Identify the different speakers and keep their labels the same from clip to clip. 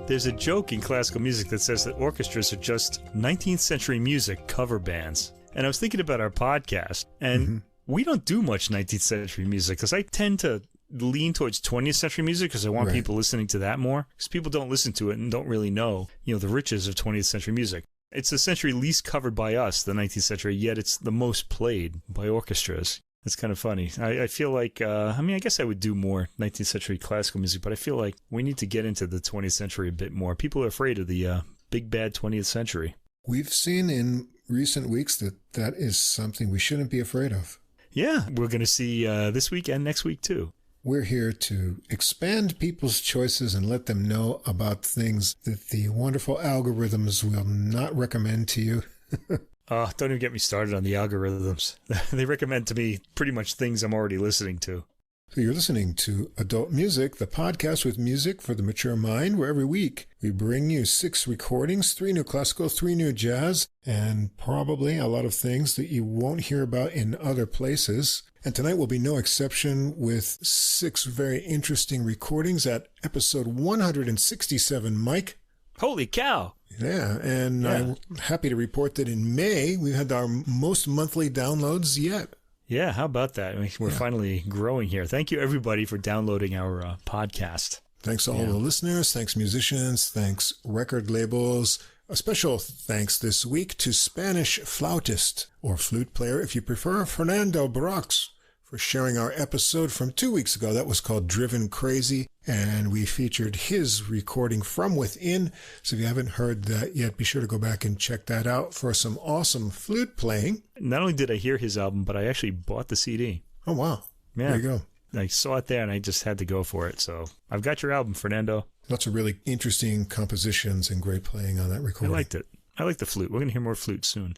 Speaker 1: There's a joke in classical music that says that orchestras are just 19th century music cover bands. And I was thinking about our podcast, and we don't do much 19th century music because I tend to lean towards 20th century music because I want people listening to that more, because people don't listen to it and don't really know, the riches of 20th century music. It's the century least covered by us, the 19th century, yet it's the most played by orchestras. It's kind of funny. I feel like, I guess I would do more 19th century classical music, but I feel like we need to get into the 20th century a bit more. People are afraid of the big bad 20th century.
Speaker 2: We've seen in recent weeks that is something we shouldn't be afraid of.
Speaker 1: Yeah, we're going to see this week and next week too.
Speaker 2: We're here to expand people's choices and let them know about things that the wonderful algorithms will not recommend to you.
Speaker 1: Don't even get me started on the algorithms. They recommend to me pretty much things I'm already listening to.
Speaker 2: So you're listening to Adult Music, the podcast with music for the mature mind, where every week we bring you 6 recordings, 3 new classical, 3 new jazz, and probably a lot of things that you won't hear about in other places. And tonight will be no exception, with 6 very interesting recordings at episode 167, Mike.
Speaker 1: Holy cow!
Speaker 2: Yeah, and I'm happy to report that in May we had our most monthly downloads yet.
Speaker 1: Yeah, how about that? We're finally growing here. Thank you, everybody, for downloading our podcast.
Speaker 2: Thanks to all the listeners. Thanks, musicians. Thanks, record labels. A special thanks this week to Spanish flautist, or flute player if you prefer, Fernando Brox, for sharing our episode from 2 weeks ago. That was called Driven Crazy, and we featured his recording from within. So if you haven't heard that yet, be sure to go back and check that out for some awesome flute playing.
Speaker 1: Not only did I hear his album, but I actually bought the CD.
Speaker 2: Oh, wow.
Speaker 1: Yeah.
Speaker 2: There you go.
Speaker 1: I saw it there, and I just had to go for it. So I've got your album, Fernando.
Speaker 2: Lots of really interesting compositions and great playing on that recording.
Speaker 1: I liked it. I like the flute. We're going to hear more flute soon.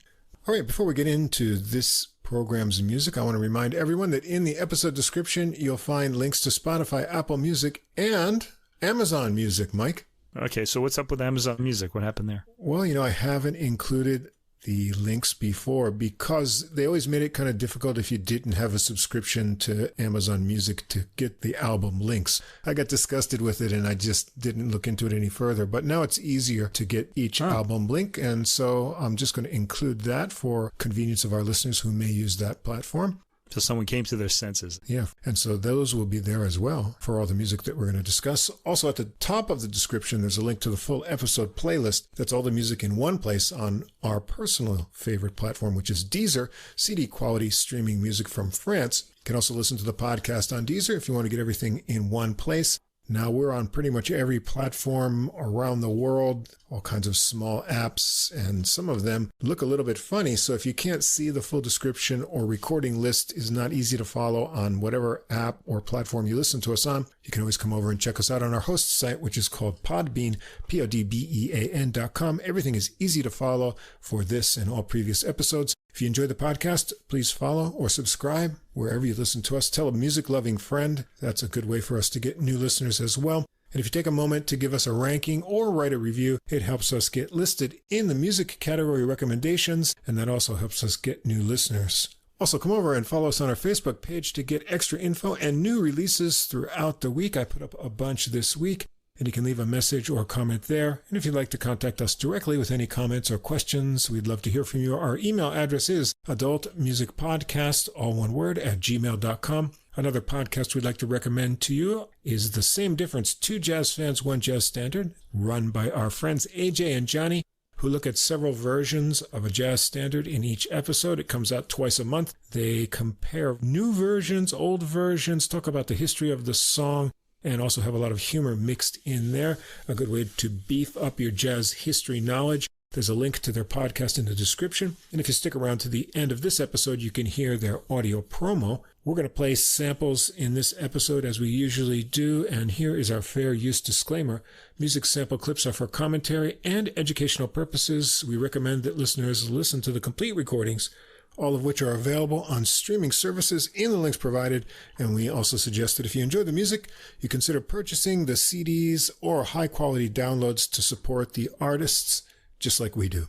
Speaker 2: All right, before we get into this program's music, I want to remind everyone that in the episode description, you'll find links to Spotify, Apple Music, and Amazon Music, Mike.
Speaker 1: Okay, so what's up with Amazon Music? What happened there?
Speaker 2: Well, I haven't included the links before because they always made it kind of difficult if you didn't have a subscription to Amazon Music to get the album links. I got disgusted with it and I just didn't look into it any further. But now it's easier to get each album link. And so I'm just going to include that for convenience of our listeners who may use that platform.
Speaker 1: So someone came to their senses.
Speaker 2: Yeah, and so those will be there as well for all the music that we're going to discuss. Also, at the top of the description, there's a link to the full episode playlist. That's all the music in one place on our personal favorite platform, which is Deezer, CD quality streaming music from France. You can also listen to the podcast on Deezer if you want to get everything in one place. Now we're on pretty much every platform around the world, all kinds of small apps, and some of them look a little bit funny. So if you can't see the full description or recording list is not easy to follow on whatever app or platform you listen to us on, you can always come over and check us out on our host site, which is called Podbean, podbean.com. Everything is easy to follow for this and all previous episodes. If you enjoy the podcast, please follow or subscribe wherever you listen to us. Tell a music-loving friend. That's a good way for us to get new listeners as well. And if you take a moment to give us a ranking or write a review, it helps us get listed in the music category recommendations, and that also helps us get new listeners. Also, come over and follow us on our Facebook page to get extra info and new releases throughout the week. I put up a bunch this week, and you can leave a message or comment there. And if you'd like to contact us directly with any comments or questions, we'd love to hear from you. Our email address is adultmusicpodcast, all one word, @gmail.com. Another podcast we'd like to recommend to you is The Same Difference, 2 Jazz Fans, 1 Jazz Standard, run by our friends AJ and Johnny, who look at several versions of a jazz standard in each episode. It comes out twice a month. They compare new versions, old versions, talk about the history of the song, and also have a lot of humor mixed in there. A good way to beef up your jazz history knowledge. There's a link to their podcast in the description. And if you stick around to the end of this episode, you can hear their audio promo. We're going to play samples in this episode as we usually do. And here is our fair use disclaimer. Music sample clips are for commentary and educational purposes. We recommend that listeners listen to the complete recordings, all of which are available on streaming services in the links provided. And we also suggest that if you enjoy the music, you consider purchasing the CDs or high-quality downloads to support the artists, just like we do.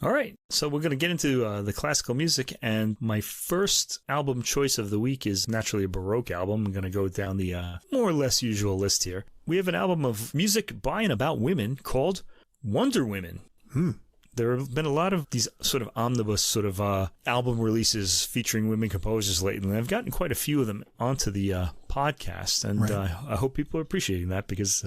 Speaker 1: All right, so we're going to get into the classical music, and my first album choice of the week is naturally a Baroque album. I'm going to go down the more or less usual list here. we have an album of music by and about women called Wonder Women. There have been a lot of these sort of omnibus sort of album releases featuring women composers lately, and I've gotten quite a few of them onto the podcast, and I hope people are appreciating that because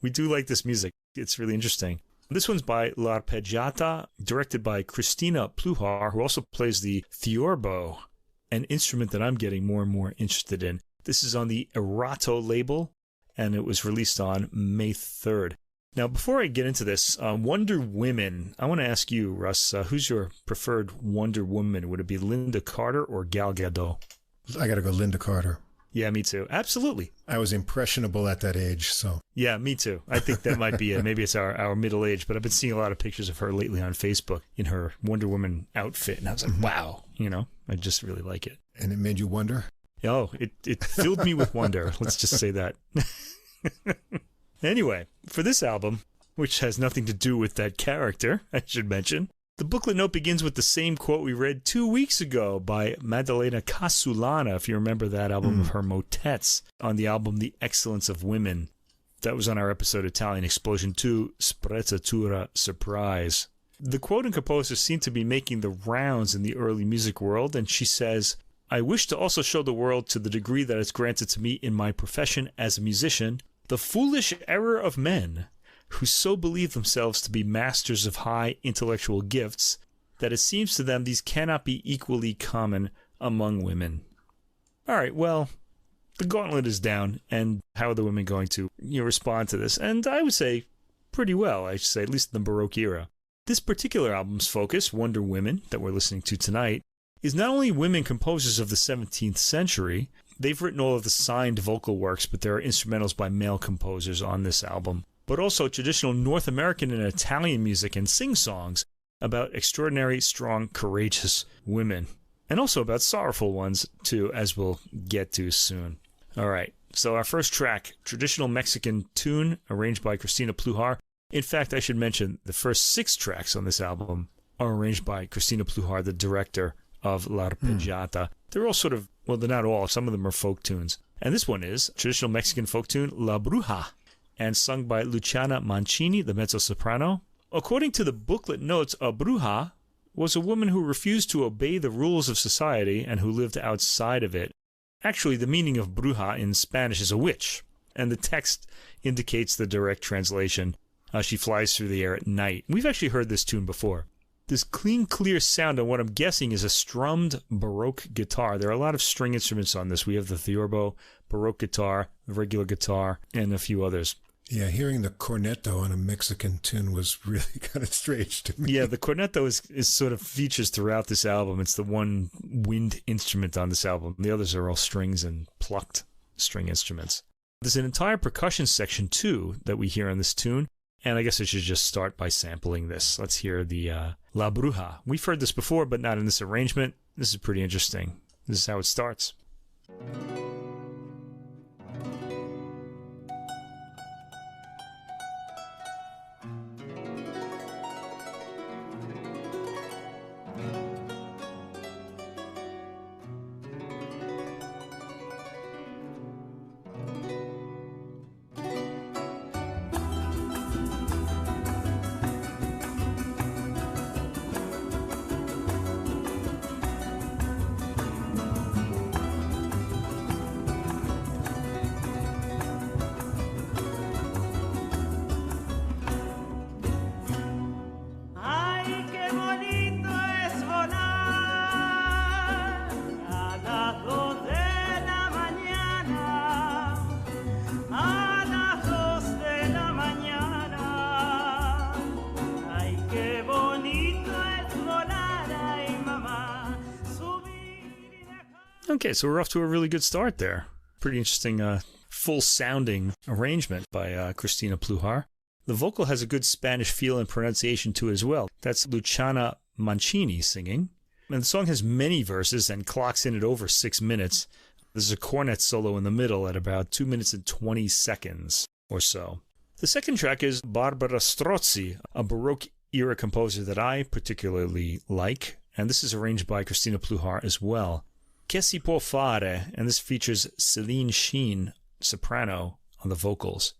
Speaker 1: we do like this music. It's really interesting. This one's by L'Arpeggiata, directed by Christina Pluhar, who also plays the theorbo, an instrument that I'm getting more and more interested in. This is on the Erato label, and it was released on May 3rd. Now, before I get into this, Wonder Women, I want to ask you, Russ, who's your preferred Wonder Woman? Would it be Linda Carter or Gal Gadot?
Speaker 2: I got to go Linda Carter.
Speaker 1: Yeah, me too. Absolutely.
Speaker 2: I was impressionable at that age, so.
Speaker 1: Yeah, me too. I think that might be it. Maybe it's our middle age, but I've been seeing a lot of pictures of her lately on Facebook in her Wonder Woman outfit, and I was like, wow, I just really like it.
Speaker 2: And it made you wonder?
Speaker 1: Oh, it filled me with wonder. Let's just say that. Anyway, for this album, which has nothing to do with that character, I should mention, the booklet note begins with the same quote we read 2 weeks ago by Maddalena Casulana, if you remember that album of her motets on the album The Excellence of Women. That was on our episode Italian Explosion 2, Sprezzatura Surprise. The quote and composer seem to be making the rounds in the early music world, and she says, I wish to also show the world, to the degree that is granted to me in my profession as a musician, the foolish error of men who so believe themselves to be masters of high intellectual gifts that it seems to them these cannot be equally common among women. All right, well, the gauntlet is down, and how are the women going to respond to this? And I would say pretty well, I should say, at least in the Baroque era. This particular album's focus, Wonder Women, that we're listening to tonight, is not only women composers of the 17th century. They've written all of the signed vocal works, but there are instrumentals by male composers on this album, but also traditional North American and Italian music and sing-songs about extraordinary, strong, courageous women, and also about sorrowful ones, too, as we'll get to soon. All right, so our first track, traditional Mexican tune, arranged by Christina Pluhar. In fact, I should mention the first 6 tracks on this album are arranged by Christina Pluhar, the director of L'Arpeggiata. They're all sort of, well, they're not all. Some of them are folk tunes. And this one is traditional Mexican folk tune, La Bruja, and sung by Luciana Mancini, the mezzo-soprano. According to the booklet notes, a bruja was a woman who refused to obey the rules of society and who lived outside of it. Actually, the meaning of bruja in Spanish is a witch, and the text indicates the direct translation. She flies through the air at night. We've actually heard this tune before. This clean, clear sound on what I'm guessing is a strummed Baroque guitar. There are a lot of string instruments on this. We have the theorbo, Baroque guitar, the regular guitar, and a few others.
Speaker 2: Yeah, hearing the cornetto on a Mexican tune was really kind of strange to me.
Speaker 1: Yeah, the cornetto is sort of features throughout this album. It's the one wind instrument on this album. The others are all strings and plucked string instruments. There's an entire percussion section, too, that we hear on this tune. And I guess I should just start by sampling this. Let's hear the La Bruja. We've heard this before, but not in this arrangement. This is pretty interesting. This is how it starts. Okay, so we're off to a really good start there. Pretty interesting, full-sounding arrangement by Christina Pluhar. The vocal has a good Spanish feel and pronunciation to it as well. That's Luciana Mancini singing. And the song has many verses and clocks in at over 6 minutes. There's a cornet solo in the middle at about 2 minutes and 20 seconds or so. The second track is Barbara Strozzi, a Baroque-era composer that I particularly like, and this is arranged by Christina Pluhar as well. Che si può fare, and this features Celine Sheen, soprano, on the vocals.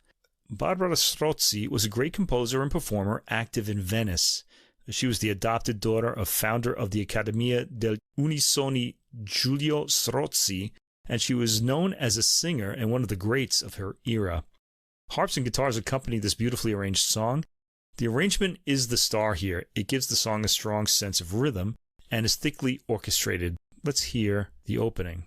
Speaker 1: Barbara Strozzi was a great composer and performer active in Venice. She was the adopted daughter of founder of the Accademia degli Unisoni Giulio Strozzi, and she was known as a singer and one of the greats of her era. Harps and guitars accompany this beautifully arranged song. The arrangement is the star here. It gives the song a strong sense of rhythm and is thickly orchestrated. Let's hear the opening.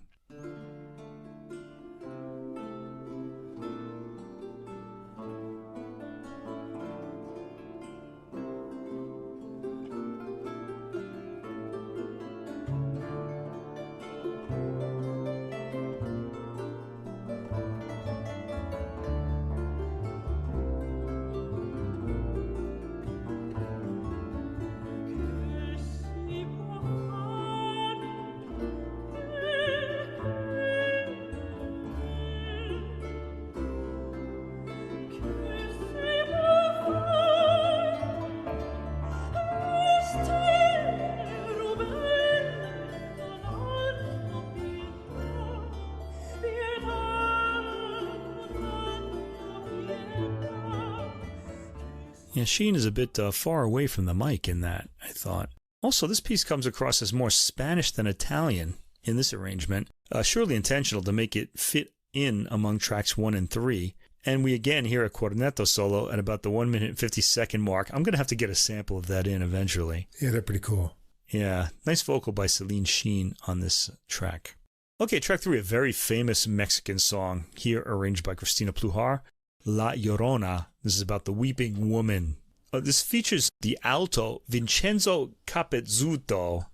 Speaker 1: Yeah, Sheen is a bit far away from the mic in that, I thought. Also, this piece comes across as more Spanish than Italian in this arrangement, surely intentional to make it fit in among tracks 1 and 3. And we again hear a cornetto solo at about the 1 minute and 50-second mark. I'm going to have to get a sample of that in eventually.
Speaker 2: Yeah, they're pretty cool.
Speaker 1: Yeah, nice vocal by Celine Sheen on this track. Okay, track 3, a very famous Mexican song, here arranged by Christina Pluhar, La Llorona. This is about the weeping woman. This features the alto Vincenzo Capezzuto.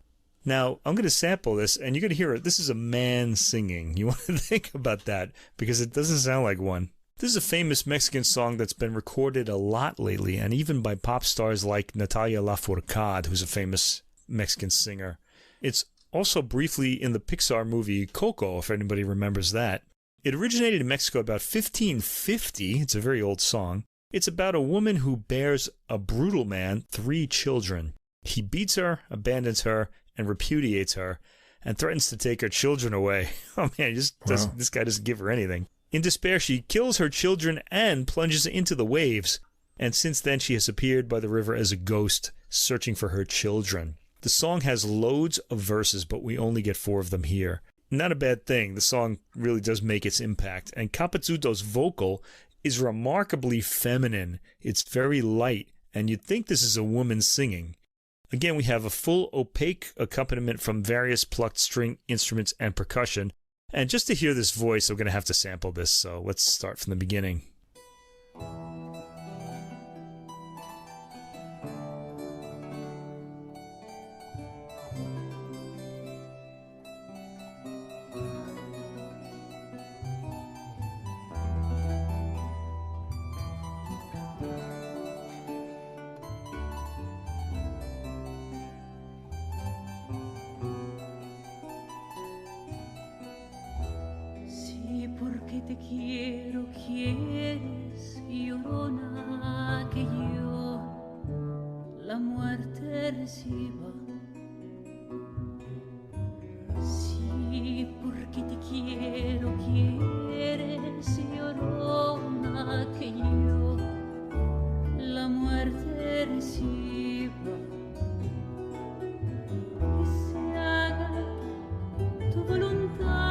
Speaker 1: Now, I'm going to sample this, and you're going to hear it. This is a man singing. You want to think about that, because it doesn't sound like one. This is a famous Mexican song that's been recorded a lot lately, and even by pop stars like Natalia Lafourcade, who's a famous Mexican singer. It's also briefly in the Pixar movie Coco, if anybody remembers that. It originated in Mexico about 1550. It's a very old song. It's about a woman who bears a brutal man 3 children. He beats her, abandons her, and repudiates her, and threatens to take her children away. Oh man, this guy doesn't give her anything. In despair, she kills her children and plunges into the waves. And since then, she has appeared by the river as a ghost, searching for her children. The song has loads of verses, but we only get 4 of them here. Not a bad thing. The song really does make its impact. And Capezzuto's vocal is remarkably feminine. It's very light, and you'd think this is a woman singing. Again, we have a full opaque accompaniment from various plucked string instruments and percussion. And just to hear this voice, I'm going to have to sample this, so let's start from the beginning.
Speaker 3: Te quiero, quieres, llorona, que yo la muerte reciba. Sí, porque te quiero, quieres, llorona, que yo la muerte reciba. Que se haga tu voluntad.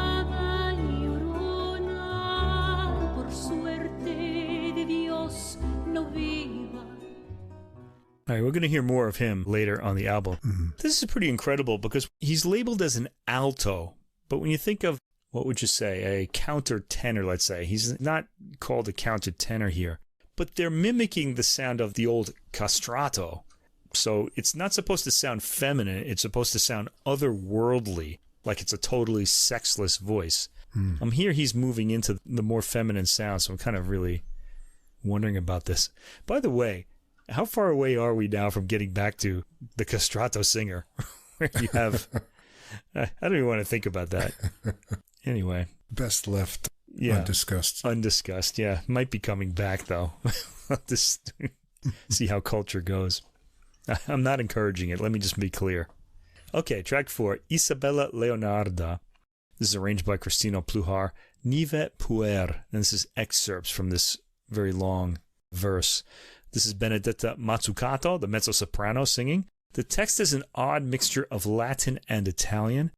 Speaker 1: All right, we're going to hear more of him later on the album. Mm-hmm. This is pretty incredible because he's labeled as an alto, but when you think of, what would you say, a countertenor, let's say, he's not called a countertenor here, but they're mimicking the sound of the old castrato. So it's not supposed to sound feminine, it's supposed to sound otherworldly, like it's a totally sexless voice. Here he's moving into the more feminine sound, so I'm kind of really wondering about this. By the way, how far away are we now from getting back to the castrato singer? Where you have... I don't even want to think about that. Anyway.
Speaker 2: Best left undiscussed.
Speaker 1: Undiscussed, yeah. Might be coming back, though. Just see how culture goes. I'm not encouraging it. Let me just be clear. Okay, track 4, Isabella Leonarda. This is arranged by Christina Pluhar. Nive puer. And this is excerpts from this very long verse. This is Benedetta Mazzucato, the mezzo-soprano, singing. The text is an odd mixture of Latin and Italian.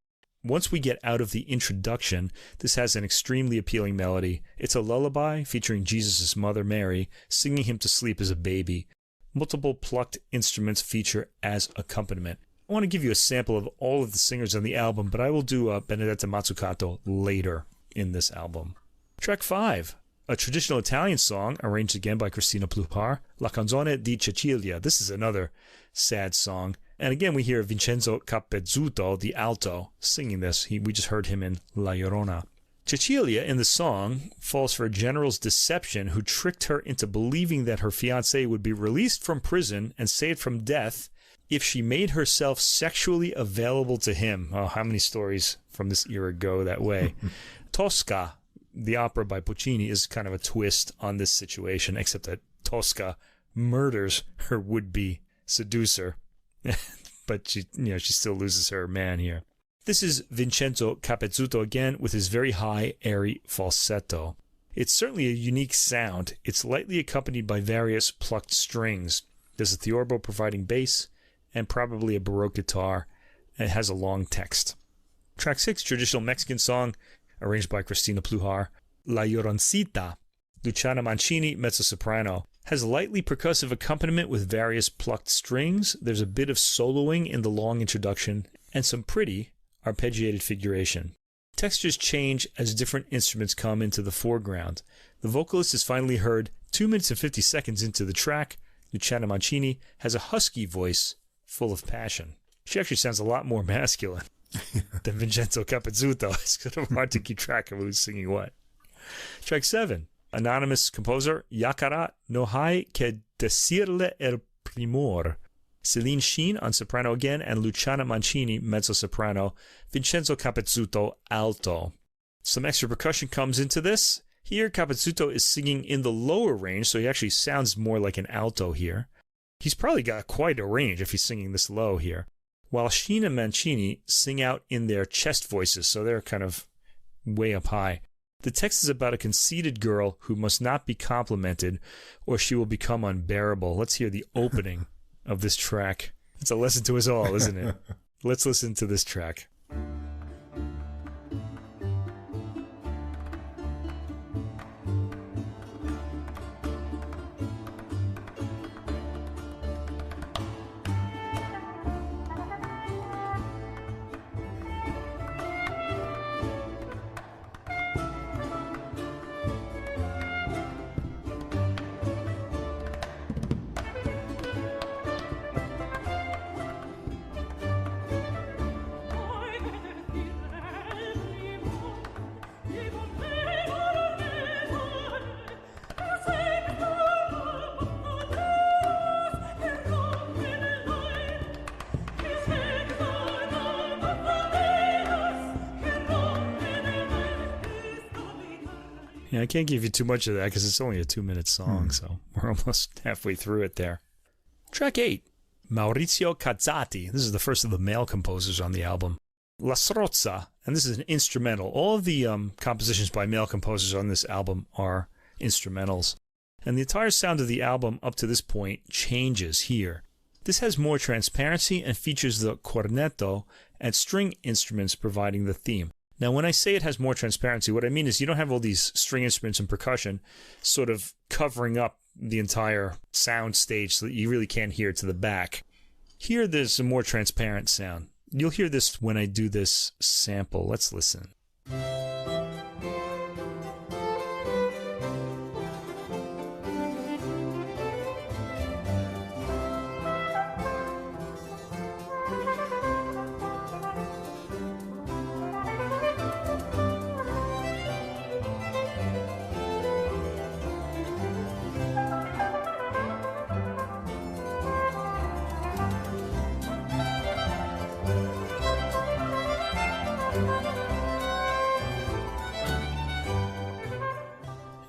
Speaker 1: Once we get out of the introduction, this has an extremely appealing melody. It's a lullaby featuring Jesus' mother, Mary, singing him to sleep as a baby. Multiple plucked instruments feature as accompaniment. I want to give you a sample of all of the singers on the album, but I will do Benedetta Mazzucato later in this album. Track 5, a traditional Italian song arranged again by Christina Pluhar, La Canzone di Cecilia. This is another sad song. And again, we hear Vincenzo Capezzuto, the alto, singing this. We just heard him in La Llorona. Cecilia, in the song, falls for a general's deception who tricked her into believing that her fiancé would be released from prison and saved from death if she made herself sexually available to him. Oh, how many stories from this era go that way? Tosca, the opera by Puccini, is kind of a twist on this situation, except that Tosca murders her would-be seducer. But she still loses her man here. This is Vincenzo Capezzuto again with his very high, airy falsetto. It's certainly a unique sound. It's lightly accompanied by various plucked strings. There's a theorbo providing bass and probably a Baroque guitar. It has a long text. Track 6, traditional Mexican song arranged by Christina Pluhar, La Lloroncita. Luciana Mancini, mezzo-soprano, has lightly percussive accompaniment with various plucked strings. There's a bit of soloing in the long introduction and some pretty arpeggiated figuration. Textures change as different instruments come into the foreground. The vocalist is finally heard 2 minutes and 50 seconds into the track. Luciana Mancini has a husky voice full of passion. She actually sounds a lot more masculine than Vincenzo Capezzuto. It's kind of hard to keep track of who's singing what. Track 7. Anonymous composer, Yacara no hay que decirle el primor. Celine Sheen on soprano again, and Luciana Mancini, mezzo-soprano. Vincenzo Capezzuto, alto. Some extra percussion comes into this. Here, Capezzuto is singing in the lower range, so he actually sounds more like an alto here. He's probably got quite a range if he's singing this low here. While Sheen and Mancini sing out in their chest voices, so they're kind of way up high. The text is about a conceited girl who must not be complimented or she will become unbearable. Let's hear the opening of this track. It's a lesson to us all, isn't it? Let's listen to this track. Yeah, I can't give you too much of that because it's only a 2-minute song, so we're almost halfway through it there. Track 8, Maurizio Cazzati. This is the first of the male composers on the album. La Srozza, and this is an instrumental. All of the compositions by male composers on this album are instrumentals. And the entire sound of the album up to this point changes here. This has more transparency and features the cornetto and string instruments providing the theme. Now, when I say it has more transparency, what I mean is you don't have all these string instruments and percussion sort of covering up the entire sound stage so that you really can't hear it to the back. Here, there's a more transparent sound. You'll hear this when I do this sample. Let's listen.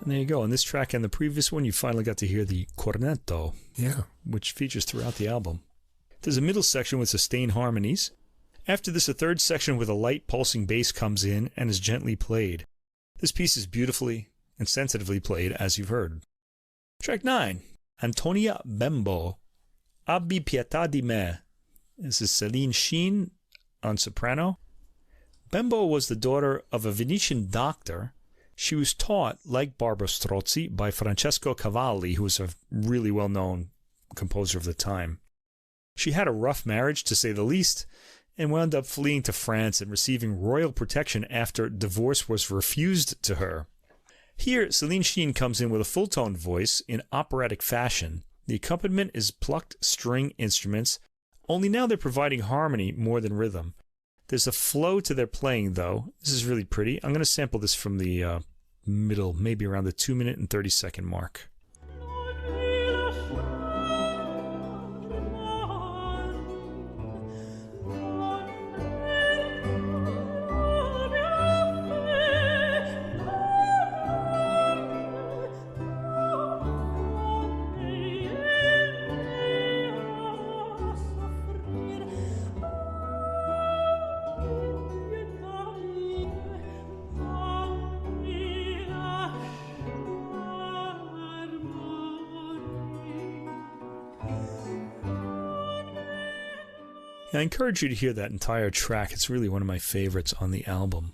Speaker 1: And there you go. On this track and the previous one, you finally got to hear the cornetto, which features throughout the album. There's a middle section with sustained harmonies. After this, a third section with a light pulsing bass comes in and is gently played. This piece is beautifully and sensitively played, as you've heard. Track 9, Antonia Bembo, Abbi pietà di me. This is Céline Sheen on soprano. Bembo was the daughter of a Venetian doctor. She was taught, like Barbara Strozzi, by Francesco Cavalli, who was a really well-known composer of the time. She had a rough marriage, to say the least, and wound up fleeing to France and receiving royal protection after divorce was refused to her. Here, Céline Sheen comes in with a full-toned voice in operatic fashion. The accompaniment is plucked string instruments, only now they're providing harmony more than rhythm. There's a flow to their playing, though. This is really pretty. I'm going to sample this from the middle, maybe around the 2-minute and 30-second mark. I encourage you to hear that entire track. It's really one of my favorites on the album.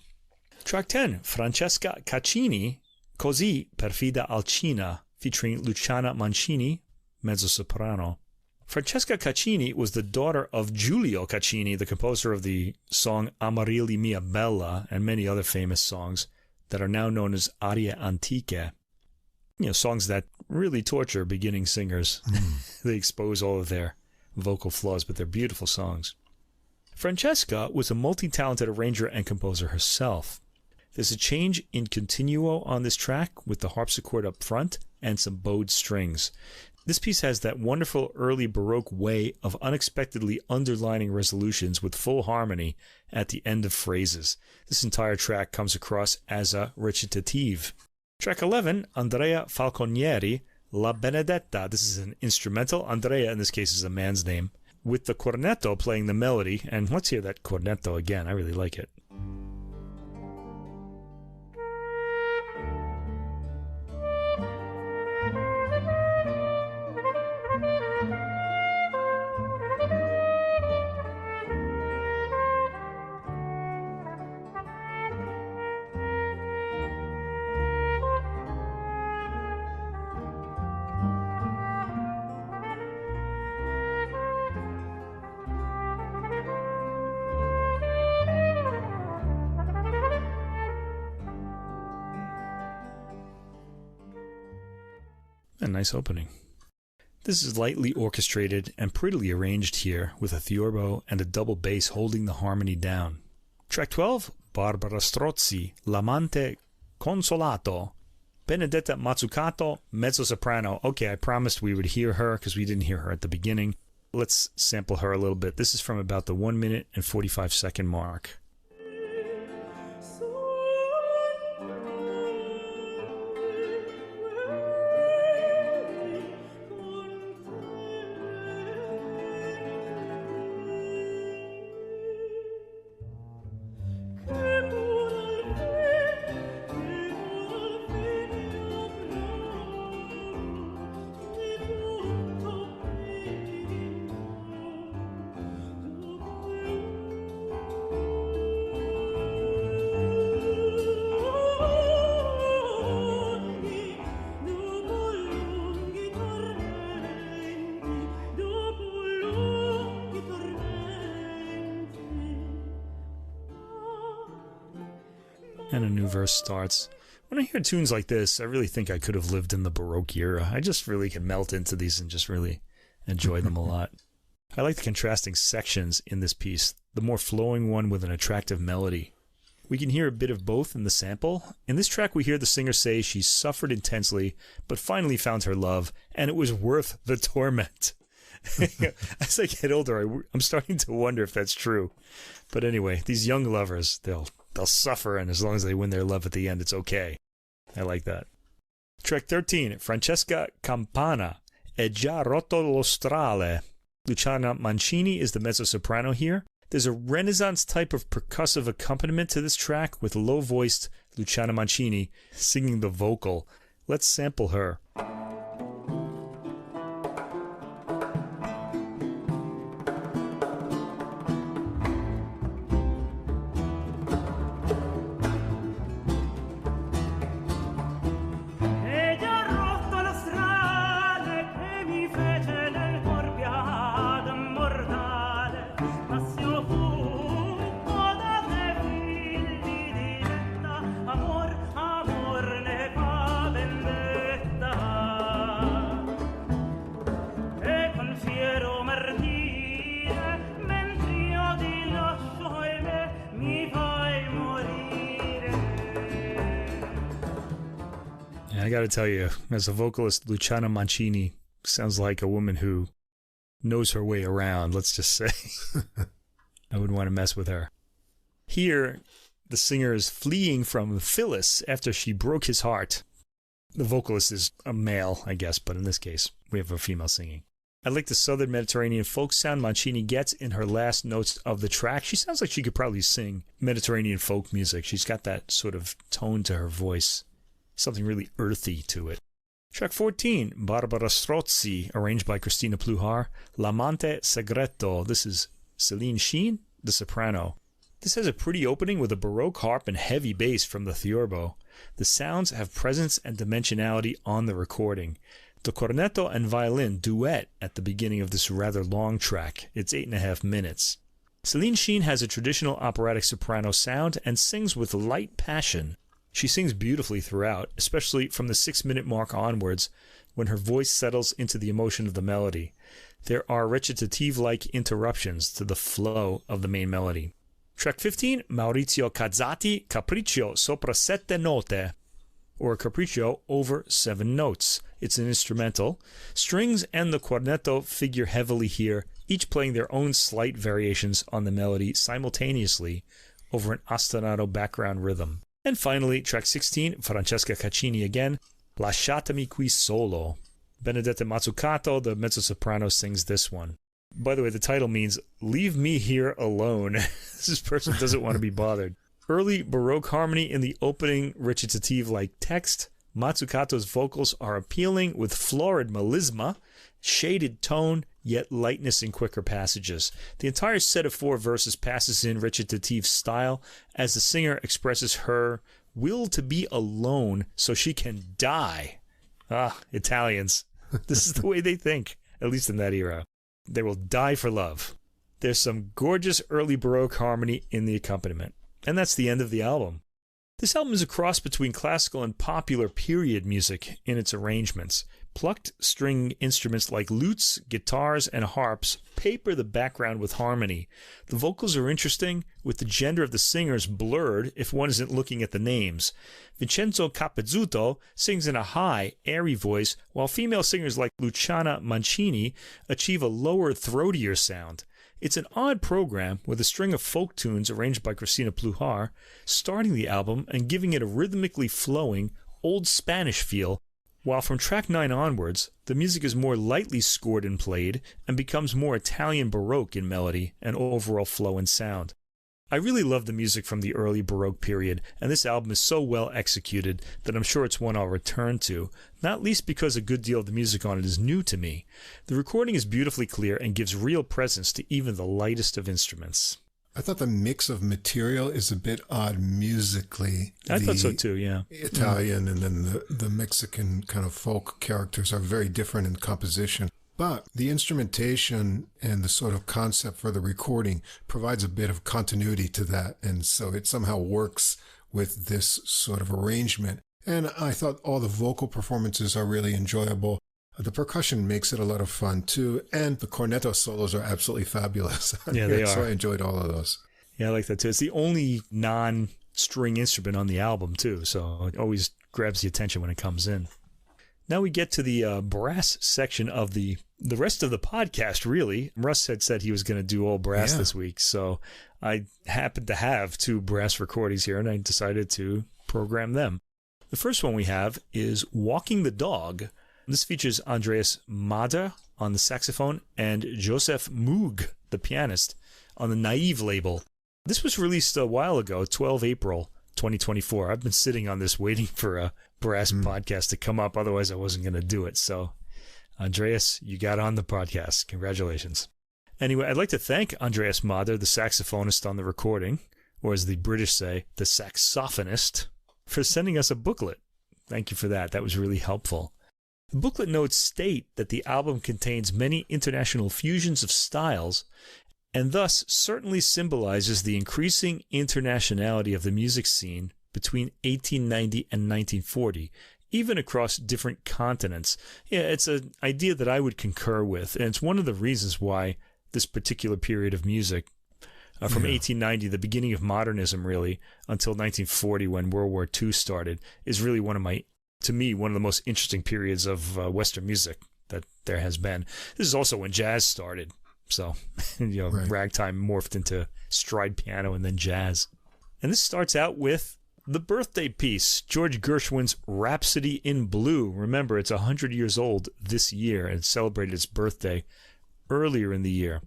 Speaker 1: Track 10, Francesca Caccini, Così perfida Alcina, featuring Luciana Mancini, mezzo-soprano. Francesca Caccini was the daughter of Giulio Caccini, the composer of the song Amarilli Mia Bella and many other famous songs that are now known as arie antiche. You know, songs that really torture beginning singers. They expose all of their vocal flaws, but they're beautiful songs. Francesca was a multi-talented arranger and composer herself. There's a change in continuo on this track with the harpsichord up front and some bowed strings. This piece has that wonderful early Baroque way of unexpectedly underlining resolutions with full harmony at the end of phrases. This entire track comes across as a recitative. Track 11, Andrea Falconieri, La Benedetta. This is an instrumental. Andrea, in this case, is a man's name, with the cornetto playing the melody. And let's hear that cornetto again. I really like it. A nice opening. This is lightly orchestrated and prettily arranged here with a theorbo and a double bass holding the harmony down. Track 12, Barbara Strozzi, L'amante consolato, Benedetta Mazzucato, mezzo-soprano. Okay, I promised we would hear her because we didn't hear her at the beginning. Let's sample her a little bit. This is from about the 1-minute and 45-second mark. And a new verse starts. When I hear tunes like this, I really think I could have lived in the Baroque era. I just really can melt into these and just really enjoy them a lot. I like the contrasting sections in this piece, the more flowing one with an attractive melody. We can hear a bit of both in the sample. In this track, we hear the singer say she suffered intensely, but finally found her love, and it was worth the torment. As I get older, I'm starting to wonder if that's true. But anyway, these young lovers, they'll suffer, and as long as they win their love at the end, it's okay. I like that. Track 13, Francesca Campana, E già rotto lo strale. Luciana Mancini is the mezzo-soprano here. There's a Renaissance type of percussive accompaniment to this track with low-voiced Luciana Mancini singing the vocal. Let's sample her. I got to tell you, as a vocalist, Luciana Mancini sounds like a woman who knows her way around, let's just say. I wouldn't want to mess with her. Here, the singer is fleeing from Phyllis after she broke his heart. The vocalist is a male, I guess, but in this case, we have a female singing. I like the Southern Mediterranean folk sound Mancini gets in her last notes of the track. She sounds like she could probably sing Mediterranean folk music. She's got that sort of tone to her voice, something really earthy to it. Track 14, Barbara Strozzi, arranged by Christina Pluhar, L'amante segreto. This is Celine Sheen, the soprano. This has a pretty opening with a Baroque harp and heavy bass from the theorbo. The sounds have presence and dimensionality on the recording. The cornetto and violin duet at the beginning of this rather long track. It's 8.5 minutes. Celine Sheen has a traditional operatic soprano sound and sings with light passion. She sings beautifully throughout, especially from the 6-minute mark onwards, when her voice settles into the emotion of the melody. There are recitative-like interruptions to the flow of the main melody. Track 15, Maurizio Cazzati, Capriccio sopra 7 note, or Capriccio over 7 notes. It's an instrumental. Strings and the cornetto figure heavily here, each playing their own slight variations on the melody simultaneously over an ostinato background rhythm. And finally, track 16, Francesca Caccini again, Lasciatemi qui solo. Benedetta Mazzucato, the mezzo-soprano, sings this one. By the way, the title means, Leave Me Here Alone. This person doesn't want to be bothered. Early Baroque harmony in the opening recitative-like text. Mazzucato's vocals are appealing with florid melisma, shaded tone, yet lightness in quicker passages. The entire set of 4 verses passes in recitative style as the singer expresses her will to be alone so she can die. Ah, Italians. This is the way they think, at least in that era. They will die for love. There's some gorgeous early Baroque harmony in the accompaniment. And that's the end of the album. This album is a cross between classical and popular period music in its arrangements. Plucked string instruments like lutes, guitars, and harps paper the background with harmony. The vocals are interesting, with the gender of the singers blurred if one isn't looking at the names. Vincenzo Capezzuto sings in a high, airy voice, while female singers like Luciana Mancini achieve a lower, throatier sound. It's an odd program with a string of folk tunes arranged by Christina Pluhar, starting the album and giving it a rhythmically flowing, old Spanish feel, while from track 9 onwards, the music is more lightly scored and played and becomes more Italian Baroque in melody and overall flow and sound. I really love the music from the early Baroque period, and this album is so well executed that I'm sure it's one I'll return to, not least because a good deal of the music on it is new to me. The recording is beautifully clear and gives real presence to even the lightest of instruments.
Speaker 2: I thought the mix of material is a bit odd musically.
Speaker 1: I thought so too, yeah.
Speaker 2: Italian and then the Mexican kind of folk characters are very different in composition. But the instrumentation and the sort of concept for the recording provides a bit of continuity to that. And so it somehow works with this sort of arrangement. And I thought all the vocal performances are really enjoyable. The percussion makes it a lot of fun too. And the cornetto solos are absolutely fabulous.
Speaker 1: Yeah, they are.
Speaker 2: So I enjoyed all of those.
Speaker 1: Yeah, I like that too. It's the only non-string instrument on the album too. So it always grabs the attention when it comes in. Now we get to the brass section of the rest of the podcast, really. Russ had said he was going to do all brass this week, so I happened to have 2 brass recordings here, and I decided to program them. The first one we have is Walking the Dog. This features Andreas Mader on the saxophone and Joseph Moog, the pianist, on the Naïve label. This was released a while ago, 12 April 2024. I've been sitting on this waiting for a brass podcast to come up, otherwise I wasn't going to do it. So, Andreas, you got on the podcast. Congratulations. Anyway, I'd like to thank Andreas Mader, the saxophonist on the recording, or as the British say, the saxophonist, for sending us a booklet. Thank you for that. That was really helpful. The booklet notes state that the album contains many international fusions of styles and thus certainly symbolizes the increasing internationality of the music scene between 1890 and 1940, even across different continents. Yeah, it's an idea that I would concur with, and it's one of the reasons why this particular period of music, from 1890, the beginning of modernism really, until 1940 when World War II started, is really one of my to me, one of the most interesting periods of Western music that there has been. This is also when jazz started. So,
Speaker 2: Right.
Speaker 1: ragtime morphed into stride piano and then jazz. And this starts out with the birthday piece, George Gershwin's Rhapsody in Blue. Remember, it's 100 years old this year and celebrated its birthday earlier in the year.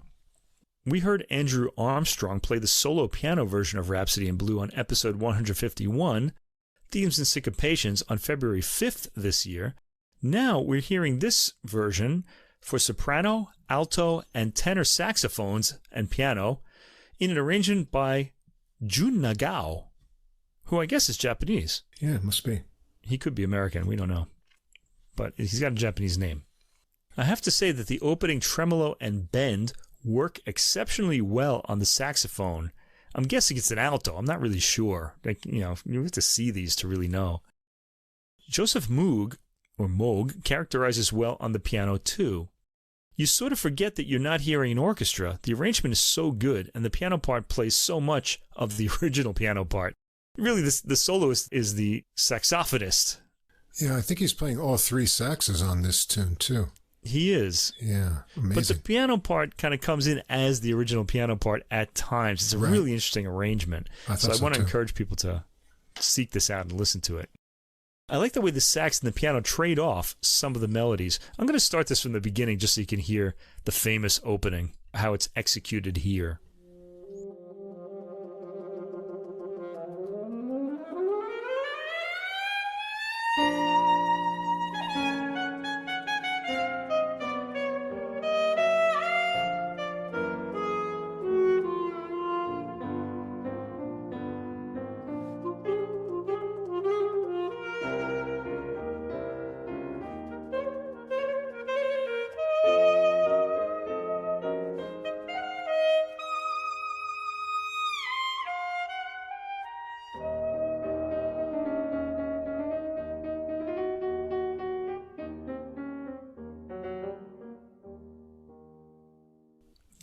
Speaker 1: We heard Andrew Armstrong play the solo piano version of Rhapsody in Blue on episode 151, Themes and Syncopations, on February 5th this year. Now we're hearing this version for soprano, alto, and tenor saxophones and piano in an arrangement by Jun Nagao, who I guess is Japanese.
Speaker 2: Yeah, it must be.
Speaker 1: He could be American, we don't know. But he's got a Japanese name. I have to say that the opening tremolo and bend work exceptionally well on the saxophone. I'm guessing it's an alto. I'm not really sure. You have to see these to really know. Joseph Moog, or Moog, characterizes well on the piano too. You sort of forget that you're not hearing an orchestra. The arrangement is so good, and the piano part plays so much of the original piano part. Really, the soloist is the saxophonist.
Speaker 2: Yeah, I think he's playing all three saxes on this tune, too.
Speaker 1: He is.
Speaker 2: Yeah, amazing.
Speaker 1: But the piano part kind of comes in as the original piano part at times. It's a really interesting arrangement. So I want to encourage people to seek this out and listen to it. I like the way the sax and the piano trade off some of the melodies. I'm going to start this from the beginning just so you can hear the famous opening, how it's executed here.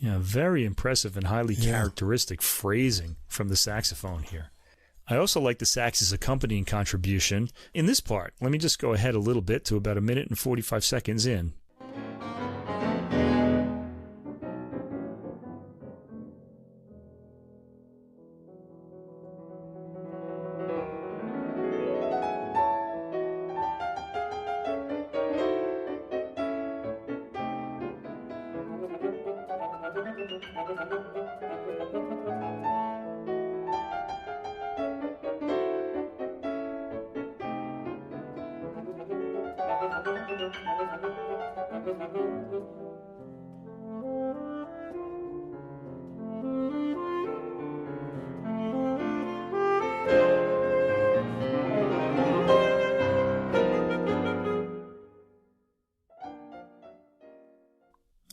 Speaker 1: Yeah, very impressive and highly characteristic phrasing from the saxophone here. I also like the sax's accompanying contribution in this part. Let me just go ahead a little bit to about 1 minute and 45 seconds in.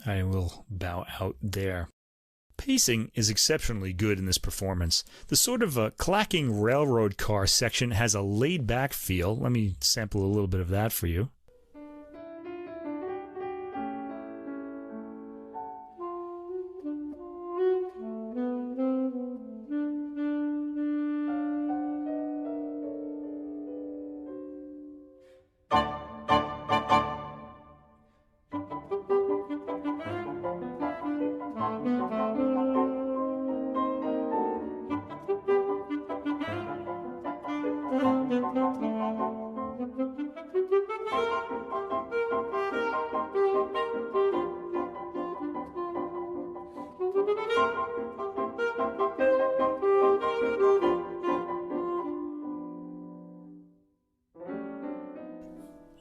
Speaker 1: I will bow out there. Pacing is exceptionally good in this performance. The sort of a clacking railroad car section has a laid-back feel. Let me sample a little bit of that for you.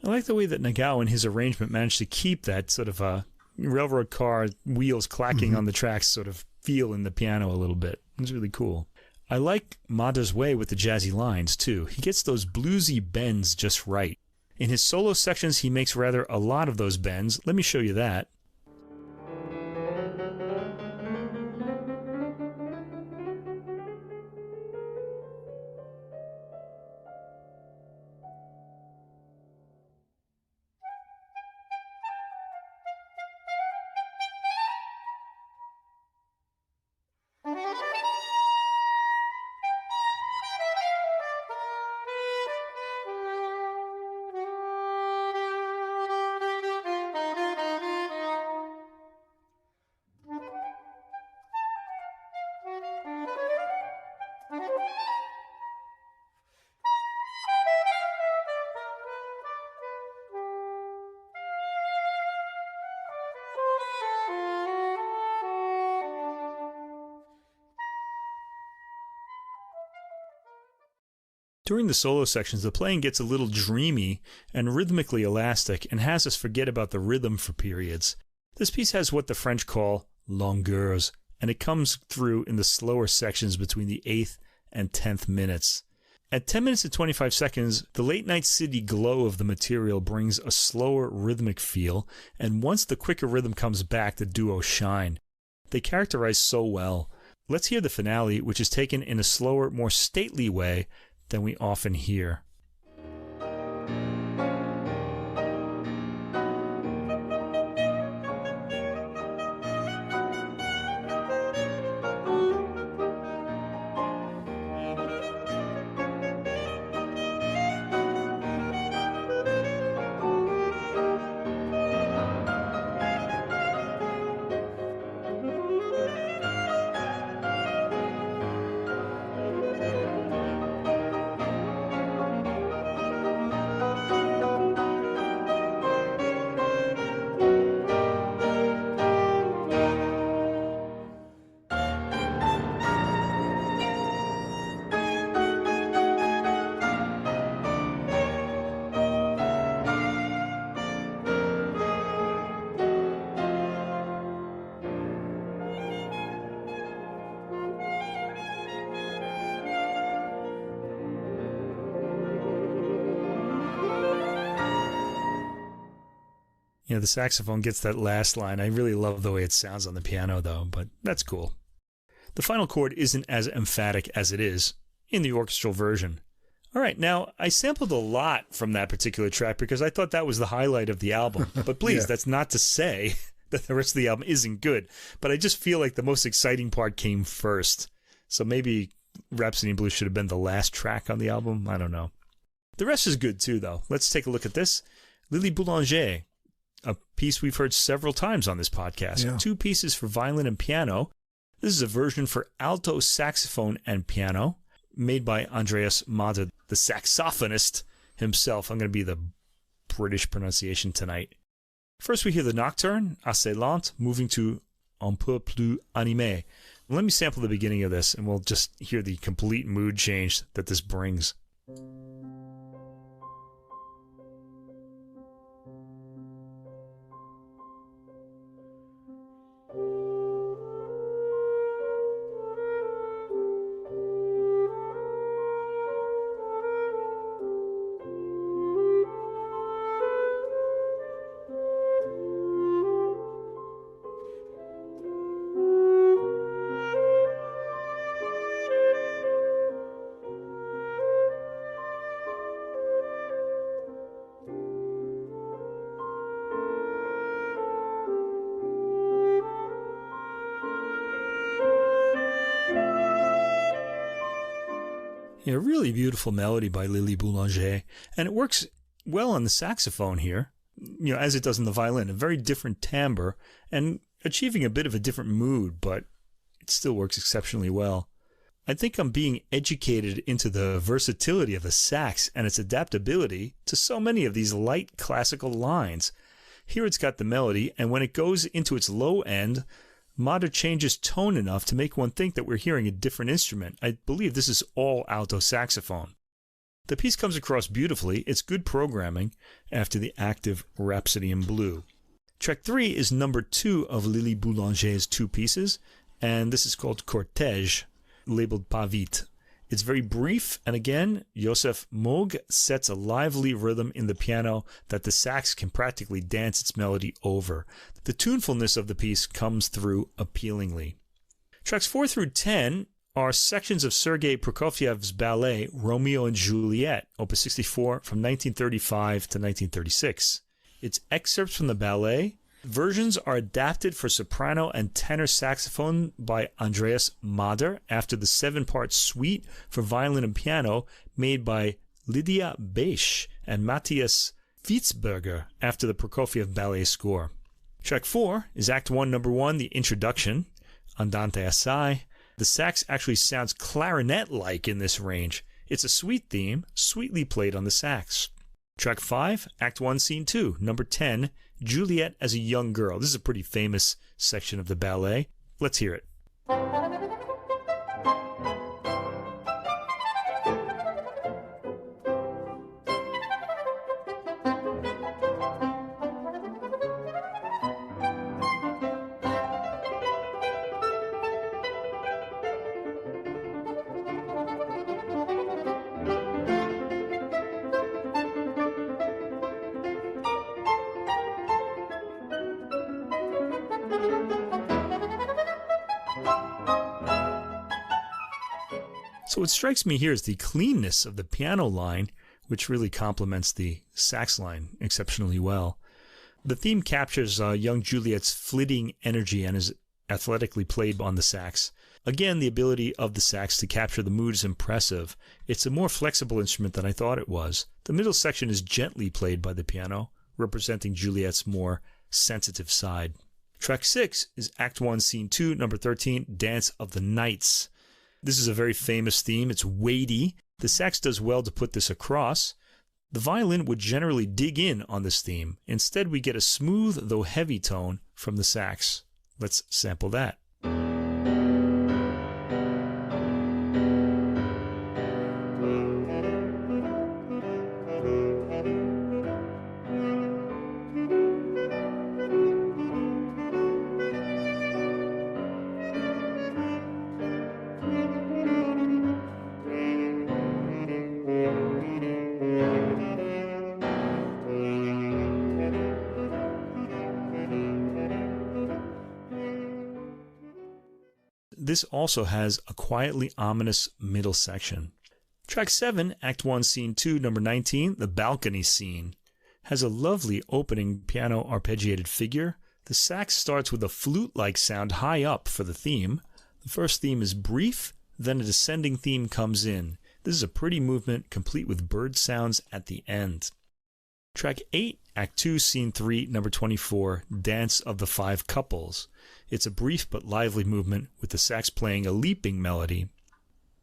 Speaker 1: I like the way that Nagao in his arrangement managed to keep that sort of a railroad car wheels clacking on the tracks sort of feel in the piano a little bit. It's really cool. I like Mada's way with the jazzy lines, too. He gets those bluesy bends just right. In his solo sections, he makes rather a lot of those bends. Let me show you that. During the solo sections, the playing gets a little dreamy and rhythmically elastic and has us forget about the rhythm for periods. This piece has what the French call longueurs, and it comes through in the slower sections between the 8th and 10th minutes. At 10 minutes and 25 seconds, the late night city glow of the material brings a slower rhythmic feel, and once the quicker rhythm comes back, the duo shine. They characterize so well. Let's hear the finale, which is taken in a slower, more stately way than we often hear. You know, the saxophone gets that last line. I really love the way it sounds on the piano, though, but that's cool. The final chord isn't as emphatic as it is in the orchestral version. All right, now, I sampled a lot from that particular track because I thought that was the highlight of the album. But please, that's not to say that the rest of the album isn't good. But I just feel like the most exciting part came first. So maybe Rhapsody in Blue should have been the last track on the album. I don't know. The rest is good, too, though. Let's take a look at this. Lily Boulanger, a piece we've heard several times on this podcast. Yeah. 2 pieces for violin and piano. This is a version for alto saxophone and piano made by Andreas Mader, the saxophonist himself. I'm going to be the British pronunciation tonight. First we hear the nocturne, assez lente, moving to un peu plus animé. Let me sample the beginning of this and we'll just hear the complete mood change that this brings. A really beautiful melody by Lily Boulanger, and it works well on the saxophone here, you know, as it does in the violin. A very different timbre and achieving a bit of a different mood, but it still works exceptionally well. I think I'm being educated into the versatility of the sax and its adaptability to so many of these light classical lines. Here it's got the melody, and when it goes into its low end, Mader changes tone enough to make one think that we're hearing a different instrument. I believe this is all alto saxophone. The piece comes across beautifully. It's good programming after the active Rhapsody in Blue. Track 3 is number 2 of Lily Boulanger's 2 pieces, and this is called Cortège, labeled Pas Vite. It's very brief, and again, Joseph Moog sets a lively rhythm in the piano that the sax can practically dance its melody over. The tunefulness of the piece comes through appealingly. Tracks 4 through 10 are sections of Sergei Prokofiev's ballet Romeo and Juliet, Opus 64, from 1935 to 1936. It's excerpts from the ballet. Versions are adapted for soprano and tenor saxophone by Andreas Mader after the 7-part suite for violin and piano made by Lydia Beisch and Matthias Fitzberger after the Prokofiev ballet score. Track 4 is Act 1, Number 1, the introduction, Andante assai. The sax actually sounds clarinet-like in this range. It's a sweet theme, sweetly played on the sax. Track 5, Act 1, Scene 2, Number 10, Juliet as a young girl. This is a pretty famous section of the ballet. Let's hear it. So what strikes me here is the cleanness of the piano line, which really complements the sax line exceptionally well. The theme captures young Juliet's flitting energy and is athletically played on the sax. Again, the ability of the sax to capture the mood is impressive. It's a more flexible instrument than I thought it was. The middle section is gently played by the piano, representing Juliet's more sensitive side. Track 6 is Act 1, Scene 2, number 13, Dance of the Knights. This is a very famous theme. It's weighty. The sax does well to put this across. The violin would generally dig in on this theme. Instead, we get a smooth, though heavy tone from the sax. Let's sample that. This also has a quietly ominous middle section. Track 7, Act 1, Scene 2, number 19, the balcony scene, has a lovely opening piano arpeggiated figure. The sax starts with a flute-like sound high up for the theme. The first theme is brief, then a descending theme comes in. This is a pretty movement, complete with bird sounds at the end. Track 8, Act 2, Scene 3, number 24, Dance of the Five Couples. It's a brief but lively movement with the sax playing a leaping melody.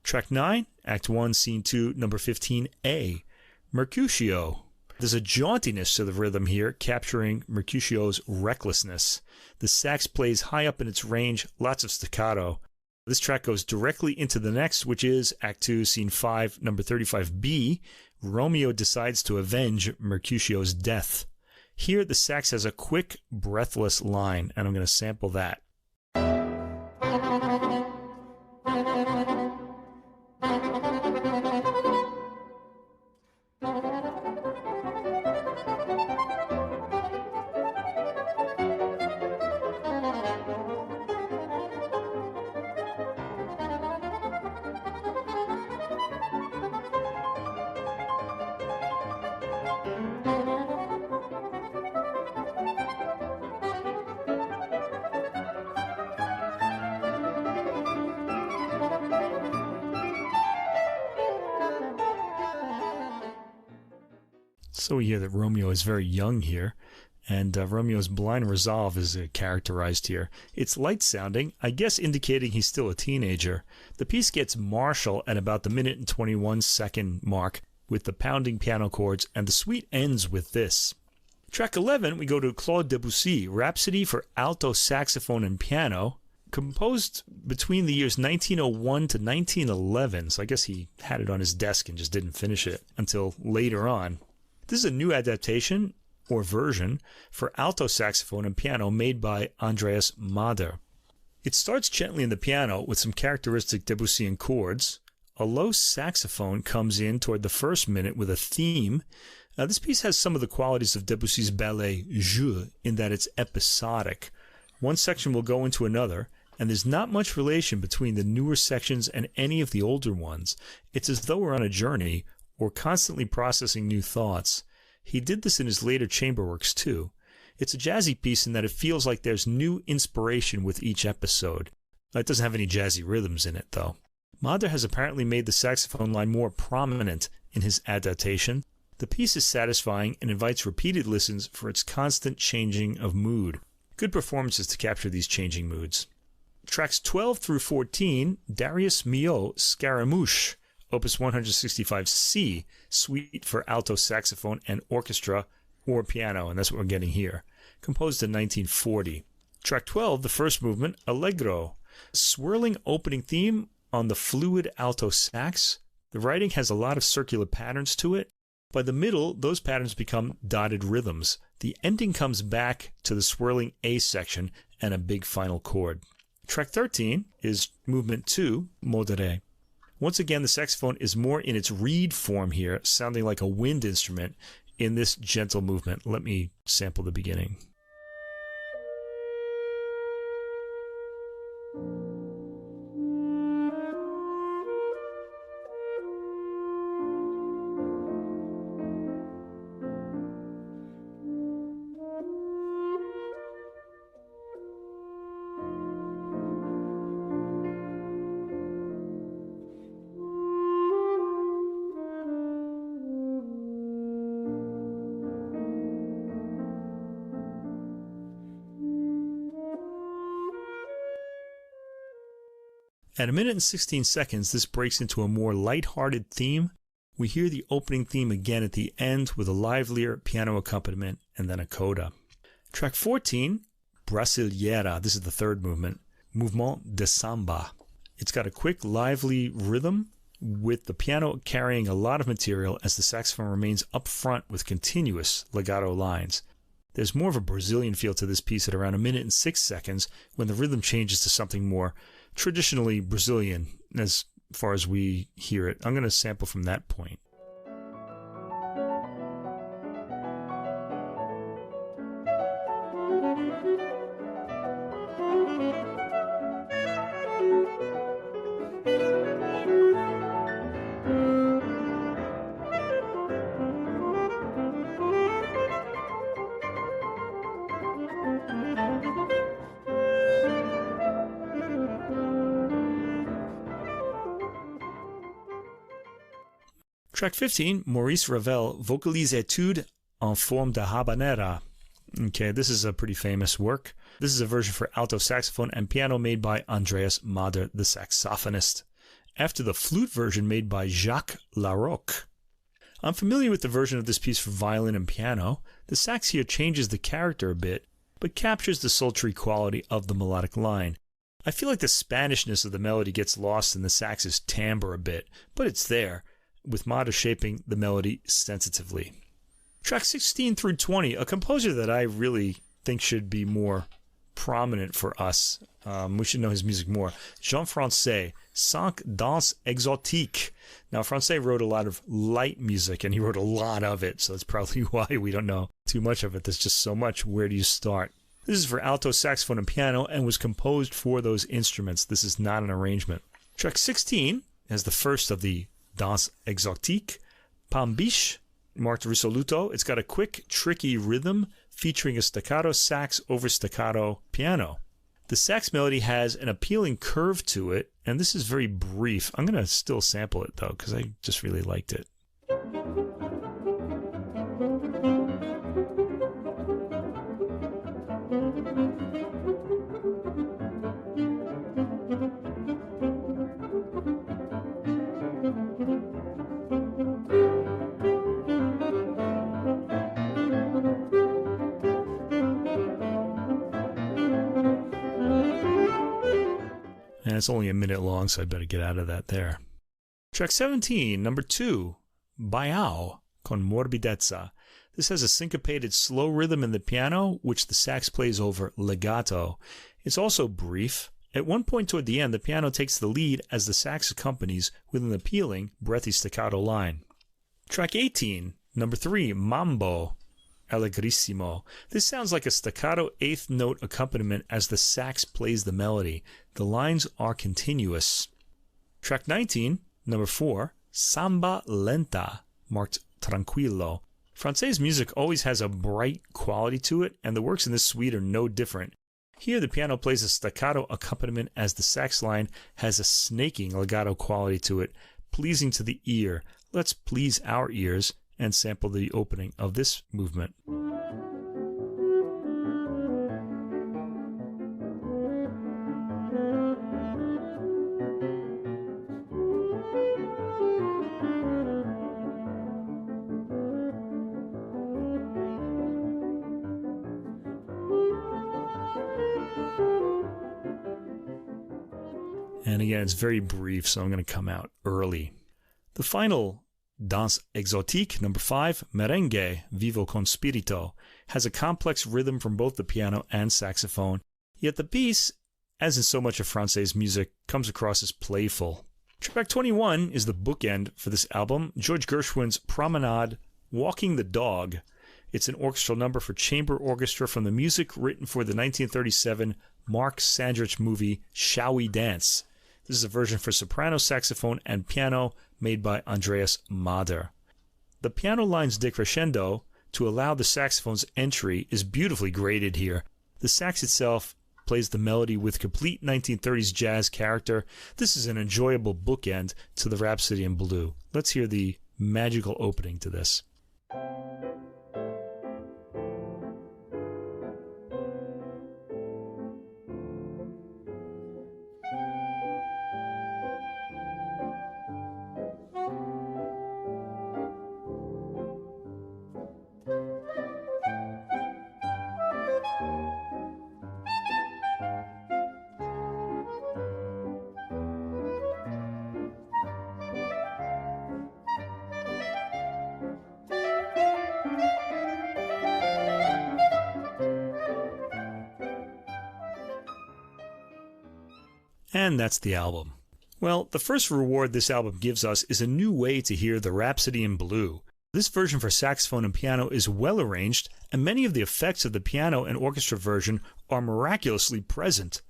Speaker 1: Track 9, Act 1, Scene 2, number 15A, Mercutio. There's a jauntiness to the rhythm here, capturing Mercutio's recklessness. The sax plays high up in its range, lots of staccato. This track goes directly into the next, which is Act 2, Scene 5, number 35B. Romeo decides to avenge Mercutio's death. Here, the sax has a quick, breathless line, and I'm going to sample that. So we hear that Romeo is very young here, and Romeo's blind resolve is characterized here. It's light sounding, I guess indicating he's still a teenager. The piece gets martial at about the minute and 21 second mark with the pounding piano chords, and the suite ends with this. Track 11, we go to Claude Debussy, Rhapsody for Alto Saxophone and Piano, composed between the years 1901 to 1911, so I guess he had it on his desk and just didn't finish it until later on. This is a new adaptation, or version, for alto saxophone and piano made by Andreas Mader. It starts gently in the piano with some characteristic Debussyan chords. A low saxophone comes in toward the first minute with a theme. This piece has some of the qualities of Debussy's ballet BJUR in that it's episodic. One section will go into another, and there's not much relation between the newer sections and any of the older ones. It's as though we're on a journey, or constantly processing new thoughts. He did this in his later chamber works too. It's a jazzy piece in that it feels like there's new inspiration with each episode. It doesn't have any jazzy rhythms in it, though. Mader has apparently made the saxophone line more prominent in his adaptation. The piece is satisfying and invites repeated listens for its constant changing of mood. Good performances to capture these changing moods. Tracks 12 through 14, Darius Milhaud, Scaramouche, Opus 165C, Suite for Alto Saxophone and Orchestra or Piano, and that's what we're getting here. Composed in 1940. Track 12, the first movement, Allegro. Swirling opening theme on the fluid alto sax. The writing has a lot of circular patterns to it. By the middle, those patterns become dotted rhythms. The ending comes back to the swirling A section and a big final chord. Track 13 is movement 2, Modere. Once again, the saxophone is more in its reed form here, sounding like a wind instrument in this gentle movement. Let me sample the beginning. At 1:16, this breaks into a more light-hearted theme. We hear the opening theme again at the end with a livelier piano accompaniment and then a coda. Track 14, Brasileira. This is the third movement, Mouvement de Samba. It's got a quick, lively rhythm with the piano carrying a lot of material as the saxophone remains up front with continuous legato lines. There's more of a Brazilian feel to this piece at around 1:06 when the rhythm changes to something more traditionally Brazilian as far as we hear it. I'm going to sample from that point. Track 15, Maurice Ravel, Vocalise Etude en forme de habanera. Okay, this is a pretty famous work. This is a version for alto saxophone and piano made by Andreas Mader, the saxophonist, after the flute version made by Jacques Larocque. I'm familiar with the version of this piece for violin and piano. The sax here changes the character a bit, but captures the sultry quality of the melodic line. I feel like the Spanishness of the melody gets lost in the sax's timbre a bit, but it's there, with Mader shaping the melody sensitively. Track 16 through 20, a composer that I really think should be more prominent for us. We should know his music more. Jean Francais, Cinq Danses Exotiques. Now, Francais wrote a lot of light music, and he wrote a lot of it, so that's probably why we don't know too much of it. There's just so much. Where do you start? This is for alto, saxophone, and piano, and was composed for those instruments. This is not an arrangement. Track 16 has the first of the Danse Exotique, Pambiche, marked risoluto. It's got a quick, tricky rhythm featuring a staccato sax over staccato piano. The sax melody has an appealing curve to it, and this is very brief. I'm going to still sample it, though, because I just really liked it. And it's only a minute long, so I better get out of that there. Track 17, number 2, Baião con morbidezza. This has a syncopated slow rhythm in the piano, which the sax plays over legato. It's also brief. At one point toward the end, the piano takes the lead as the sax accompanies with an appealing, breathy staccato line. Track 18, number 3, Mambo Allegrissimo. This sounds like a staccato eighth note accompaniment as the sax plays the melody. The lines are continuous. Track 19, number 4, Samba Lenta, marked Tranquillo. Francais' music always has a bright quality to it, and the works in this suite are no different. Here the piano plays a staccato accompaniment as the sax line has a snaking legato quality to it, pleasing to the ear. Let's please our ears and sample the opening of this movement. And again, it's very brief, so I'm going to come out early. The final Danse Exotique, number 5, Merengue, Vivo con Spirito, has a complex rhythm from both the piano and saxophone, yet the piece, as in so much of Francais' music, comes across as playful. Track 21 is the bookend for this album, George Gershwin's Promenade, Walking the Dog. It's an orchestral number for chamber orchestra from the music written for the 1937 Mark Sandrich movie Shall We Dance. This is a version for soprano, saxophone, and piano made by Andreas Mader. The piano line's decrescendo to allow the saxophone's entry is beautifully graded here. The sax itself plays the melody with complete 1930s jazz character. This is an enjoyable bookend to the Rhapsody in Blue. Let's hear the magical opening to this. And that's the album. Well, the first reward this album gives us is a new way to hear the Rhapsody in Blue. This version for saxophone and piano is well arranged, and many of the effects of the piano and orchestra version are miraculously present.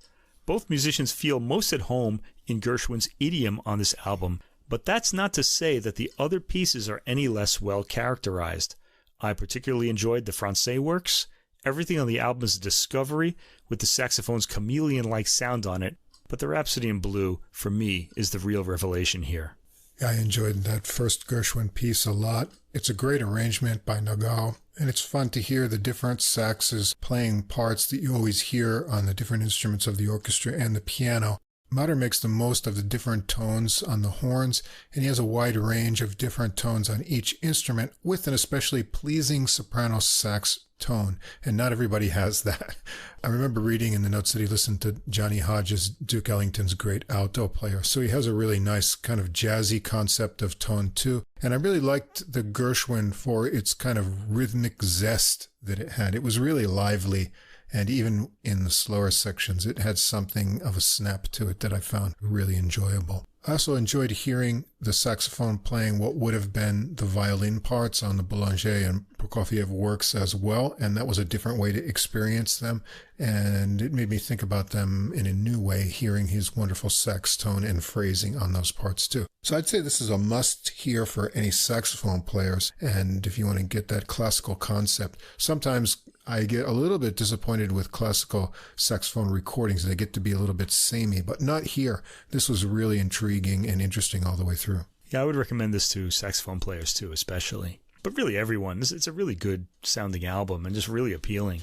Speaker 1: Both musicians feel most at home in Gershwin's idiom on this album, but that's not to say that the other pieces are any less well characterized. I particularly enjoyed the Francais works. Everything on the album is a discovery, with the saxophone's chameleon-like sound on it, but the Rhapsody in Blue, for me, is the real revelation here.
Speaker 2: I enjoyed that first Gershwin piece a lot. It's a great arrangement by Nagao, and it's fun to hear the different saxes playing parts that you always hear on the different instruments of the orchestra and the piano. Mahler makes the most of the different tones on the horns, and he has a wide range of different tones on each instrument with an especially pleasing soprano sax tone, and not everybody has that. I remember reading in the notes that he listened to Johnny Hodges, Duke Ellington's great alto player, so he has a really nice kind of jazzy concept of tone too, and I really liked the Gershwin for its kind of rhythmic zest that it had. It was really lively, and even in the slower sections, it had something of a snap to it that I found really enjoyable. I also enjoyed hearing the saxophone playing what would have been the violin parts on the Boulanger and Prokofiev works as well, and that was a different way to experience them, and it made me think about them in a new way, hearing his wonderful sax tone and phrasing on those parts too. So I'd say this is a must-hear for any saxophone players, and if you want to get that classical concept. Sometimes I get a little bit disappointed with classical saxophone recordings. They get to be a little bit samey, but not here. This was really intriguing and interesting all the way through.
Speaker 1: Yeah, I would recommend this to saxophone players too, especially. But really everyone. It's a really good sounding album and just really appealing.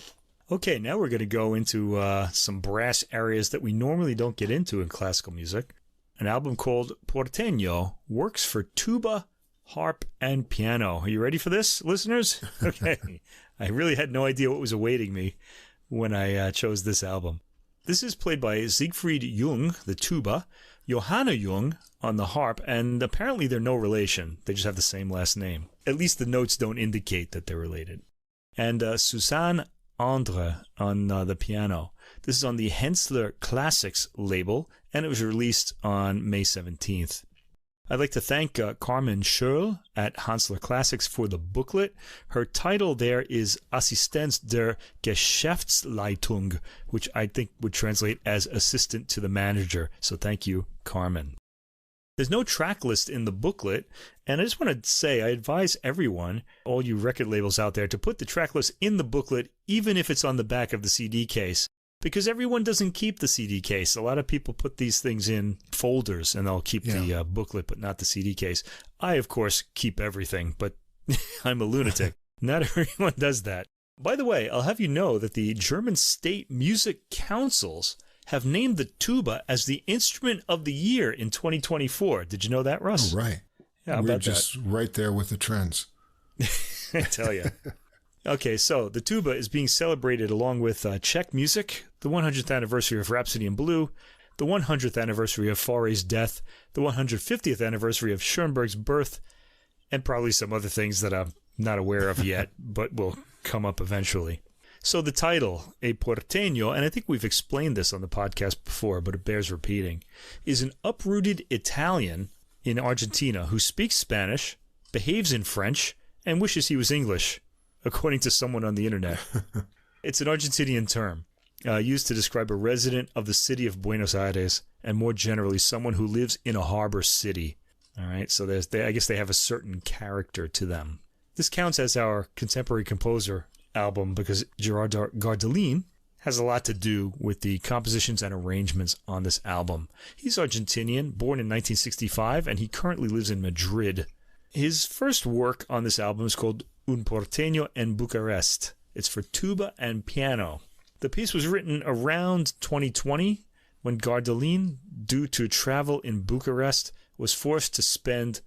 Speaker 1: Okay, now we're going to go into some brass areas that we normally don't get into in classical music. An album called Porteño, works for tuba, harp, and piano. Are you ready for this, listeners? Okay. I really had no idea what was awaiting me when I chose this album. This is played by Siegfried Jung, the tuba, Johanna Jung on the harp, and apparently they're no relation. They just have the same last name. At least the notes don't indicate that they're related. And Susanne Endres on the piano. This is on the Hänssler Classics label, and it was released on May 17th. I'd like to thank Carmen Schurl at Hänssler Classics for the booklet. Her title there is Assistenz der Geschäftsleitung, which I think would translate as Assistant to the Manager. So thank you, Carmen. There's no track list in the booklet, and I just want to say I advise everyone, all you record labels out there, to put the track list in the booklet, even if it's on the back of the CD case. Because everyone doesn't keep the CD case. A lot of people put these things in folders and they'll keep the booklet but not the CD case. I, of course, keep everything, but I'm a lunatic. Not everyone does that. By the way, I'll have you know that the German state music councils have named the tuba as the instrument of the year in 2024. Did you know that, Russ?
Speaker 2: Oh, right.
Speaker 1: Yeah,
Speaker 2: we're just right there with the trends.
Speaker 1: I tell you. Okay, so the tuba is being celebrated along with Czech music, the 100th anniversary of Rhapsody in Blue, the 100th anniversary of Fauré's death, the 150th anniversary of Schoenberg's birth, and probably some other things that I'm not aware of yet, but will come up eventually. So the title, A Porteño, and I think we've explained this on the podcast before, but it bears repeating, is an uprooted Italian in Argentina who speaks Spanish, behaves in French, and wishes he was English, according to someone on the internet. It's an Argentinian term used to describe a resident of the city of Buenos Aires, and more generally, someone who lives in a harbor city. All right, so I guess they have a certain character to them. This counts as our contemporary composer album because Gerard Gardelin has a lot to do with the compositions and arrangements on this album. He's Argentinian, born in 1965, and he currently lives in Madrid. His first work on this album is called Un Porteño en Bucarest. It's for tuba and piano. The piece was written around 2020 when Gardelin, due to travel in Bucharest, was forced to spend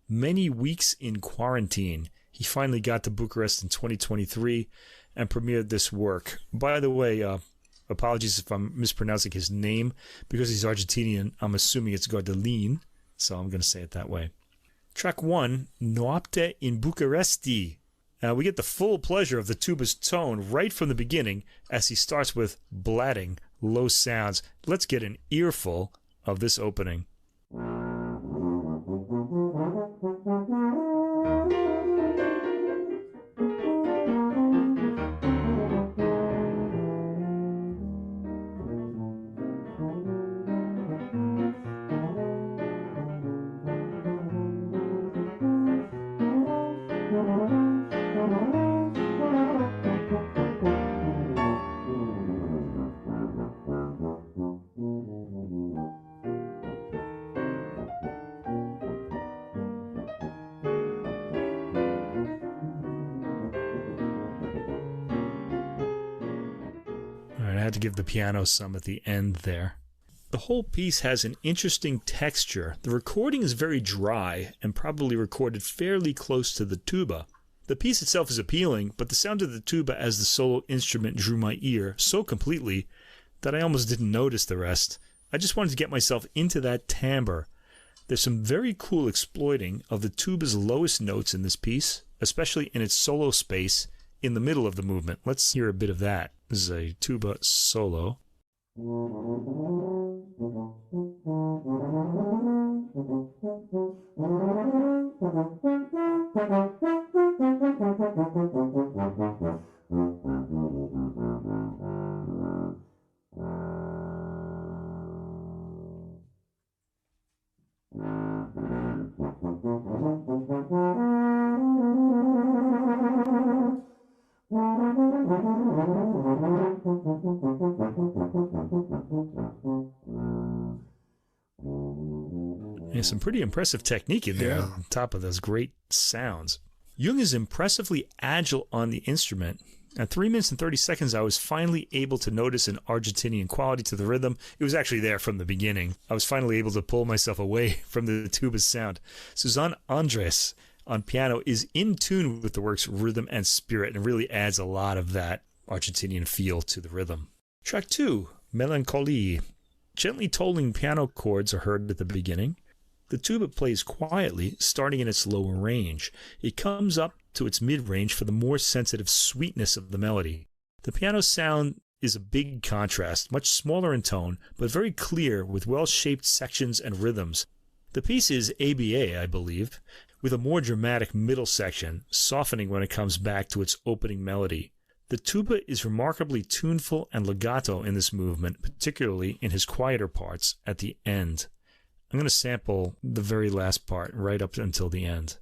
Speaker 1: many weeks in quarantine. He finally got to Bucharest in 2023 and premiered this work. By the way, apologies if I'm mispronouncing his name. Because he's Argentinian, I'm assuming it's Gardelin, so I'm going to say it that way. Track 1, Noapte in Bucuresti. We get the full pleasure of the tuba's tone right from the beginning as he starts with blatting, low sounds. Let's get an earful of this opening. I had to give the piano some at the end there. The whole piece has an interesting texture. The recording is very dry and probably recorded fairly close to the tuba. The piece itself is appealing, but the sound of the tuba as the solo instrument drew my ear so completely that I almost didn't notice the rest. I just wanted to get myself into that timbre. There's some very cool exploiting of the tuba's lowest notes in this piece, especially in its solo space in the middle of the movement. Let's hear a bit of that. This is a tuba solo. There's some pretty impressive technique in there on top of those great sounds. Jung is impressively agile on the instrument. At 3 minutes and 30 seconds, I was finally able to notice an Argentinian quality to the rhythm. It was actually there from the beginning. I was finally able to pull myself away from the tuba's sound. Susanne Andreas on piano is in tune with the work's rhythm and spirit and really adds a lot of that Argentinian feel to the rhythm. Track 2, Melancholie. Gently tolling piano chords are heard at the beginning. The tuba plays quietly, starting in its lower range. It comes up to its mid-range for the more sensitive sweetness of the melody. The piano sound is a big contrast, much smaller in tone, but very clear with well-shaped sections and rhythms. The piece is ABA, I believe, with a more dramatic middle section, softening when it comes back to its opening melody. The tuba is remarkably tuneful and legato in this movement, particularly in his quieter parts at the end. I'm going to sample the very last part right up until the end.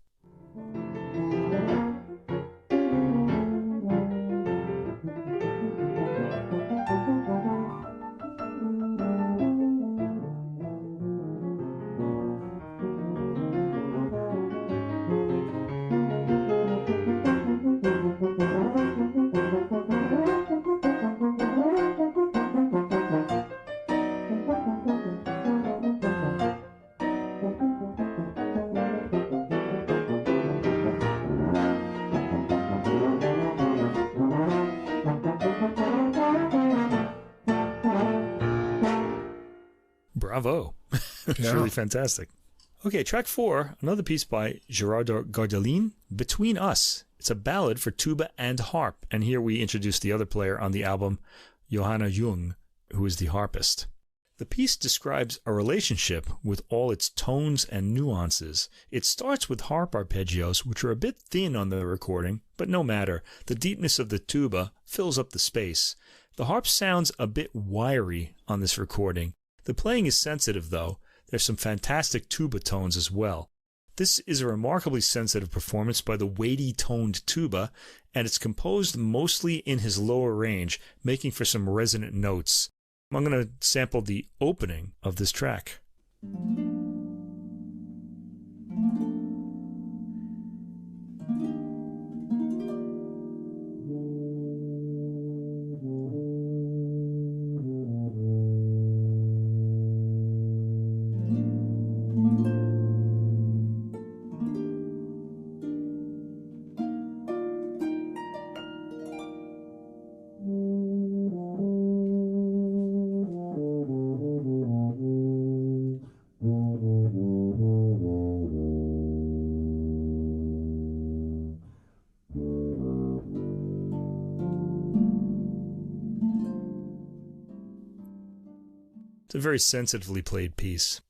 Speaker 1: Bravo. It's really fantastic. Okay, track 4, another piece by Gerardo Gardelin, Between Us. It's a ballad for tuba and harp, and here we introduce the other player on the album, Johanna Jung, who is the harpist. The piece describes a relationship with all its tones and nuances. It starts with harp arpeggios, which are a bit thin on the recording, but no matter. The deepness of the tuba fills up the space. The harp sounds a bit wiry on this recording. The playing is sensitive, though. There's some fantastic tuba tones as well. This is a remarkably sensitive performance by the weighty toned tuba, and it's composed mostly in his lower range, making for some resonant notes. I'm going to sample the opening of this track. It's a very sensitively played piece.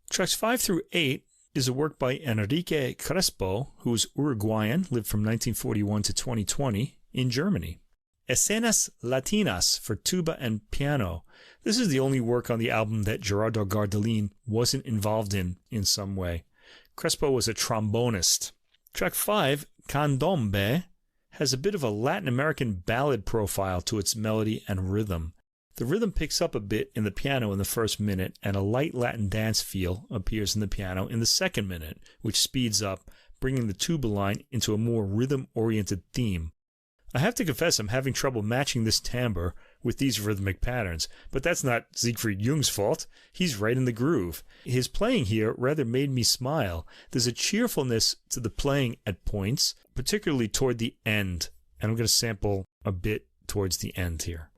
Speaker 1: Tracks 5 through 8 is a work by Enrique Crespo, who was Uruguayan, lived from 1941 to 2020 in Germany. Escenas Latinas for tuba and piano. This is the only work on the album that Gerardo Gardellin wasn't involved in some way. Crespo was a trombonist. Track 5, Candombe, has a bit of a Latin American ballad profile to its melody and rhythm. The rhythm picks up a bit in the piano in the first minute, and a light Latin dance feel appears in the piano in the second minute, which speeds up, bringing the tuba line into a more rhythm-oriented theme. I have to confess I'm having trouble matching this timbre with these rhythmic patterns, but that's not Siegfried Jung's fault. He's right in the groove. His playing here rather made me smile. There's a cheerfulness to the playing at points, particularly toward the end, and I'm going to sample a bit towards the end here.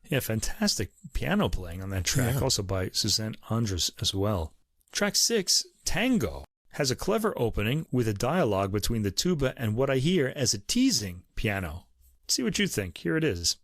Speaker 1: Yeah, fantastic piano playing on that track, also by Susanne Andreas as well. Track 6, Tango, has a clever opening with a dialogue between the tuba and what I hear as a teasing piano. See what you think. Here it is.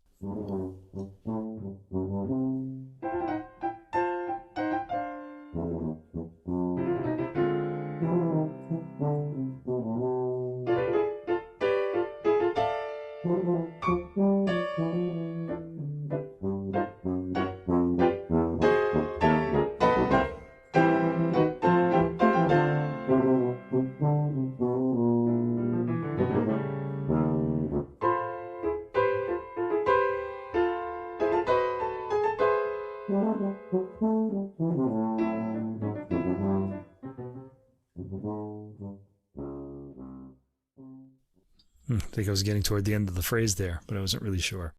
Speaker 1: I think I was getting toward the end of the phrase there, but I wasn't really sure.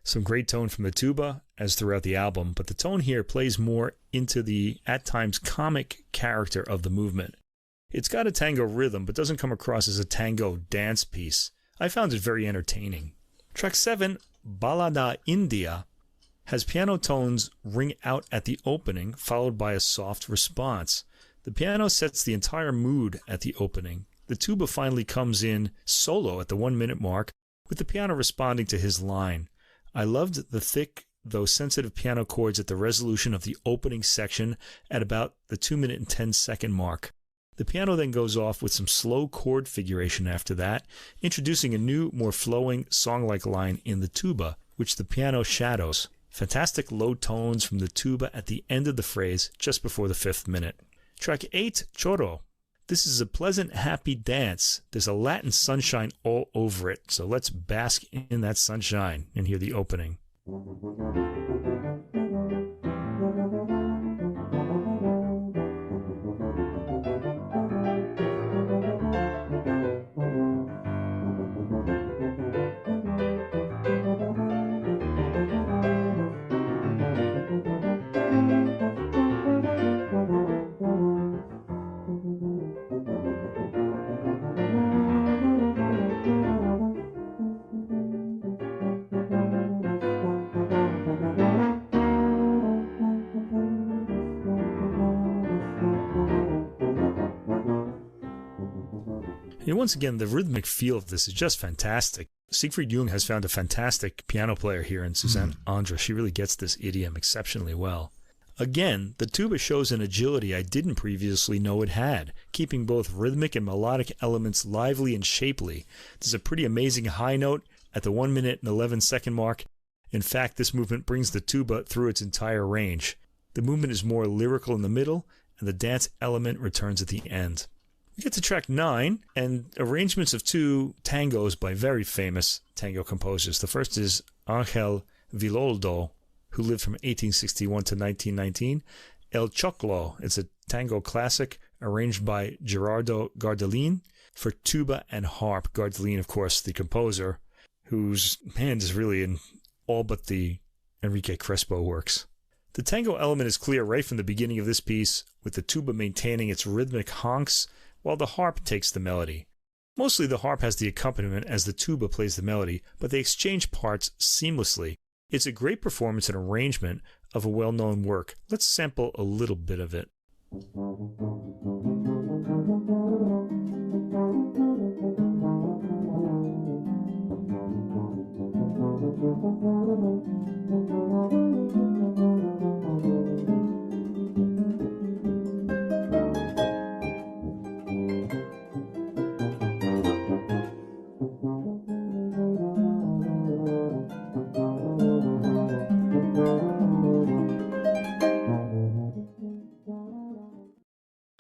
Speaker 1: Some great tone from the tuba, as throughout the album, but the tone here plays more into the, at times, comic character of the movement. It's got a tango rhythm, but doesn't come across as a tango dance piece. I found it very entertaining. Track 7, Balada India, has piano tones ring out at the opening, followed by a soft response. The piano sets the entire mood at the opening. The tuba finally comes in solo at the 1 minute mark, with the piano responding to his line. I loved the thick, though sensitive piano chords at the resolution of the opening section at about the 2 minute and 10-second mark. The piano then goes off with some slow chord figuration after that, introducing a new, more flowing, song-like line in the tuba, which the piano shadows. Fantastic low tones from the tuba at the end of the phrase, just before the 5th minute. Track 8, Choro. This is a pleasant, happy dance. There's a Latin sunshine all over it, so let's bask in that sunshine and hear the opening. And once again, the rhythmic feel of this is just fantastic. Siegfried Jung has found a fantastic piano player here in Susanne Andreas. She really gets this idiom exceptionally well. Again, the tuba shows an agility I didn't previously know it had, keeping both rhythmic and melodic elements lively and shapely. There's a pretty amazing high note at the 1 minute and 11-second mark. In fact, this movement brings the tuba through its entire range. The movement is more lyrical in the middle and the dance element returns at the end. We get to track 9, and arrangements of 2 tangos by very famous tango composers. The first is Ángel Villoldo, who lived from 1861 to 1919. El Choclo, it's a tango classic arranged by Gerardo Gardellin for tuba and harp. Gardellin, of course, the composer, whose hand is really in all but the Enrique Crespo works. The tango element is clear right from the beginning of this piece, with the tuba maintaining its rhythmic honks while the harp takes the melody. Mostly the harp has the accompaniment as the tuba plays the melody, but they exchange parts seamlessly. It's a great performance and arrangement of a well-known work. Let's sample a little bit of it.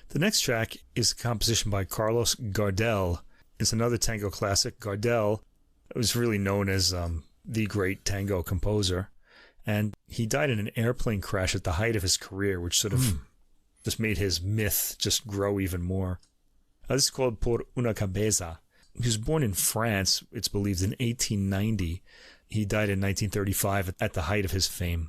Speaker 1: The next track is a composition by Carlos Gardel. It's another tango classic. Gardel was really known as the great tango composer, and he died in an airplane crash at the height of his career, which sort of just made his myth just grow even more. This is called Por una Cabeza. He was born in France, it's believed, in 1890. He died in 1935 at the height of his fame.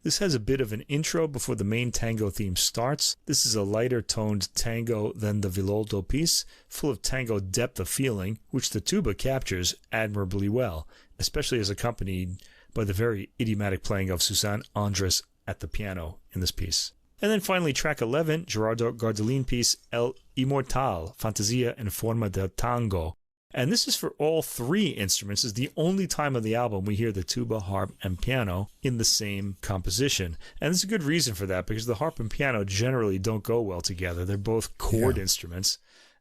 Speaker 1: This has a bit of an intro before the main tango theme starts. This is a lighter toned tango than the Villoldo piece, full of tango depth of feeling, which the tuba captures admirably well, especially as accompanied by the very idiomatic playing of Susanne Andres at the piano in this piece. And then finally, track 11, Gerardo Gardellin piece El Inmortal, Fantasia en Forma del Tango. And this is for all 3 instruments. It's the only time on the album we hear the tuba, harp, and piano in the same composition. And there's a good reason for that, because the harp and piano generally don't go well together. They're both chord instruments,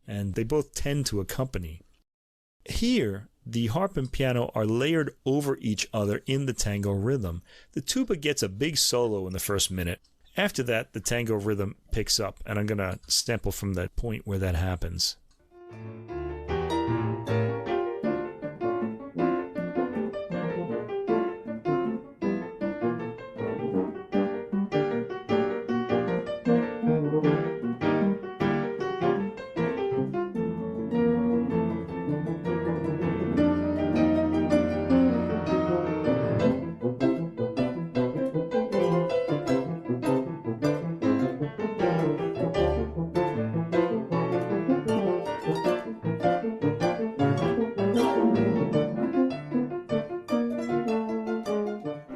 Speaker 1: and they both tend to accompany. Here, the harp and piano are layered over each other in the tango rhythm. The tuba gets a big solo in the first minute. After that, the tango rhythm picks up, and I'm going to sample from that point where that happens.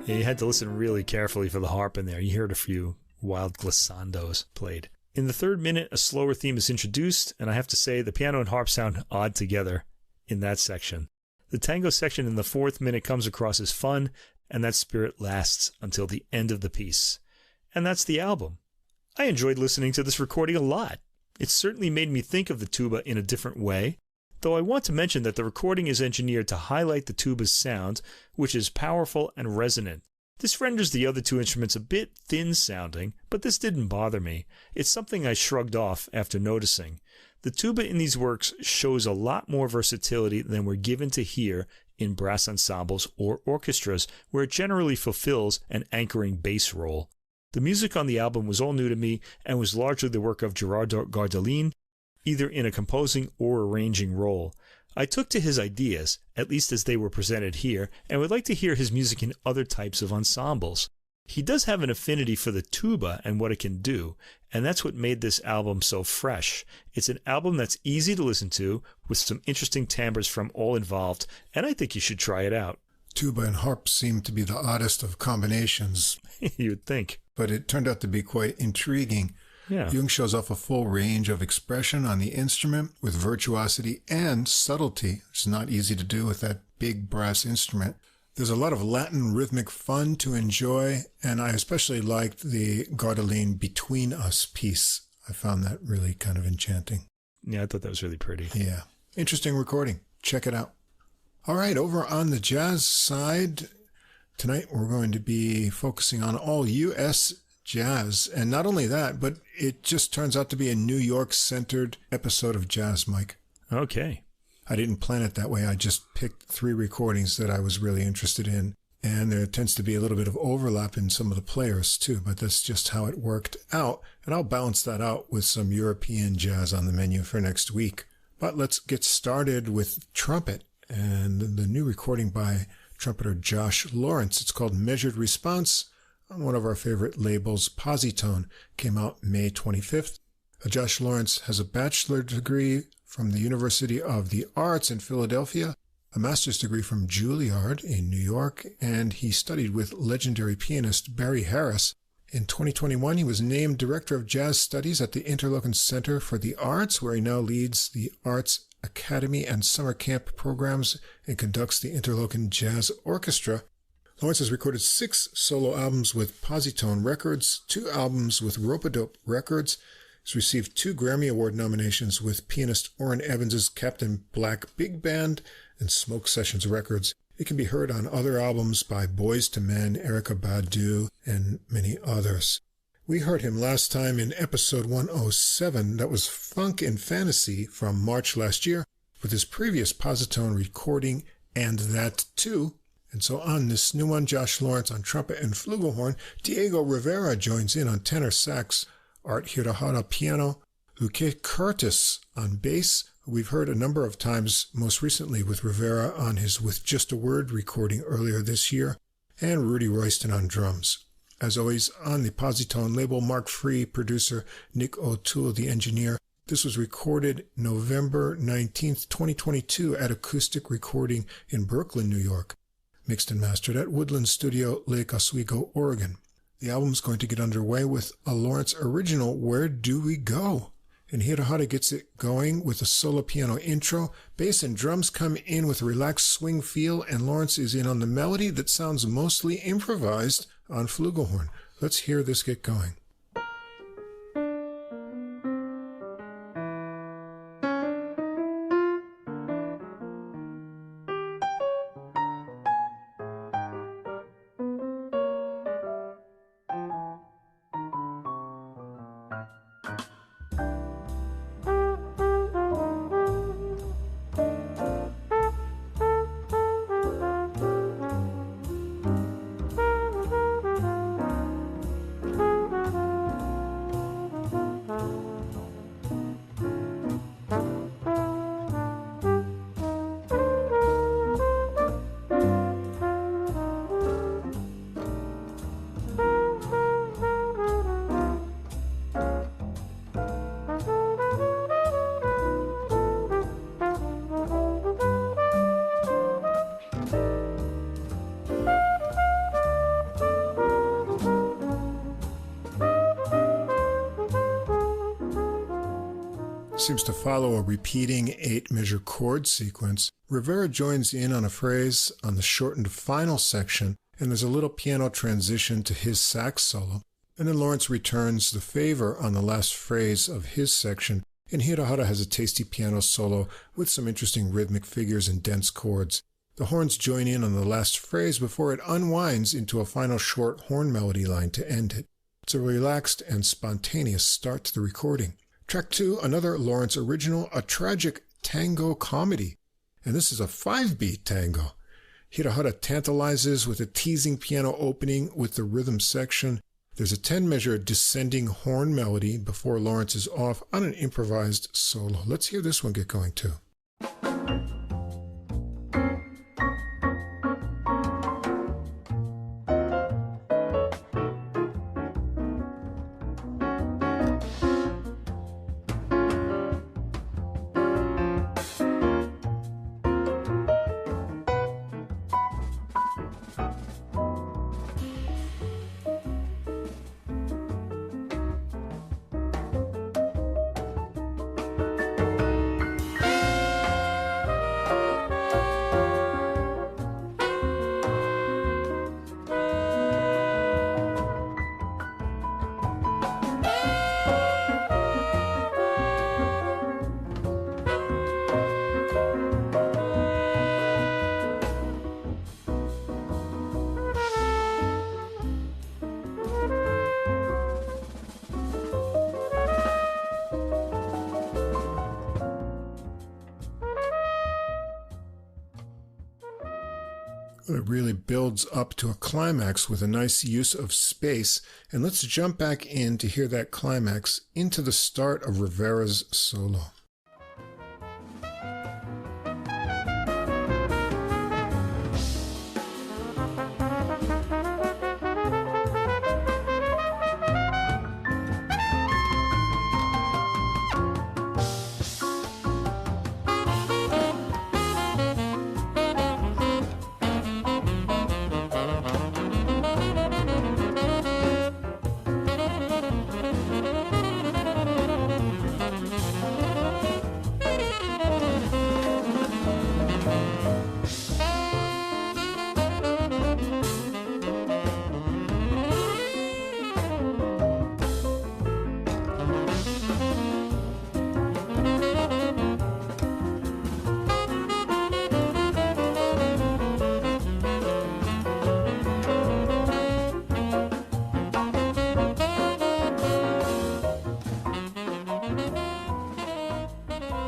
Speaker 1: You had to listen really carefully for the harp in there. You heard a few wild glissandos played. In the 3rd minute, a slower theme is introduced, and I have to say the piano and harp sound odd together in that section. The tango section in the 4th minute comes across as fun, and that spirit lasts until the end of the piece. And that's the album. I enjoyed listening to this recording a lot. It certainly made me think of the tuba in a different way, though I want to mention that the recording is engineered to highlight the tuba's sound, which is powerful and resonant. This renders the other 2 instruments a bit thin-sounding, but this didn't bother me. It's something I shrugged off after noticing. The tuba in these works shows a lot more versatility than we're given to hear in brass ensembles or orchestras, where it generally fulfills an anchoring bass role. The music on the album was all new to me and was largely the work of Gerardo Gardellin, either in a composing or arranging role. I took to his ideas, at least as they were presented here, and would like to hear his music in other types of ensembles. He does have an affinity for the tuba and what it can do, and that's what made this album so fresh. It's an album that's easy to listen to, with some interesting timbres from all involved, and I think you should try it out.
Speaker 2: Tuba and harp seem to be the oddest of combinations.
Speaker 1: You'd think.
Speaker 2: But it turned out to be quite intriguing.
Speaker 1: Yeah.
Speaker 2: Jung shows off a full range of expression on the instrument with virtuosity and subtlety. It's not easy to do with that big brass instrument. There's a lot of Latin rhythmic fun to enjoy, and I especially liked the Gardellin Between Us piece. I found that really kind of enchanting.
Speaker 1: Yeah, I thought that was really pretty.
Speaker 2: Yeah. Interesting recording. Check it out. All right, over on the jazz side, tonight we're going to be focusing on all U.S. jazz. And not only that, but it just turns out to be a New York-centered episode of Jazz, Mike.
Speaker 1: Okay.
Speaker 2: I didn't plan it that way. I just picked 3 recordings that I was really interested in. And there tends to be a little bit of overlap in some of the players too, but that's just how it worked out. And I'll balance that out with some European jazz on the menu for next week. But let's get started with trumpet and the new recording by trumpeter Josh Lawrence. It's called Measured Response on one of our favorite labels, Posi-Tone. Came out May 25th. Josh Lawrence has a bachelor's degree from the University of the Arts in Philadelphia, a master's degree from Juilliard in New York, and he studied with legendary pianist Barry Harris. In 2021, he was named Director of Jazz Studies at the Interlochen Center for the Arts, where he now leads the Arts Academy and Summer Camp programs and conducts the Interlochen Jazz Orchestra. Lawrence has recorded 6 solo albums with Posi-Tone Records, 2 albums with Rope-A-Dope Records. He's received 2 Grammy Award nominations with pianist Orrin Evans' Captain Black Big Band and Smoke Sessions Records. It can be heard on other albums by Boyz II Men, Erykah Badu, and many others. We heard him last time in episode 107. That was Funk and Fantasy from March last year with his previous Posi-Tone recording, And That Too. And so on this new one, Josh Lawrence on trumpet and flugelhorn, Diego Rivera joins in on tenor sax, Art Hirahara piano, Luque Curtis on bass, who we've heard a number of times, most recently with Rivera on his With Just a Word recording earlier this year, and Rudy Royston on drums. As always, on the Posi-Tone label, Mark Free, producer, Nick O'Toole, the engineer. This was recorded November 19th, 2022 at Acoustic Recording in Brooklyn, New York. Mixed and mastered at Woodland Studio, Lake Oswego, Oregon. The album's going to get underway with a Lawrence original, Where Do We Go? And Hirahara gets it going with a solo piano intro. Bass and drums come in with a relaxed swing feel, and Lawrence is in on the melody that sounds mostly improvised on flugelhorn. Let's hear this get going. Seems to follow a repeating 8-measure chord sequence. Rivera joins in on a phrase on the shortened final section, and there's a little piano transition to his sax solo. And then Lawrence returns the favor on the last phrase of his section, and Hirahara has a tasty piano solo with some interesting rhythmic figures and dense chords. The horns join in on the last phrase before it unwinds into a final short horn melody line to end it. It's a relaxed and spontaneous start to the recording. Track 2, another Lawrence original, a tragic tango comedy. And this is a 5-beat tango. Hirahara tantalizes with a teasing piano opening with the rhythm section. There's a 10-measure descending horn melody before Lawrence is off on an improvised solo. Let's hear this one get going too. It really builds up to a climax with a nice use of space. And let's jump back in to hear that climax into the start of Rivera's solo.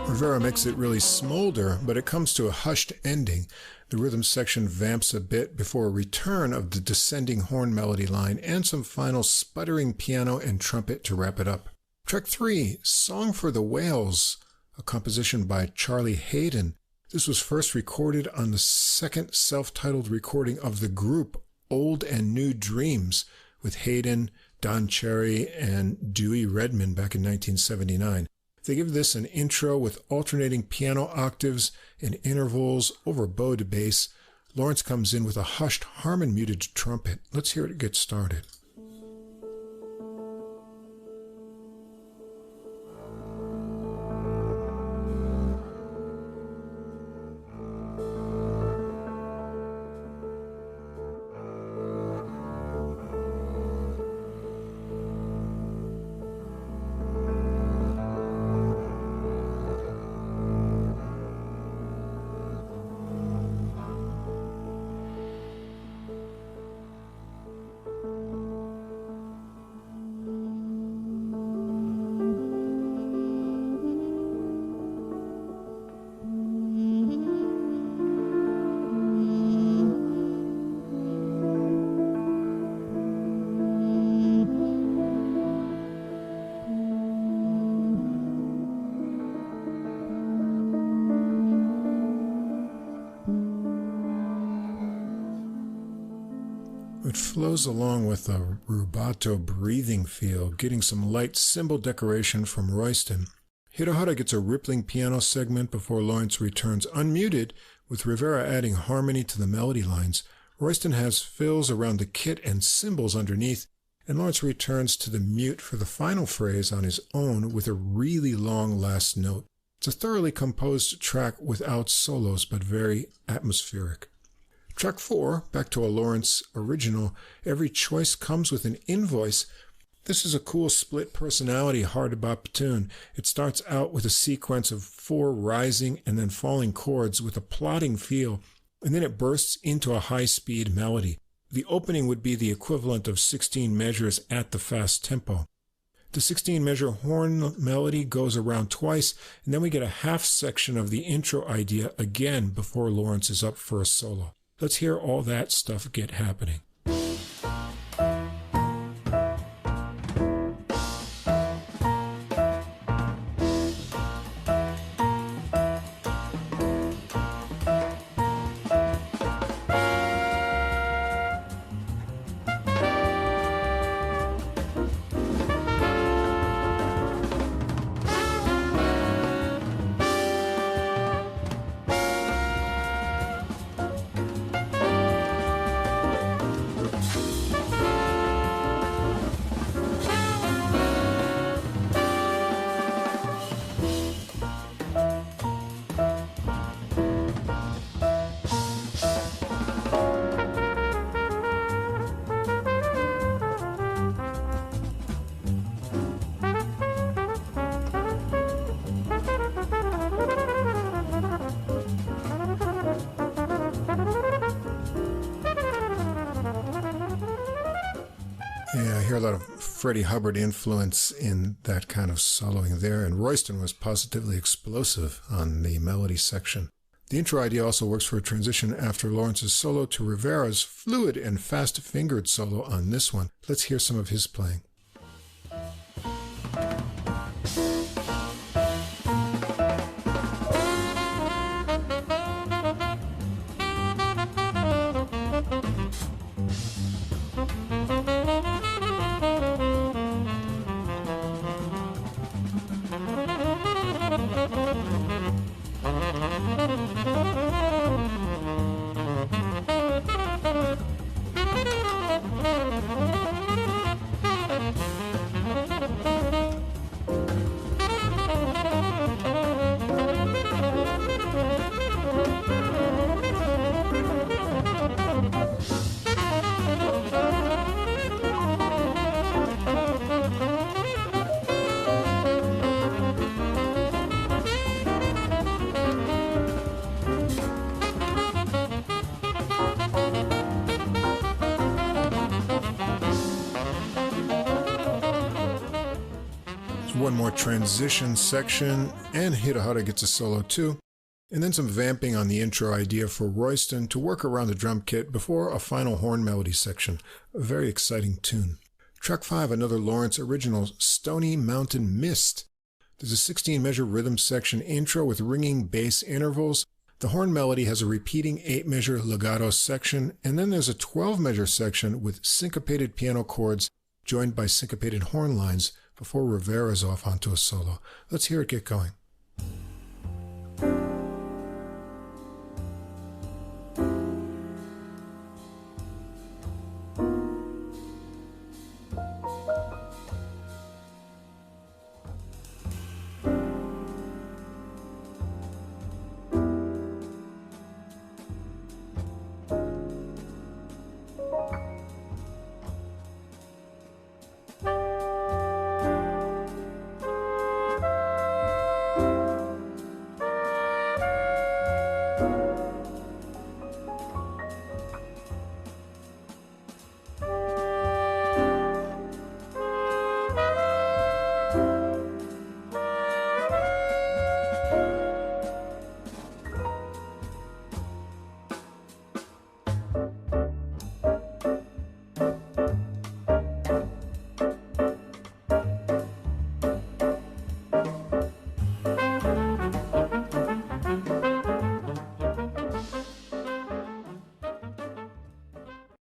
Speaker 2: Rivera makes it really smolder, but it comes to a hushed ending. The rhythm section vamps a bit before a return of the descending horn melody line and some final sputtering piano and trumpet to wrap it up. Track 3, Song for the Whales, a composition by Charlie Hayden. This was first recorded on the second self-titled recording of the group Old and New Dreams with Hayden, Don Cherry, and Dewey Redman back in 1979. They give this an intro with alternating piano octaves and intervals over bow to bass. Lawrence comes in with a hushed harmon-muted trumpet. Let's hear it get started. It flows along with a rubato breathing feel, getting some light cymbal decoration from Royston. Hirohara gets a rippling piano segment before Lawrence returns unmuted, with Rivera adding harmony to the melody lines. Royston has fills around the kit and cymbals underneath, and Lawrence returns to the mute for the final phrase on his own with a really long last note. It's a thoroughly composed track without solos, but very atmospheric. Track 4, back to a Lawrence original, every choice comes with an invoice. This is a cool split personality hard bop tune. It starts out with a sequence of 4 rising and then falling chords with a plodding feel, and then it bursts into a high-speed melody. The opening would be the equivalent of 16 measures at the fast tempo. The 16-measure horn melody goes around twice, and then we get a half section of the intro idea again before Lawrence is up for a solo. Let's hear all that stuff get happening. A lot of Freddie Hubbard influence in that kind of soloing there, and Royston was positively explosive on the melody section. The intro idea also works for a transition after Lawrence's solo to Rivera's fluid and fast-fingered solo on this one. Let's hear some of his playing. One more transition section, and Hirahara gets a solo too, and then some vamping on the intro idea for Royston to work around the drum kit before a final horn melody section. A very exciting tune. Track 5, another Lawrence original, Stony Mountain Mist. There's a 16-measure rhythm section intro with ringing bass intervals. The horn melody has a repeating 8-measure legato section, and then there's a 12-measure section with syncopated piano chords joined by syncopated horn lines before Rivera's off onto a solo. Let's hear it get going.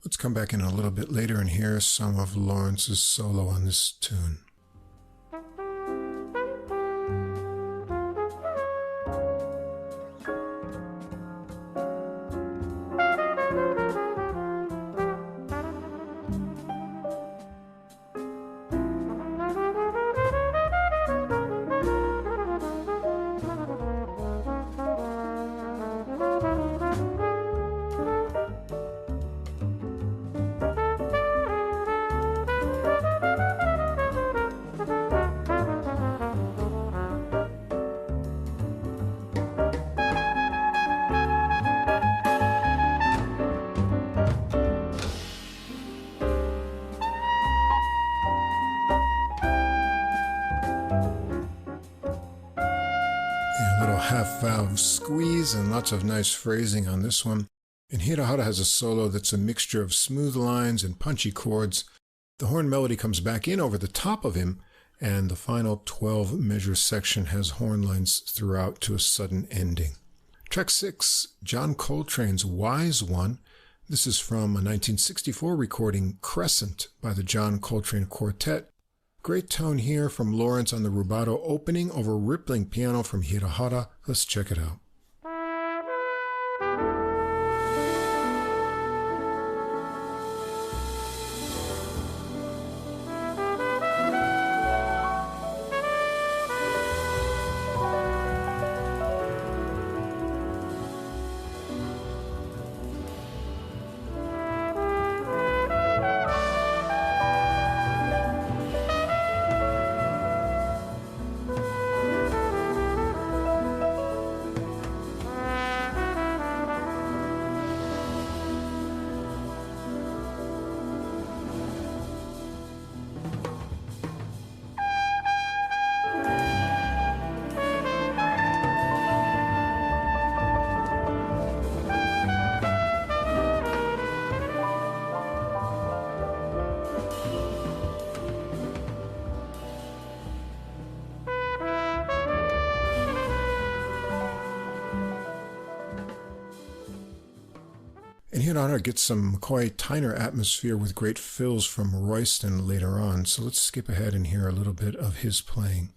Speaker 2: Let's come back in a little bit later and hear some of Lawrence's solo on this tune. Half-valve squeeze and lots of nice phrasing on this one. And Hirahara has a solo that's a mixture of smooth lines and punchy chords. The horn melody comes back in over the top of him, and the final 12-measure section has horn lines throughout to a sudden ending. Track 6, John Coltrane's Wise One. This is from a 1964 recording, Crescent, by the John Coltrane Quartet. Great tone here from Lawrence on the rubato opening over rippling piano from Hirahara. Let's check it out. And Johanna gets some McCoy Tyner atmosphere with great fills from Royston later on, so let's skip ahead and hear a little bit of his playing.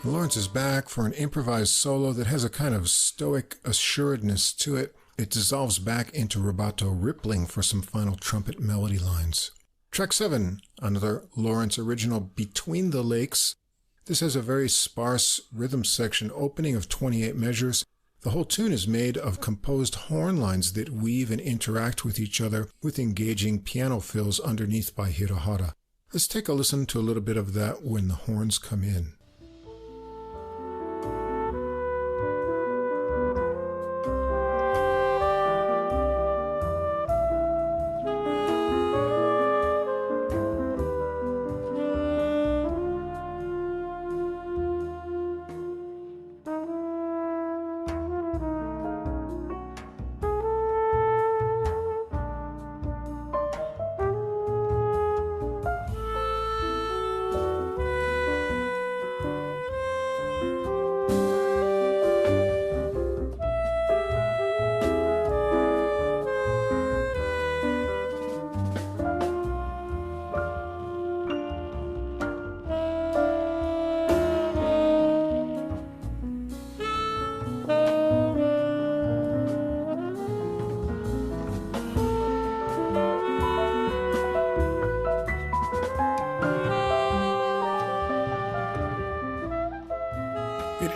Speaker 2: Lawrence is back for an improvised solo that has a kind of stoic assuredness to it. It dissolves back into rubato rippling for some final trumpet melody lines. Track 7, another Lawrence original, Between the Lakes. This has a very sparse rhythm section opening of 28 measures. The whole tune is made of composed horn lines that weave and interact with each other with engaging piano fills underneath by Hirohara. Let's take a listen to a little bit of that when the horns come in.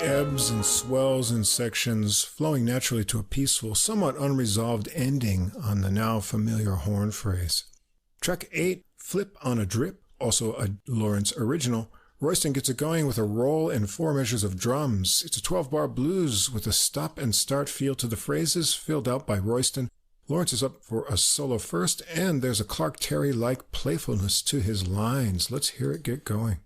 Speaker 2: Ebbs and swells in sections, flowing naturally to a peaceful, somewhat unresolved ending on the now familiar horn phrase. Track 8, Flip on a Drip, also a Lawrence original. Royston gets it going with a roll and 4 measures of drums. It's a 12-bar blues with a stop and start feel to the phrases, filled out by Royston. Lawrence is up for a solo first, and there's a Clark Terry-like playfulness to his lines. Let's hear it get going.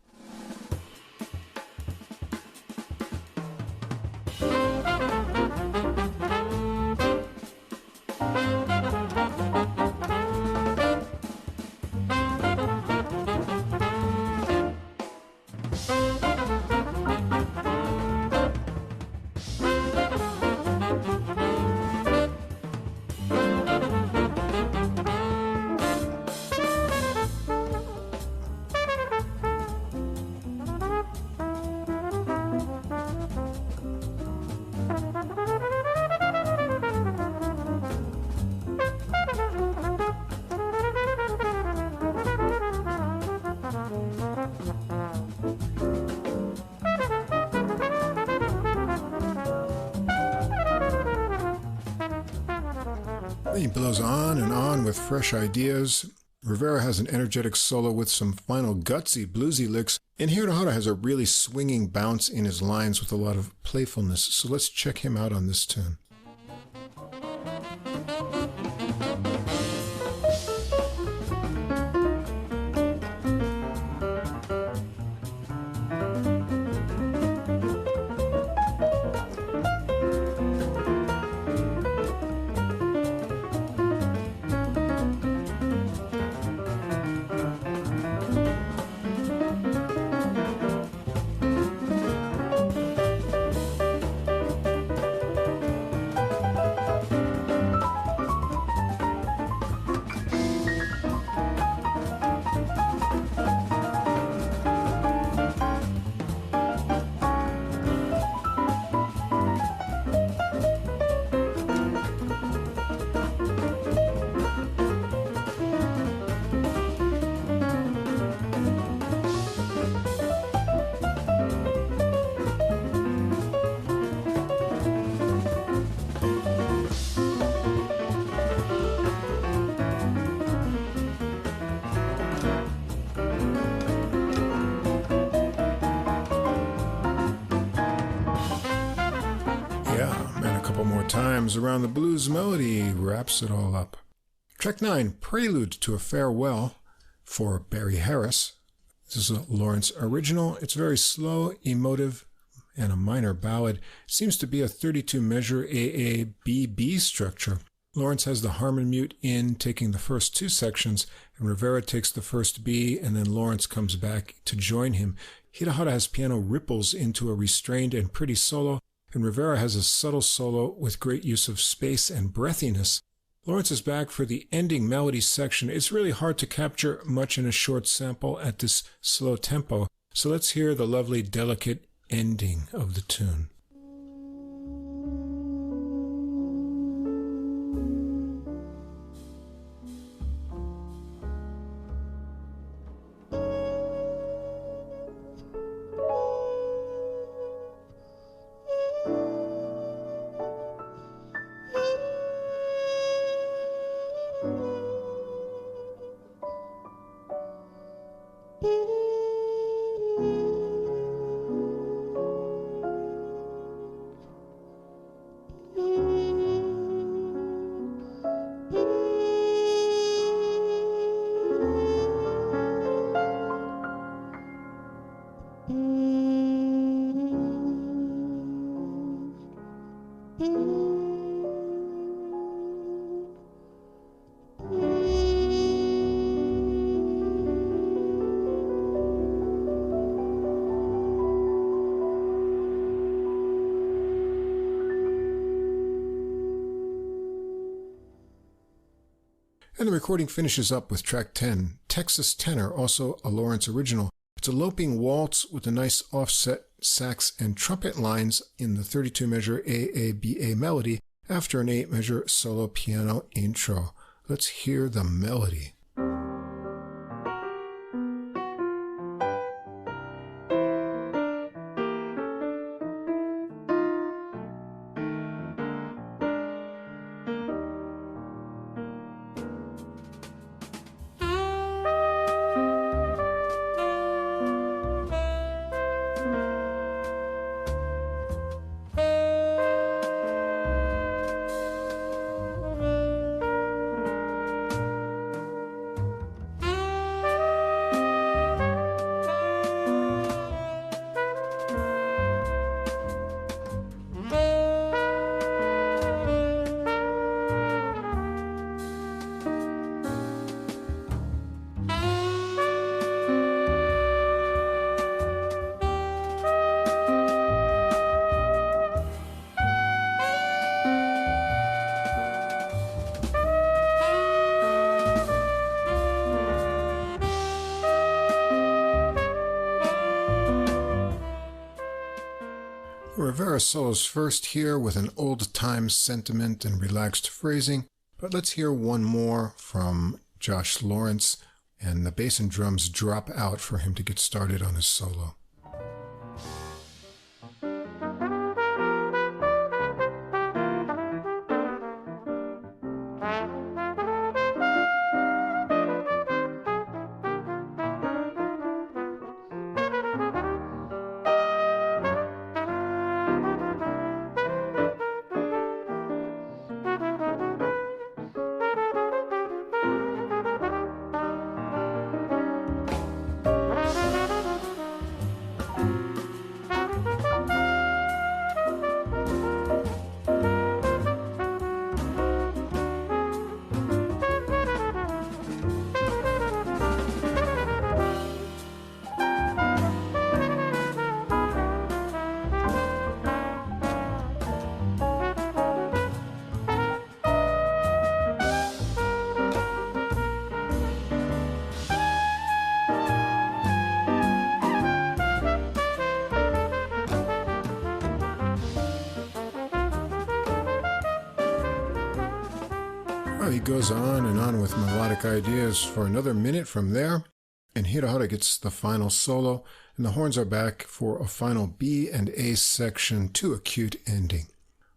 Speaker 2: He blows on and on with fresh ideas. Rivera has an energetic solo with some final gutsy, bluesy licks, and Hirohara has a really swinging bounce in his lines with a lot of playfulness, so let's check him out on this tune. Times Around the Blues melody wraps it all up. Track 9, Prelude to a Farewell for Barry Harris. This is a Lawrence original. It's very slow, emotive, and a minor ballad. It seems to be a 32-measure AABB structure. Lawrence has the harmon mute in, taking the first two sections, and Rivera takes the first B, and then Lawrence comes back to join him. Hirahara has piano ripples into a restrained and pretty solo, and Rivera has a subtle solo with great use of space and breathiness. Lawrence is back for the ending melody section. It's really hard to capture much in a short sample at this slow tempo, so let's hear the lovely, delicate ending of the tune. And the recording finishes up with track 10, Texas Tenor, also a Lawrence original. It's a loping waltz with a nice offset sax and trumpet lines in the 32-measure AABA melody after an 8-measure solo piano intro. Let's hear the melody. Rivera solos first here with an old-time sentiment and relaxed phrasing, but let's hear one more from Josh Lawrence, and the bass and drums drop out for him to get started on his solo. He goes on and on with melodic ideas for another minute from there, and Hirahara gets the final solo, and the horns are back for a final B and A section to a cute ending.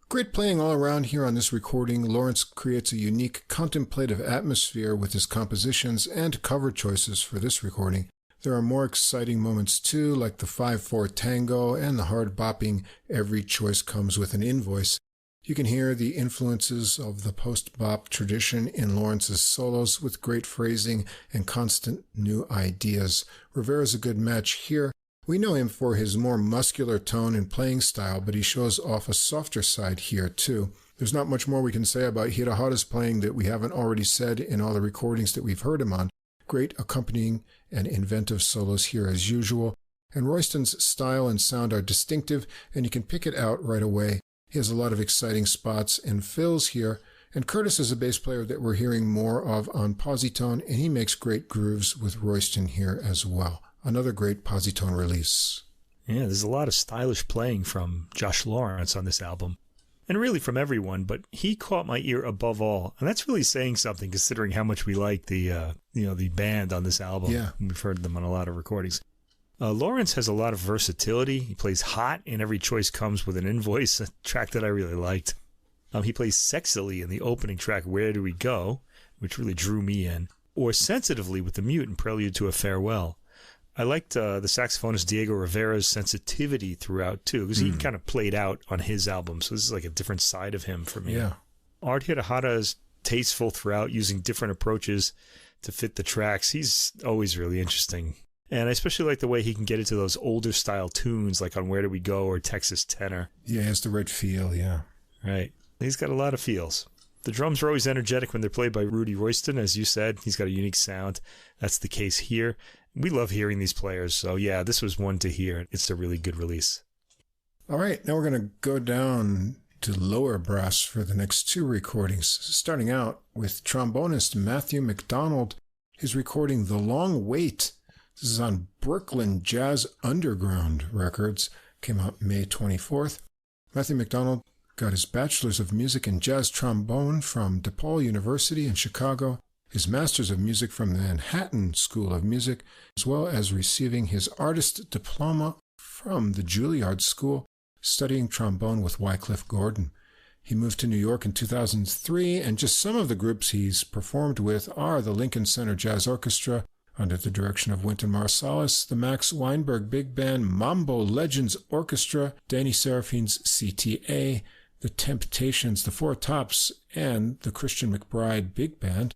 Speaker 2: Great playing all around here on this recording. Lawrence creates a unique contemplative atmosphere with his compositions and cover choices for this recording. There are more exciting moments too, like the 5/4 tango and the hard bopping Every Choice Comes with an Invoice. You can hear the influences of the post-bop tradition in Lawrence's solos with great phrasing and constant new ideas. Rivera's a good match here. We know him for his more muscular tone and playing style, but he shows off a softer side here too. There's not much more we can say about Hirahara's playing that we haven't already said in all the recordings that we've heard him on. Great accompanying and inventive solos here as usual. And Royston's style and sound are distinctive, and you can pick it out right away. He has a lot of exciting spots and fills here, and Curtis is a bass player that we're hearing more of on Posi-Tone, and he makes great grooves with Royston here as well. Another great Posi-Tone release.
Speaker 1: Yeah, there's a lot of stylish playing from Josh Lawrence on this album, and really from everyone, but he caught my ear above all, and that's really saying something considering how much we like the band on this album.
Speaker 2: Yeah.
Speaker 1: We've heard them on a lot of recordings. Lawrence has a lot of versatility. He plays hot, and every choice comes with an invoice, a track that I really liked. He plays sexily in the opening track, Where Do We Go?, which really drew me in, or sensitively with the mute in Prelude to a Farewell. I liked the saxophonist Diego Rivera's sensitivity throughout, too, because he kind of played out on his album, so this is like a different side of him for me.
Speaker 2: Yeah.
Speaker 1: Art Hirahara is tasteful throughout, using different approaches to fit the tracks. He's always really interesting. And I especially like the way he can get into those older style tunes like on Where Do We Go or Texas Tenor.
Speaker 2: Yeah, he has the right feel, yeah.
Speaker 1: Right. He's got a lot of feels. The drums are always energetic when they're played by Rudy Royston, as you said. He's got a unique sound. That's the case here. We love hearing these players, so yeah, this was one to hear. It's a really good release.
Speaker 2: All right, now we're going to go down to lower brass for the next two recordings, starting out with trombonist Matthew McDonald. His recording The Long Wait. This is on Brooklyn Jazz Underground Records. Came out May 24th. Matthew McDonald got his Bachelor's of Music in Jazz Trombone from DePaul University in Chicago, his Master's of Music from the Manhattan School of Music, as well as receiving his Artist Diploma from the Juilliard School, studying trombone with Wycliffe Gordon. He moved to New York in 2003, and just some of the groups he's performed with are the Lincoln Center Jazz Orchestra, under the direction of Wynton Marsalis, the Max Weinberg Big Band, Mambo Legends Orchestra, Danny Seraphine's CTA, the Temptations, the Four Tops, and the Christian McBride Big Band.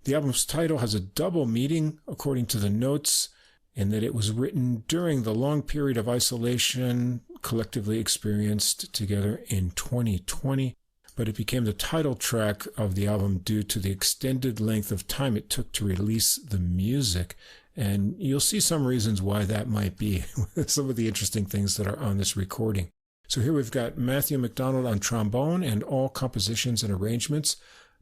Speaker 2: The album's title has a double meaning, according to the notes, in that it was written during the long period of isolation collectively experienced together in 2020, but it became the title track of the album due to the extended length of time it took to release the music. And you'll see some reasons why that might be, some of the interesting things that are on this recording. So here we've got Matthew McDonald on trombone and all compositions and arrangements,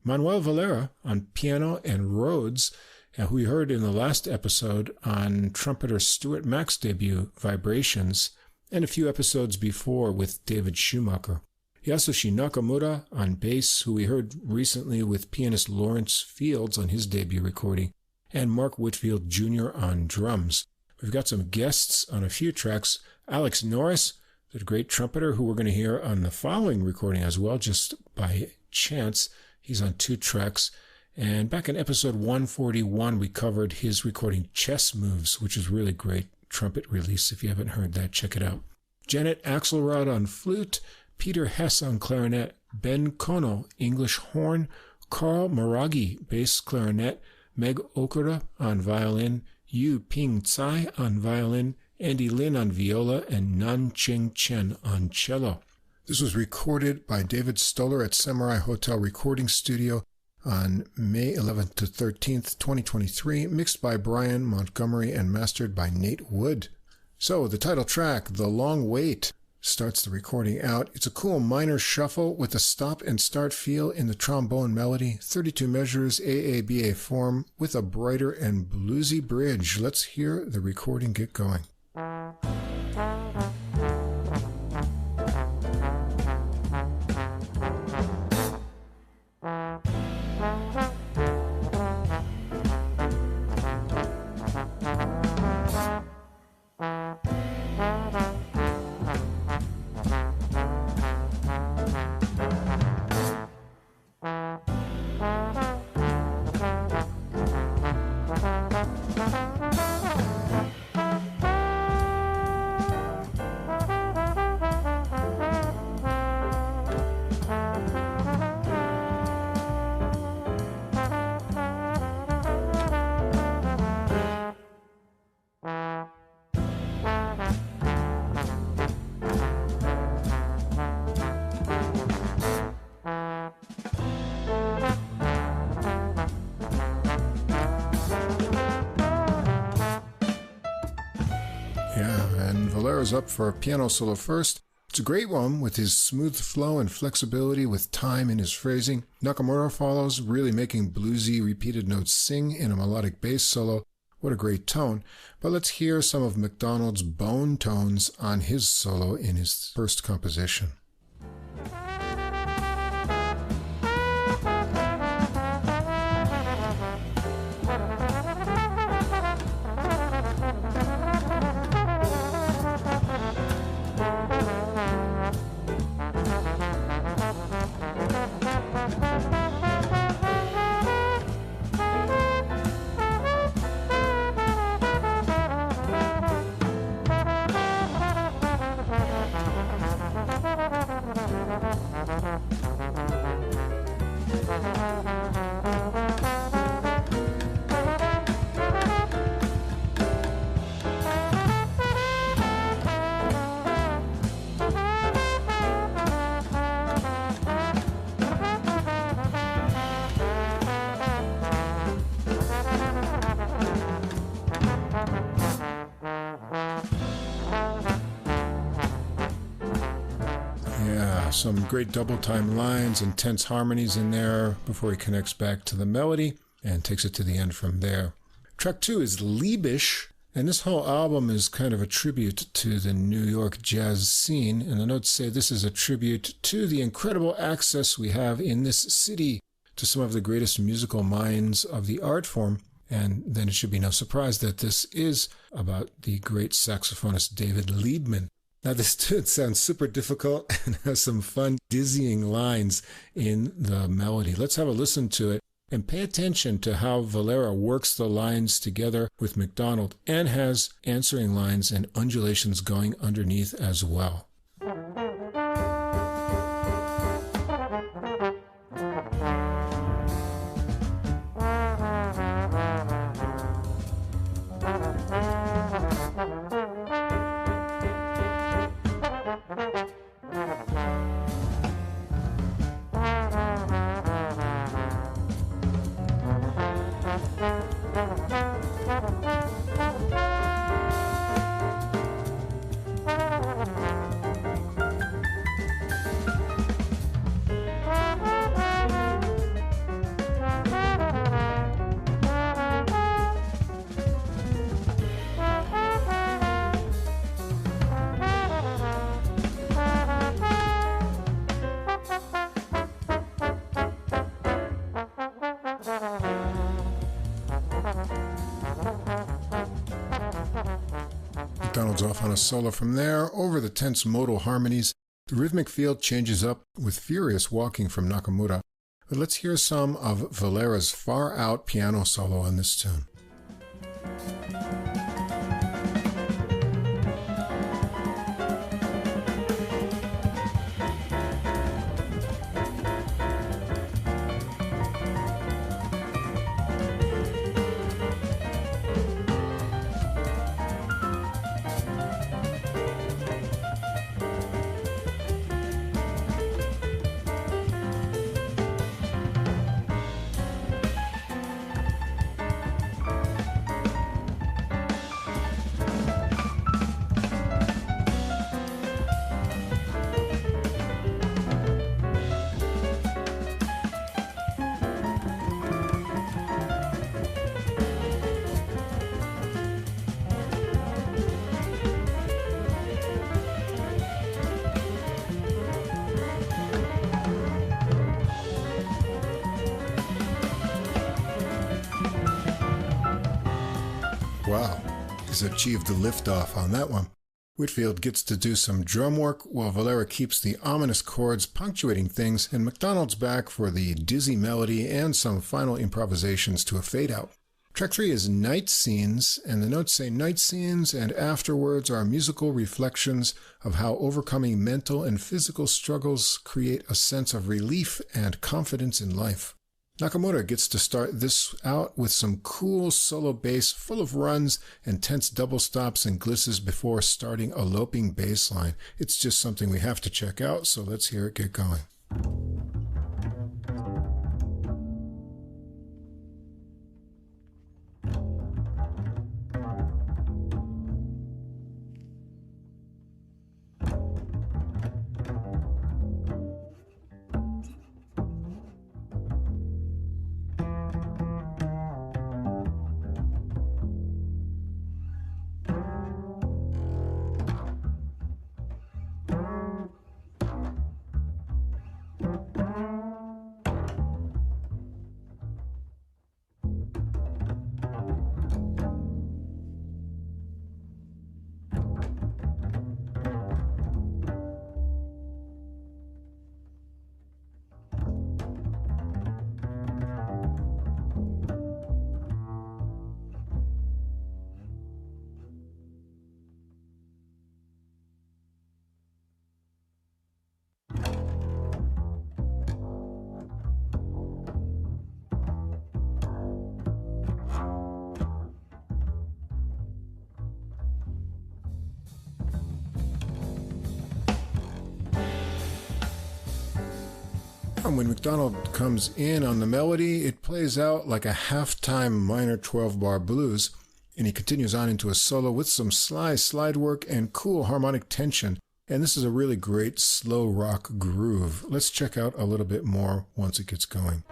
Speaker 2: Manuel Valera on piano and Rhodes, who we heard in the last episode on trumpeter Stuart Mack's debut, Vibrations, and a few episodes before with David Schumacher. Yasushi Nakamura on bass, who we heard recently with pianist Lawrence Fields on his debut recording, and Mark Whitfield Jr. on drums. We've got some guests on a few tracks. Alex Norris, the great trumpeter who we're going to hear on the following recording as well, just by chance. He's on two tracks. And back in episode 141, we covered his recording Chess Moves, which is really great trumpet release. If you haven't heard that, check it out. Janet Axelrod on flute, Peter Hess on clarinet, Ben Kono, English horn, Carl Maragi, bass clarinet, Meg Okura on violin, Yu Ping Tsai on violin, Andy Lin on viola, and Nan Cheng Chen on cello. This was recorded by David Stoller at Samurai Hotel Recording Studio on May 11th to 13th, 2023, mixed by Brian Montgomery and mastered by Nate Wood. So, the title track, The Long Wait, starts the recording out. It's a cool minor shuffle with a stop and start feel in the trombone melody, 32 measures, AABA form, with a brighter and bluesy bridge. Let's hear the recording get going. is up for a piano solo first. It's a great one with his smooth flow and flexibility with time in his phrasing. Nakamura follows, really making bluesy repeated notes sing in a melodic bass solo. What a great tone. But let's hear some of McDonald's bone tones on his solo in his first composition. Some great double time lines and tense harmonies in there before he connects back to the melody and takes it to the end from there. Track 2 is Liebisch, and this whole album is kind of a tribute to the New York jazz scene, and the notes say this is a tribute to the incredible access we have in this city to some of the greatest musical minds of the art form. And then it should be no surprise that this is about the great saxophonist David Liebman. Now, this tune sounds super difficult and has some fun, dizzying lines in the melody. Let's have a listen to it and pay attention to how Valera works the lines together with McDonald and has answering lines and undulations going underneath as well. McDonald's off on a solo from there, over the tense modal harmonies. The rhythmic field changes up with furious walking from Nakamura. But let's hear some of Valera's far-out piano solo on this tune. Wow, he's achieved a liftoff on that one. Whitfield gets to do some drum work while Valera keeps the ominous chords punctuating things, and McDonald's back for the dizzy melody and some final improvisations to a fade-out. Track 3 is Night Scenes, and the notes say night scenes and afterwards are musical reflections of how overcoming mental and physical struggles create a sense of relief and confidence in life. Nakamura gets to start this out with some cool solo bass full of runs and tense double stops and glisses before starting a loping bass line. It's just something we have to check out, so let's hear it get going. And when McDonald comes in on the melody, it plays out like a halftime minor 12-bar blues, and he continues on into a solo with some sly slide work and cool harmonic tension. And this is a really great slow rock groove. Let's check out a little bit more once it gets going.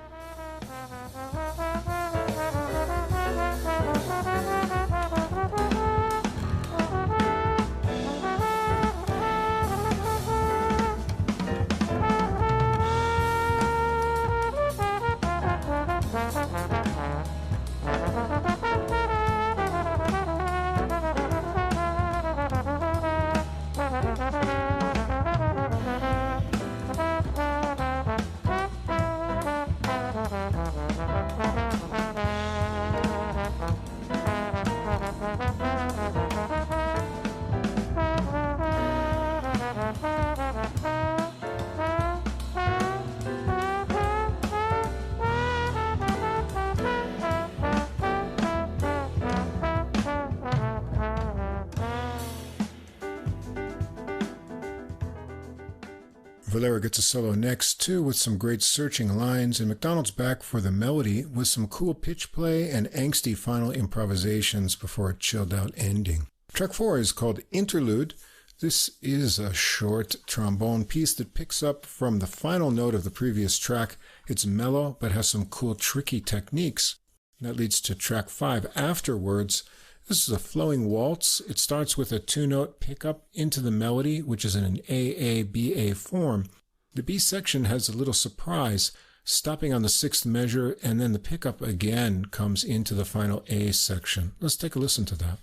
Speaker 2: Valera gets a solo next, too, with some great searching lines, and McDonald's back for the melody with some cool pitch play and angsty final improvisations before a chilled-out ending. Track 4 is called Interlude. This is a short trombone piece that picks up from the final note of the previous track. It's mellow, but has some cool, tricky techniques. That leads to track 5 afterwards. This is a flowing waltz. It starts with a 2-note pickup into the melody, which is in an AABA form. The B section has a little surprise, stopping on the 6th measure, and then the pickup again comes into the final A section. Let's take a listen to that.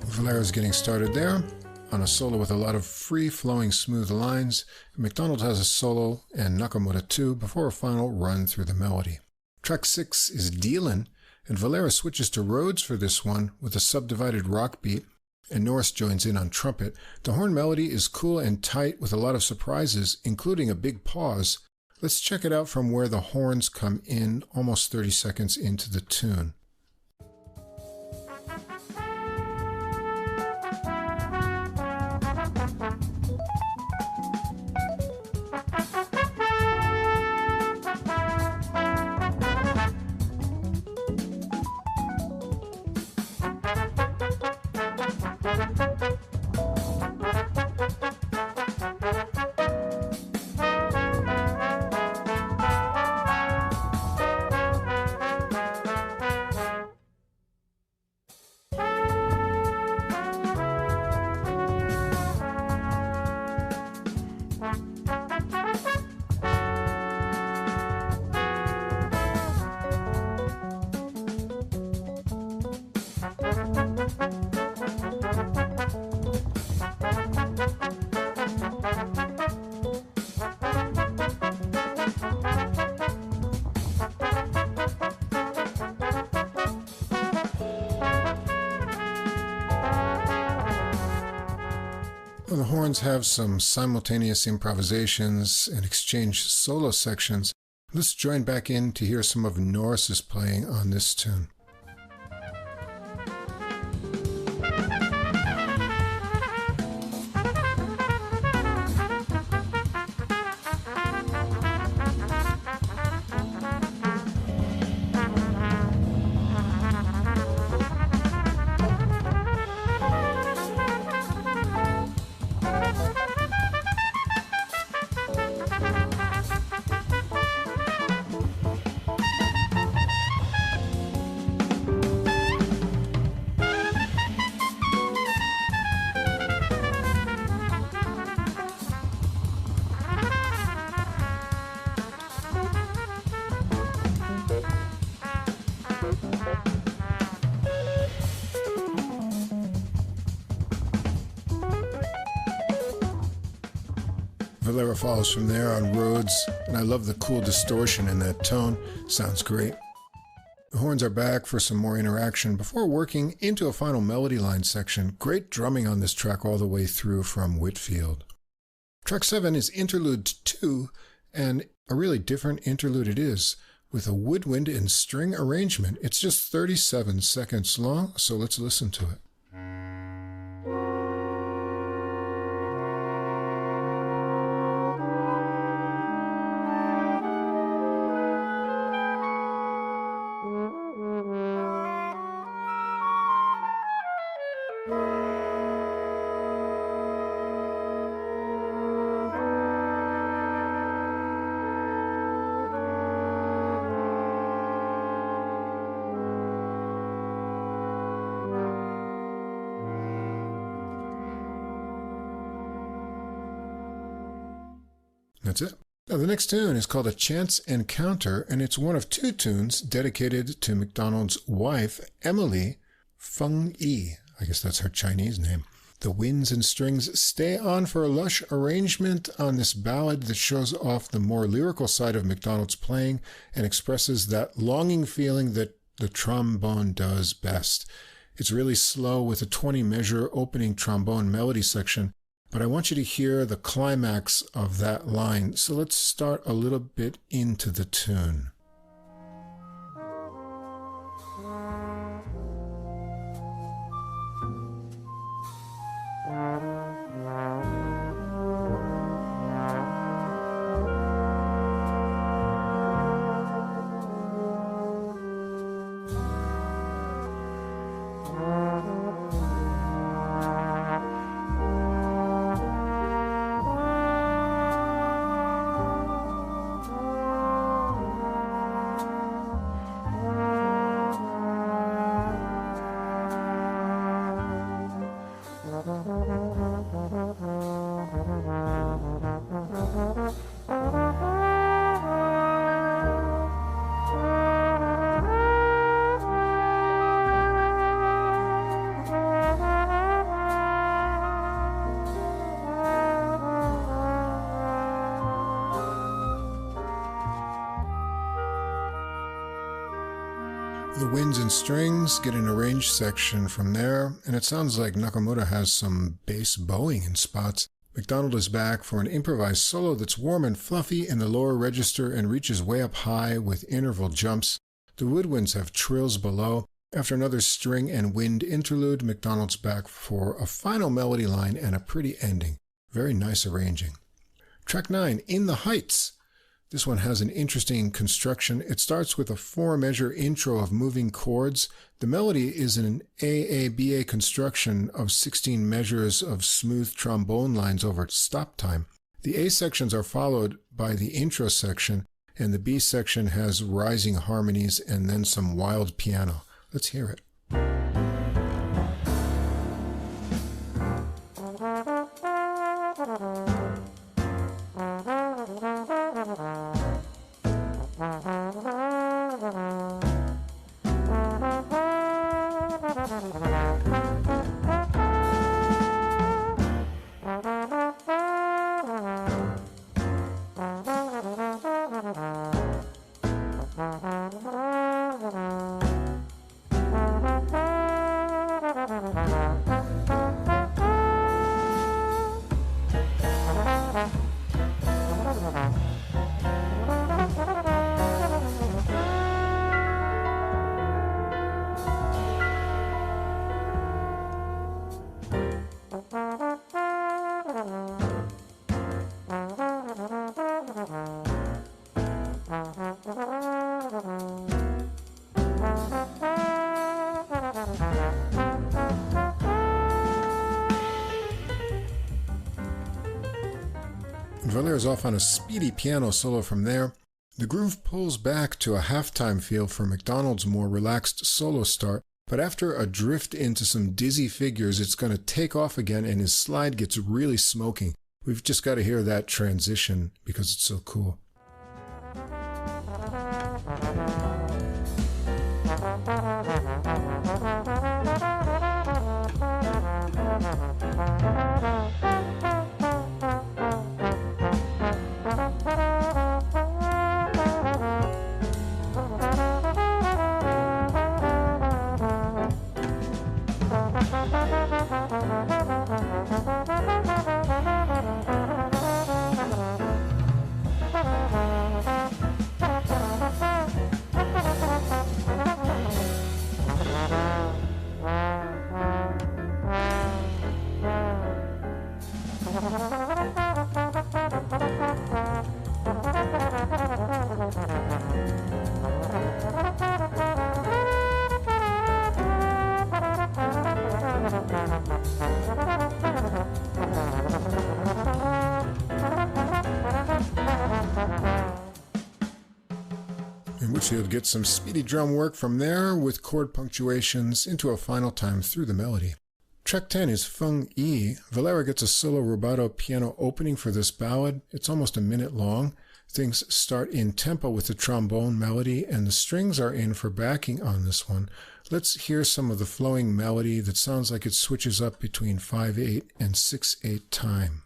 Speaker 2: Valera's getting started there on a solo with a lot of free-flowing smooth lines. McDonald has a solo and Nakamura too before a final run through the melody. Track 6 is Dealin', and Valera switches to Rhodes for this one with a subdivided rock beat, and Norris joins in on trumpet. The horn melody is cool and tight with a lot of surprises, including a big pause. Let's check it out from where the horns come in almost 30 seconds into the tune. The horns have some simultaneous improvisations and exchange solo sections. Let's join back in to hear some of Norris's playing on this tune. Valera follows from there on Rhodes, and I love the cool distortion in that tone. Sounds great. The horns are back for some more interaction before working into a final melody line section. Great drumming on this track all the way through from Whitfield. Track 7 is Interlude 2, and a really different interlude it is, with a woodwind and string arrangement. It's just 37 seconds long, so let's listen to it. That's it. Now, the next tune is called A Chance Encounter, and it's one of two tunes dedicated to McDonald's wife, Emily Feng Yi. I guess that's her Chinese name. The winds and strings stay on for a lush arrangement on this ballad that shows off the more lyrical side of McDonald's playing and expresses that longing feeling that the trombone does best. It's really slow with a 20-measure opening trombone melody section, but I want you to hear the climax of that line, so let's start a little bit into the tune. The winds and strings get an arranged section from there, and it sounds like Nakamura has some bass bowing in spots. McDonald is back for an improvised solo that's warm and fluffy in the lower register and reaches way up high with interval jumps. The woodwinds have trills below. After another string and wind interlude, McDonald's back for a final melody line and a pretty ending. Very nice arranging. Track 9, In the Heights. This one has an interesting construction. It starts with a 4-measure intro of moving chords. The melody is an AABA construction of 16 measures of smooth trombone lines over stop time. The A sections are followed by the intro section, and the B section has rising harmonies and then some wild piano. Let's hear it. Valera's off on a speedy piano solo from there. The groove pulls back to a halftime feel for McDonald's more relaxed solo start, but after a drift into some dizzy figures, it's going to take off again and his slide gets really smoking. We've just got to hear that transition because it's so cool. Whitfield gets some speedy drum work from there with chord punctuations into a final time through the melody. Track 10 is Feng Yi. Valera gets a solo rubato piano opening for this ballad. It's almost a minute long. Things start in tempo with the trombone melody, and the strings are in for backing on this one. Let's hear some of the flowing melody that sounds like it switches up between 5/8 and 6/8 time.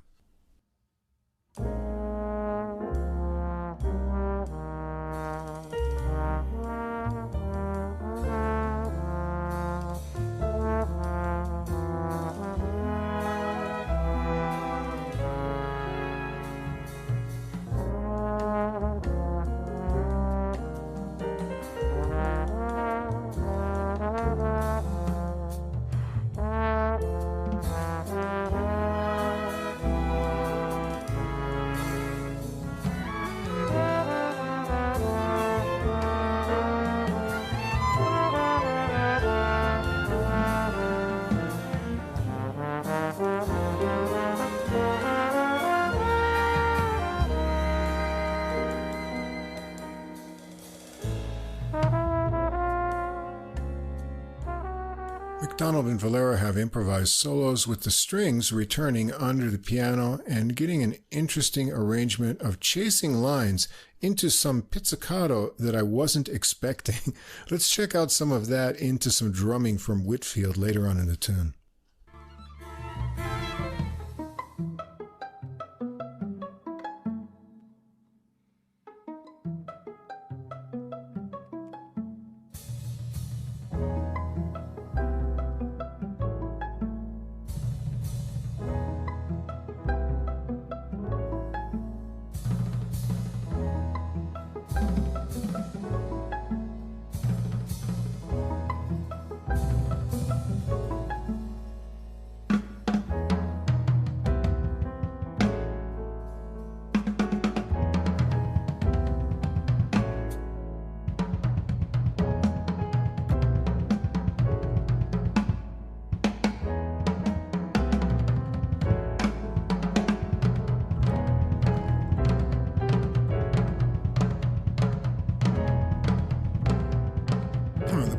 Speaker 2: McDonald and Valera have improvised solos with the strings returning under the piano and getting an interesting arrangement of chasing lines into some pizzicato that I wasn't expecting. Let's check out some of that into some drumming from Whitfield later on in the tune.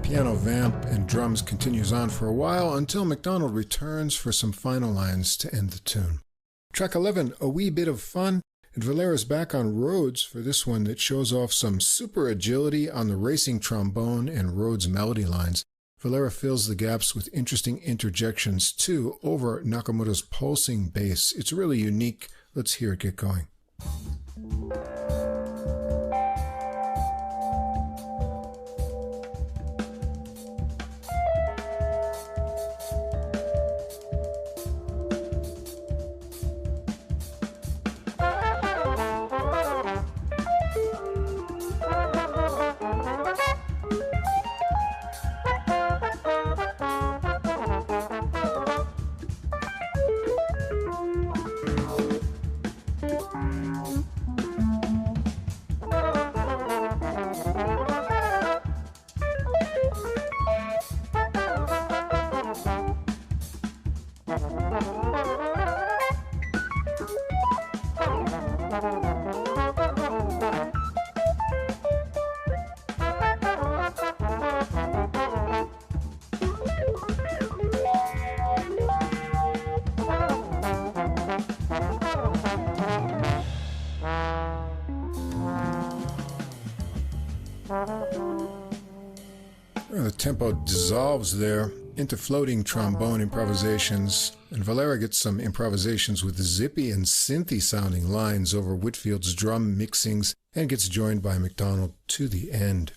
Speaker 2: Piano vamp and drums continues on for a while until McDonald returns for some final lines to end the tune. Track 11, A Wee Bit of Fun, and Valera's back on Rhodes for this one that shows off some super agility on the racing trombone and Rhodes melody lines. Valera fills the gaps with interesting interjections too over Nakamoto's pulsing bass. It's really unique. Let's hear it get going. The tempo dissolves there into floating trombone improvisations, and Valera gets some improvisations with zippy and synthy sounding lines over Whitfield's drum mixings and gets joined by McDonald to the end.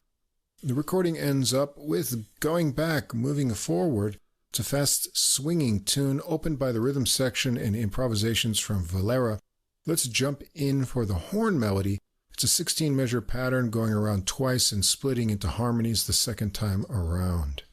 Speaker 2: The recording ends up with Going Back, Moving Forward. It's a fast swinging tune opened by the rhythm section and improvisations from Valera. Let's jump in for the horn melody. It's a 16-measure pattern going around twice and splitting into harmonies the second time around.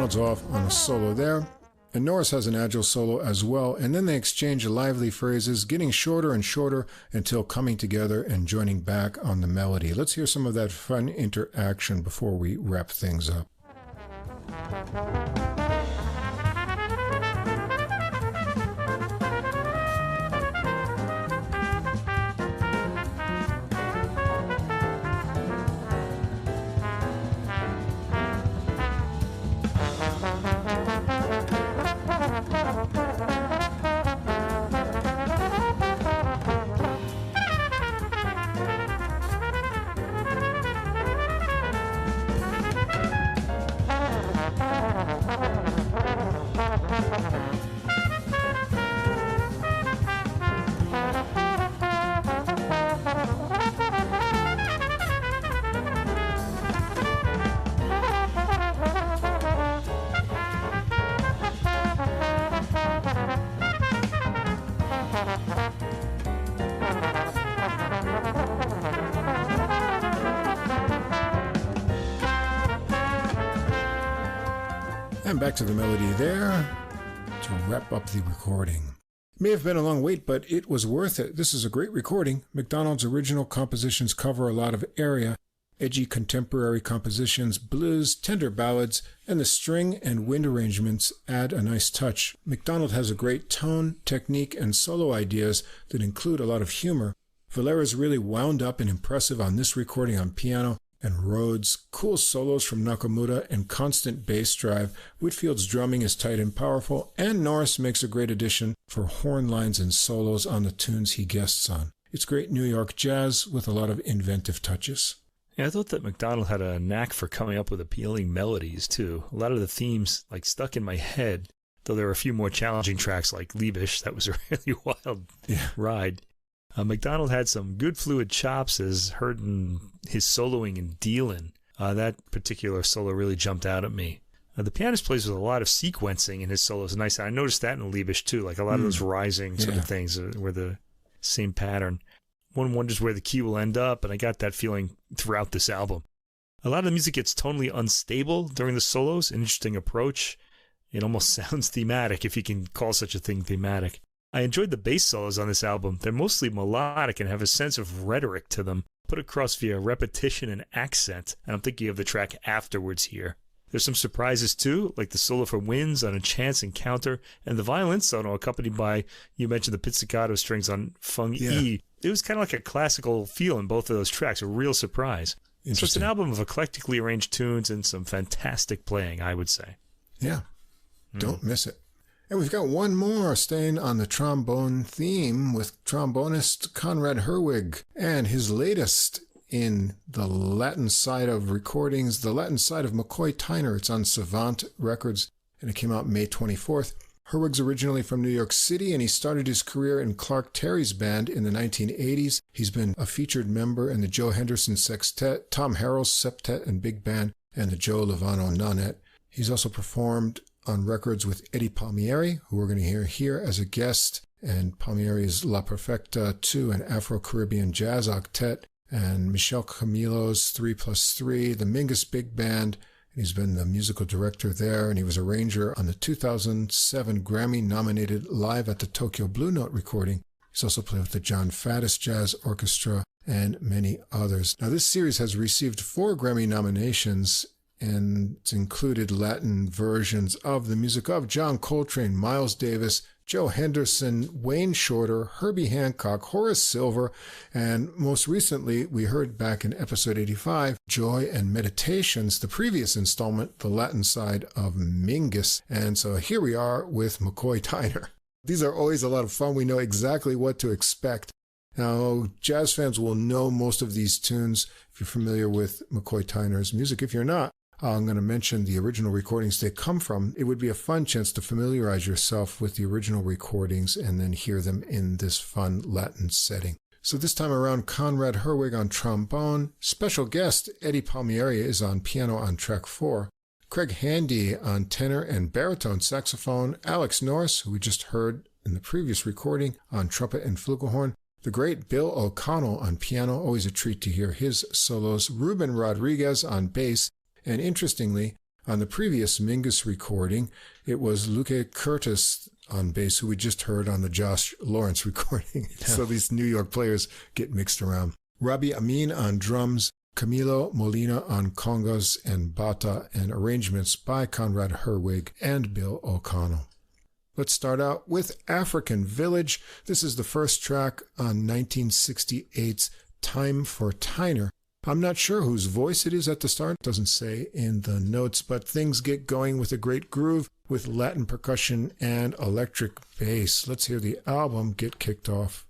Speaker 2: McDonald's off on a solo there, and Norris has an agile solo as well, and then they exchange lively phrases, getting shorter and shorter until coming together and joining back on the melody. Let's hear some of that fun interaction before we wrap things up. And back to the melody there to wrap up the recording. It may have been a long wait, but it was worth it. This is a great recording. McDonald's original compositions cover a lot of area, edgy contemporary compositions, blues, tender ballads, and the string and wind arrangements add a nice touch. McDonald has a great tone, technique, and solo ideas that include a lot of humor. Valera's really wound up and impressive on this recording on piano, and Rhodes, cool solos from Nakamura, and constant bass drive. Whitfield's drumming is tight and powerful, and Norris makes a great addition for horn lines and solos on the tunes he guests on. It's great New York jazz with a lot of inventive touches.
Speaker 1: Yeah, I thought that McDonald had a knack for coming up with appealing melodies, too. A lot of the themes, stuck in my head, though there were a few more challenging tracks like Liebisch. That was a really wild ride. McDonald had some good fluid chops, as heard in his soloing in Dealin'. That particular solo really jumped out at me. The pianist plays with a lot of sequencing in his solos. Nice. I noticed that in Liebisch, too. A lot of those rising sort of things were the same pattern. One wonders where the key will end up, and I got that feeling throughout this album. A lot of the music gets tonally unstable during the solos, an interesting approach. It almost sounds thematic, if you can call such a thing thematic. I enjoyed the bass solos on this album. They're mostly melodic and have a sense of rhetoric to them, put across via repetition and accent, and I'm thinking of the track Afterwards here. There's some surprises too, like the solo for winds on a chance encounter, and the violin solo accompanied by, you mentioned the pizzicato strings on Fung E. It was kind of like a classical feel in both of those tracks, a real surprise. So it's an album of eclectically arranged tunes and some fantastic playing, I would say.
Speaker 2: Yeah, don't miss it. And we've got one more staying on the trombone theme with trombonist Conrad Herwig and his latest in the Latin side of recordings, the Latin side of McCoy Tyner. It's on Savant Records, and it came out May 24th. Herwig's originally from New York City, and he started his career in Clark Terry's band in the 1980s. He's been a featured member in the Joe Henderson Sextet, Tom Harrell's Septet and Big Band, and the Joe Lovano Nonet. He's also performed on records with Eddie Palmieri, who we're going to hear here as a guest, and Palmieri's La Perfecta 2 and Afro-Caribbean Jazz Octet, and Michel Camilo's 3+3, the Mingus Big Band. He's been the musical director there, and he was arranger on the 2007 Grammy-nominated Live at the Tokyo Blue Note recording. He's also played with the John Faddis Jazz Orchestra and many others. Now, this series has received 4 Grammy nominations, and it's included Latin versions of the music of John Coltrane, Miles Davis, Joe Henderson, Wayne Shorter, Herbie Hancock, Horace Silver, and most recently, we heard back in episode 85, Joy and Meditations, the previous installment, the Latin side of Mingus. And so here we are with McCoy Tyner. These are always a lot of fun. We know exactly what to expect. Now, jazz fans will know most of these tunes if you're familiar with McCoy Tyner's music. If you're not, I'm going to mention the original recordings they come from. It would be a fun chance to familiarize yourself with the original recordings and then hear them in this fun Latin setting. So this time around, Conrad Herwig on trombone. Special guest Eddie Palmieri is on piano on track 4. Craig Handy on tenor and baritone saxophone. Alex Norris, who we just heard in the previous recording, on trumpet and flugelhorn. The great Bill O'Connell on piano, always a treat to hear his solos. Ruben Rodriguez on bass. And interestingly, On the previous Mingus recording, it was Luke Curtis on bass, who we just heard on the Josh Lawrence recording. So these New York players get mixed around. Rabi Amin on drums, Camilo Molina on congas and bata, and arrangements by Conrad Herwig and Bill O'Connell. Let's start out with African Village. This is the first track on 1968's Time for Tyner. I'm not sure whose voice it is at the start. It doesn't say in the notes, but things get going with a great groove with Latin percussion and electric bass. Let's hear the album get kicked off.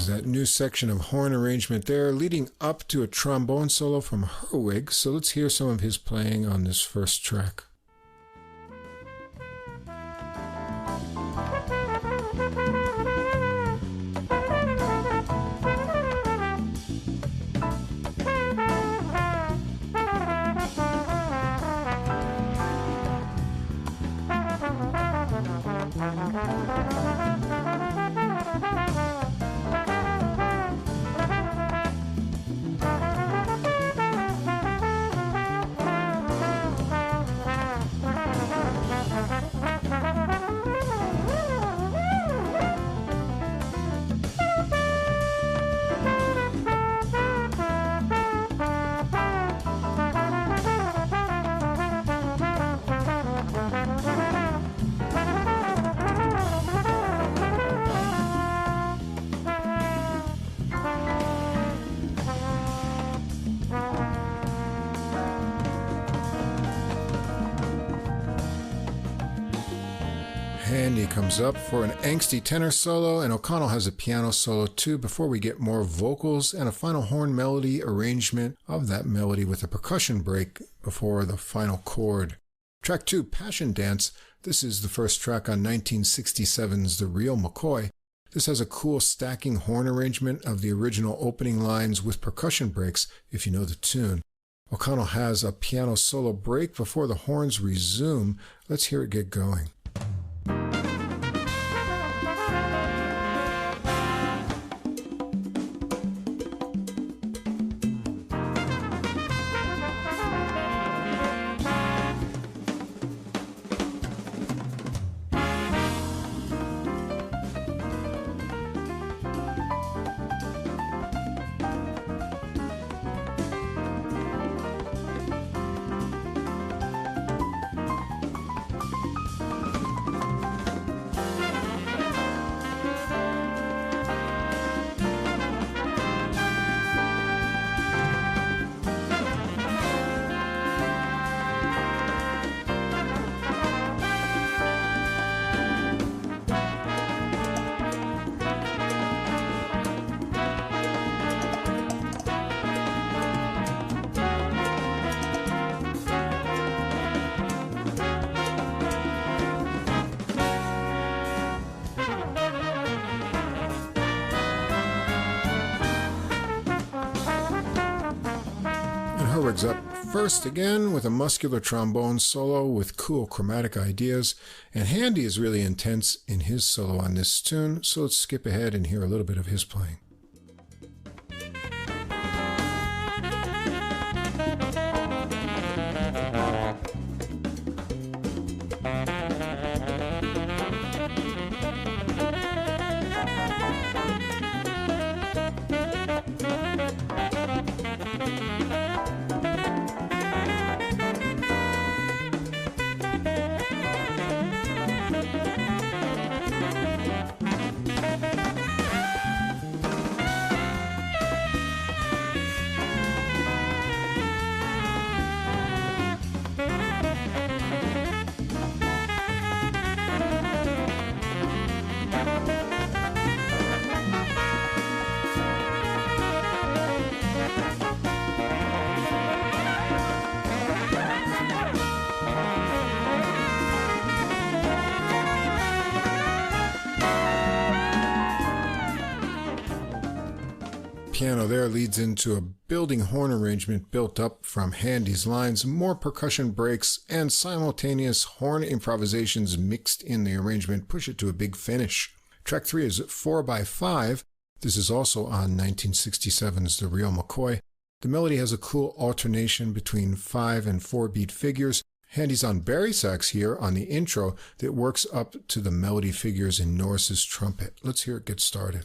Speaker 2: That new section of horn arrangement there leading up to a trombone solo from Herwig. So let's hear some of his playing on this first track. Handy comes up for an angsty tenor solo, and O'Connell has a piano solo too before we get more vocals and a final horn melody arrangement of that melody with a percussion break before the final chord. Track 2, Passion Dance. This is the first track on 1967's The Real McCoy. This has a cool stacking horn arrangement of the original opening lines with percussion breaks, if you know the tune. O'Connell has a piano solo break before the horns resume. Let's hear it get going. Herwig's up first again with a muscular trombone solo with cool chromatic ideas, and Handy is really intense in his solo on this tune, so let's skip ahead and hear a little bit of his playing. piano there leads into a building horn arrangement built up from Handy's lines, more percussion breaks, and simultaneous horn improvisations mixed in the arrangement push it to a big finish. Track 3 is 4x5. This is also on 1967's The Real McCoy. The melody has a cool alternation between 5 and 4 beat figures. Handy's on bari sax here on the intro that works up to the melody figures in Norris's trumpet. Let's hear it get started.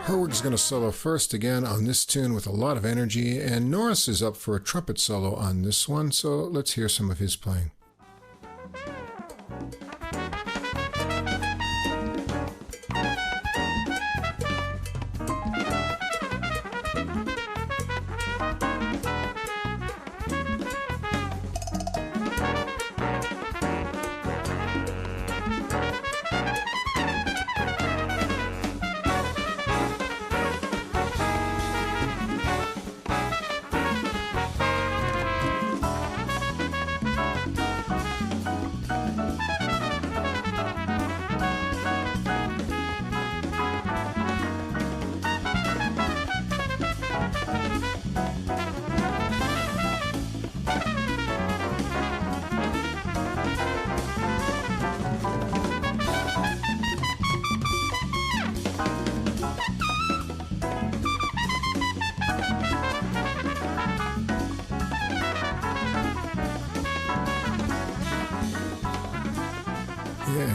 Speaker 2: Herwig's going to solo first again on this tune with a lot of energy, and Norris is up for a trumpet solo on this one, so let's hear some of his playing.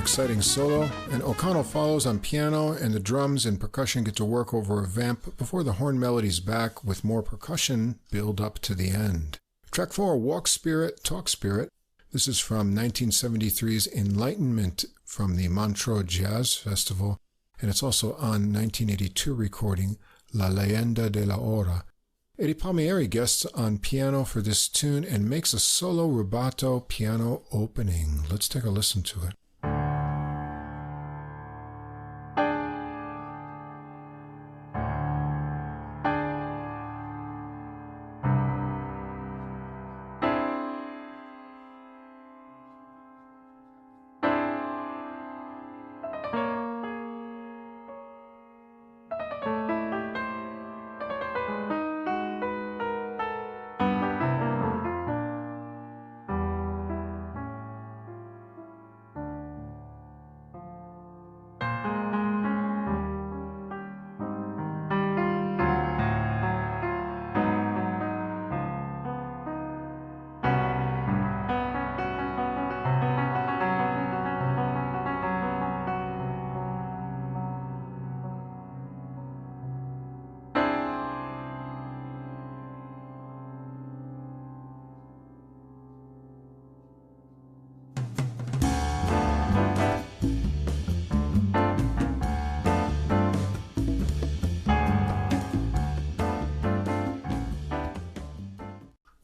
Speaker 2: Exciting solo, and O'Connell follows on piano, and the drums and percussion get to work over a vamp before the horn melody's back with more percussion build up to the end. Track 4, Walk Spirit, Talk Spirit. This is from 1973's Enlightenment from the Montreux Jazz Festival, and it's also on 1982 recording La Leyenda de la Hora. Eddie Palmieri guests on piano for this tune and makes a solo rubato piano opening. Let's take a listen to it.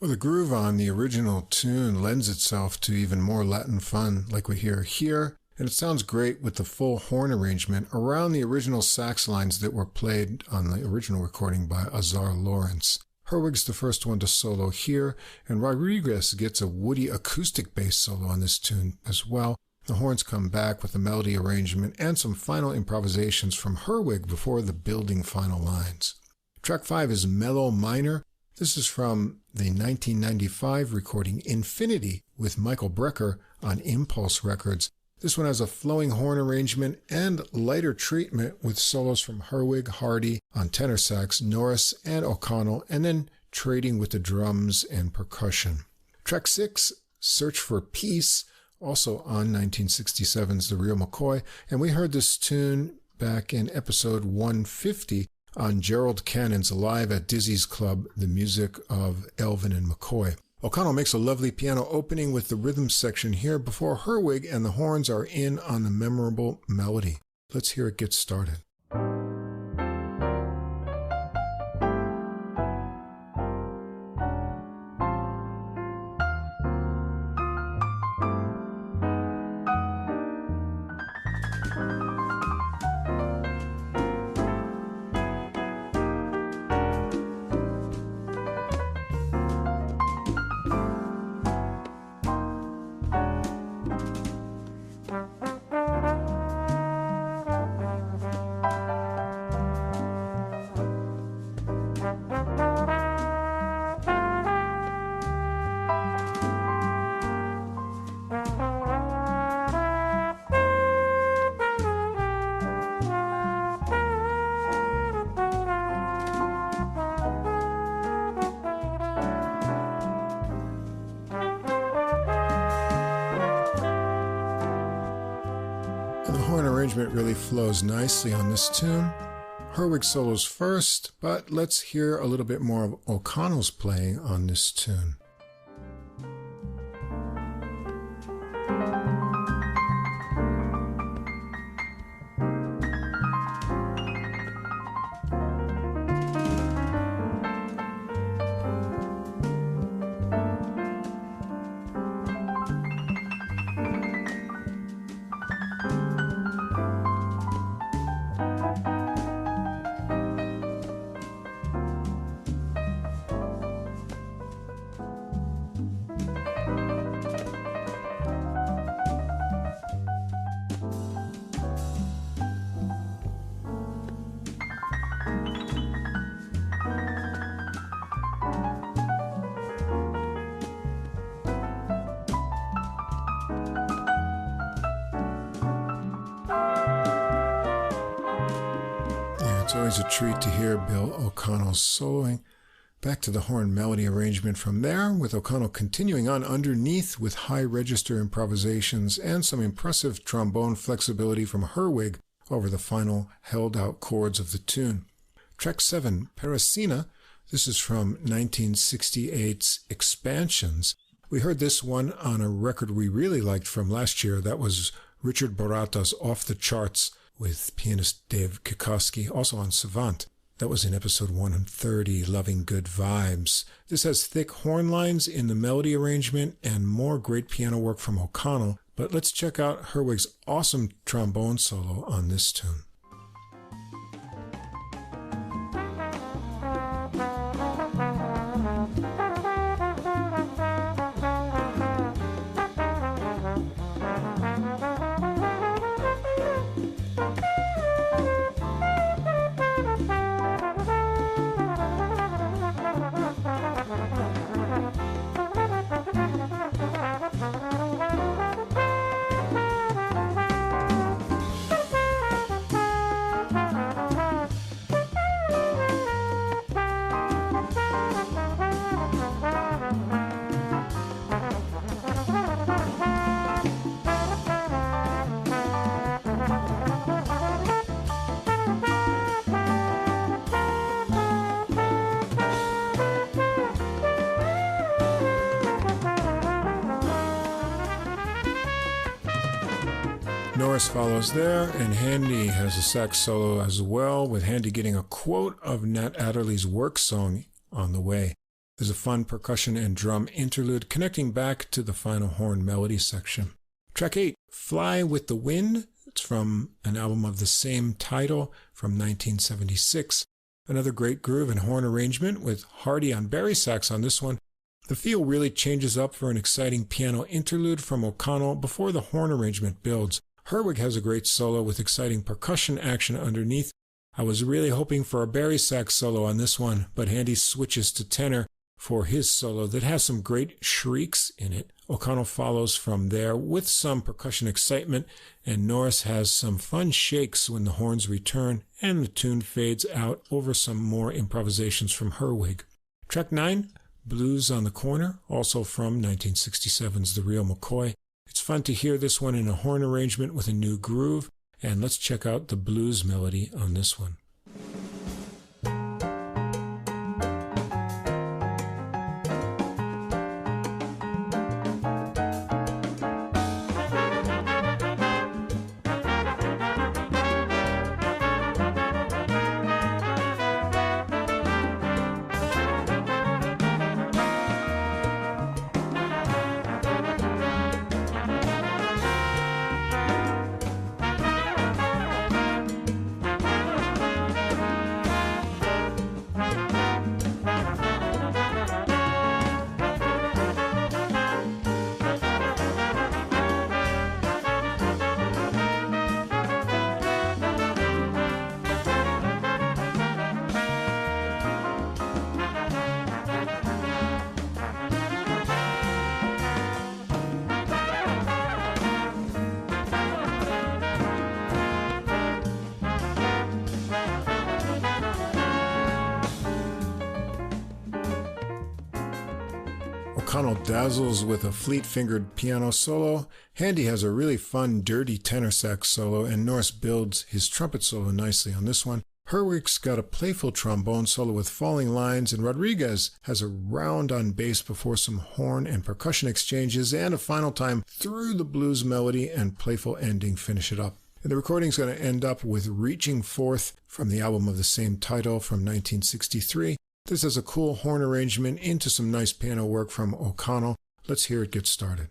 Speaker 2: Well, the groove on the original tune lends itself to even more Latin fun like we hear here, and it sounds great with the full horn arrangement around the original sax lines that were played on the original recording by Azar Lawrence. Herwig's the first one to solo here, and Rodriguez gets a woody acoustic bass solo on this tune as well. The horns come back with the melody arrangement and some final improvisations from Herwig before the building final lines. Track 5 is Mellow Minor. This is from the 1995 recording Infinity with Michael Brecker on Impulse Records. This one has a flowing horn arrangement and lighter treatment with solos from Herwig, Hardy on tenor sax, Norris, and O'Connell, and then trading with the drums and percussion. Track 6, Search for Peace, also on 1967's The Real McCoy, and we heard this tune back in episode 150 on Gerald Cannon's Live at Dizzy's Club, the music of Elvin and McCoy. O'Connell makes a lovely piano opening with the rhythm section here before Herwig and the horns are in on the memorable melody. Let's hear it get started. Really flows nicely on this tune. Herwig solos first, but let's hear a little bit more of O'Connell's playing on this tune. It's always a treat to hear Bill O'Connell's soloing. Back to the horn melody arrangement from there, with O'Connell continuing on underneath with high register improvisations and some impressive trombone flexibility from Herwig over the final held-out chords of the tune. Track 7, Peresina. This is from 1968's Expansions. We heard this one on a record we really liked from last year. That was Richard Boratta's Off the Charts with pianist Dave Kikoski, also on Savant. That was in episode 130, Loving Good Vibes. This has thick horn lines in the melody arrangement and more great piano work from O'Connell. But let's check out Herwig's awesome trombone solo on this tune. Norris follows there, and Handy has a sax solo as well, with Handy getting a quote of Nat Adderley's work song on the way. There's a fun percussion and drum interlude connecting back to the final horn melody section. Track 8, Fly with the Wind. It's from an album of the same title from 1976. Another great groove and horn arrangement with Hardy on bari sax on this one. The feel really changes up for an exciting piano interlude from O'Connell before the horn arrangement builds. Herwig has a great solo with exciting percussion action underneath. I was really hoping for a bari sax solo on this one, but Handy switches to tenor for his solo that has some great shrieks in it. O'Connell follows from there with some percussion excitement, and Norris has some fun shakes when the horns return, and the tune fades out over some more improvisations from Herwig. Track 9, Blues on the Corner, also from 1967's The Real McCoy. It's fun to hear this one in a horn arrangement with a new groove, and let's check out the blues melody on this one. O'Connell dazzles with a fleet-fingered piano solo. Handy has a really fun, dirty tenor sax solo, and Norris builds his trumpet solo nicely on this one. Herwig's got a playful trombone solo with falling lines, and Rodriguez has a round on bass before some horn and percussion exchanges, and a final time through the blues melody and playful ending finish it up. And the recording's going to end up with Reaching Forth from the album of the same title from 1963. This has a cool horn arrangement into some nice piano work from O'Connell. Let's hear it get started.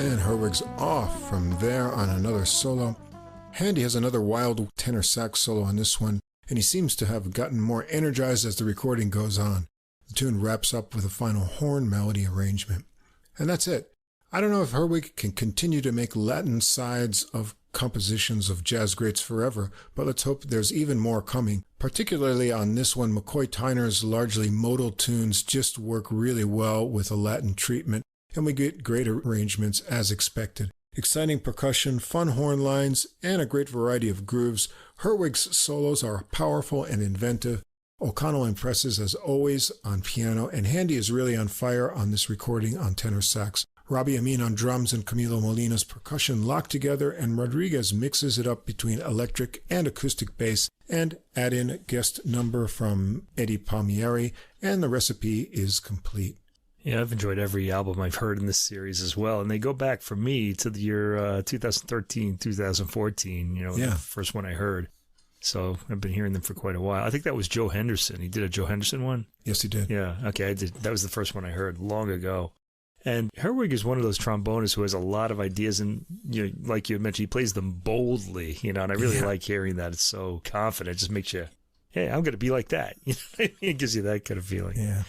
Speaker 2: And Herwig's off from there on another solo. Handy has another wild tenor sax solo on this one, and he seems to have gotten more energized as the recording goes on. The tune wraps up with a final horn melody arrangement. And that's it. I don't know if Herwig can continue to make Latin sides of compositions of jazz greats forever, but let's hope there's even more coming. Particularly on this one, McCoy Tyner's largely modal tunes just work really well with a Latin treatment, and we get great arrangements as expected. Exciting percussion, fun horn lines, and a great variety of grooves. Herwig's solos are powerful and inventive. O'Connell impresses as always on piano, and Handy is really on fire on this recording on tenor sax. Robbie Amin on drums and Camilo Molina's percussion lock together, and Rodriguez mixes it up between electric and acoustic bass, and add in guest number from Eddie Palmieri, and the recipe is complete.
Speaker 1: Yeah, I've enjoyed every album I've heard in this series as well. And they go back for me to the year 2013, 2014, the first one I heard. So I've been hearing them for quite a while. I think that was Joe Henderson. He did a Joe Henderson one?
Speaker 2: Yes, he did.
Speaker 1: Yeah, okay, I did. That was the first one I heard long ago. And Herwig is one of those trombonists who has a lot of ideas, and like you mentioned, he plays them boldly, and I really like hearing that. It's so confident. It just makes you, hey, I'm going to be like that. It gives you that kind of feeling.
Speaker 2: Yeah.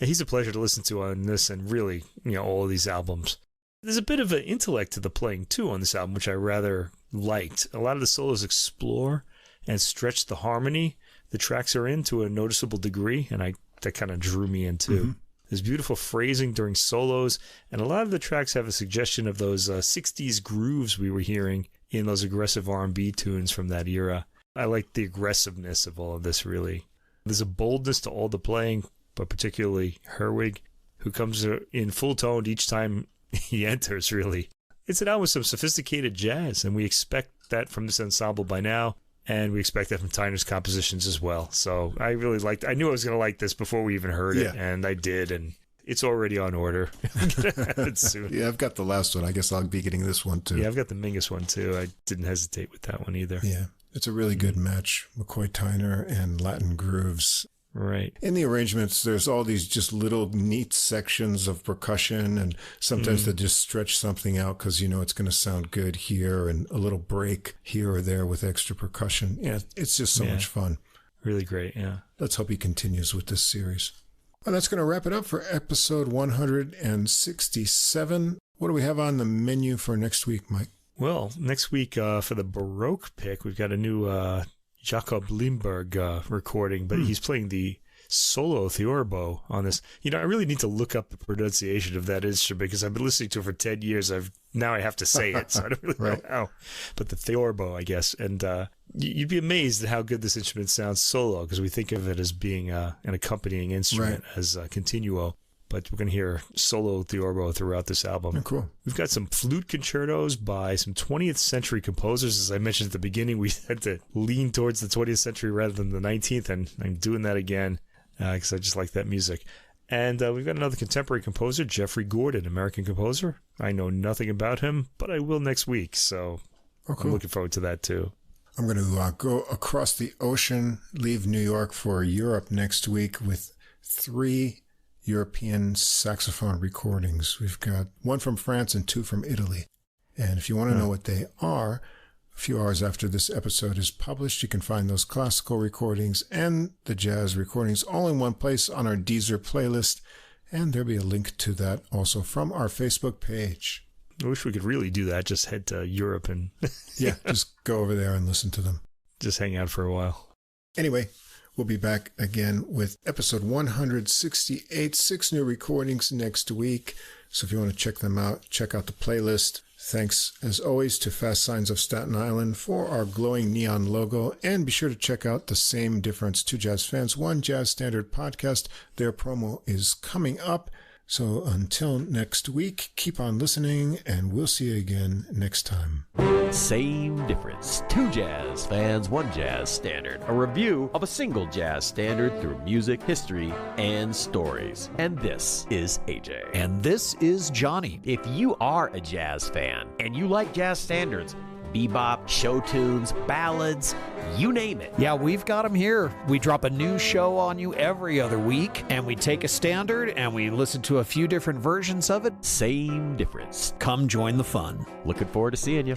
Speaker 1: He's a pleasure to listen to on this and really, all of these albums. There's a bit of an intellect to the playing, too, on this album, which I rather liked. A lot of the solos explore and stretch the harmony the tracks are in to a noticeable degree, and that kind of drew me in, too. Mm-hmm. There's beautiful phrasing during solos, and a lot of the tracks have a suggestion of those 60s grooves we were hearing in those aggressive R&B tunes from that era. I like the aggressiveness of all of this, really. There's a boldness to all the playing, but particularly Herwig, who comes in full toned each time he enters, really. It's an album with some sophisticated jazz, and we expect that from this ensemble by now, and we expect that from Tyner's compositions as well. So I really liked it. I knew I was going to like this before we even heard it, and I did, and it's already on order. I'm going to have it soon.
Speaker 2: Yeah, I've got the last one. I guess I'll be getting this one, too.
Speaker 1: Yeah, I've got the Mingus one, too. I didn't hesitate with that one either.
Speaker 2: Yeah, it's a really good match. McCoy, Tyner, and Latin grooves.
Speaker 1: Right.
Speaker 2: In the arrangements, there's all these just little neat sections of percussion, and sometimes they just stretch something out because, it's going to sound good here, and a little break here or there with extra percussion. Yeah, it's just so much fun.
Speaker 1: Really great, yeah.
Speaker 2: Let's hope he continues with this series. Well, that's going to wrap it up for episode 167. What do we have on the menu for next week, Mike?
Speaker 1: Well, next week for the Baroque pick, we've got a new Jakob Limberg recording, but he's playing the solo theorbo on this. I really need to look up the pronunciation of that instrument because I've been listening to it for 10 years. Now I have to say it, so I don't really know how. But the theorbo, I guess. And you'd be amazed at how good this instrument sounds solo because we think of it as being an accompanying instrument as continuo. But we're going to hear solo theorbo throughout this album.
Speaker 2: Oh, cool.
Speaker 1: We've got some flute concertos by some 20th century composers. As I mentioned at the beginning, we had to lean towards the 20th century rather than the 19th, and I'm doing that again because I just like that music. And we've got another contemporary composer, Jeffrey Gordon, American composer. I know nothing about him, but I will next week, so I'm looking forward to that too.
Speaker 2: I'm going to go across the ocean, leave New York for Europe next week with 3 European saxophone recordings. We've got 1 from France and 2 from Italy. And if you want to know what they are, a few hours after this episode is published, you can find those classical recordings and the jazz recordings all in one place on our Deezer playlist. And there'll be a link to that also from our Facebook page.
Speaker 1: I wish we could really do that. Just head to Europe and
Speaker 2: just go over there and listen to them.
Speaker 1: Just hang out for a while.
Speaker 2: Anyway, we'll be back again with episode 168, 6 new recordings next week. So if you want to check them out, check out the playlist. Thanks, as always, to Fast Signs of Staten Island for our glowing neon logo. And be sure to check out The Same Difference, 2 jazz fans, 1 jazz standard podcast. Their promo is coming up. So until next week, keep on listening, and we'll see you again next time.
Speaker 4: Same Difference. 2 jazz fans, 1 jazz standard. A review of a single jazz standard through music, history, and stories. And this is AJ.
Speaker 5: And this is Johnny.
Speaker 4: If you are a jazz fan and you like jazz standards, bebop, show tunes, ballads, you name it.
Speaker 5: Yeah, we've got them here. We drop a new show on you every other week, and we take a standard and we listen to a few different versions of it.
Speaker 4: Same Difference.
Speaker 5: Come join the fun.
Speaker 4: Looking forward to seeing you.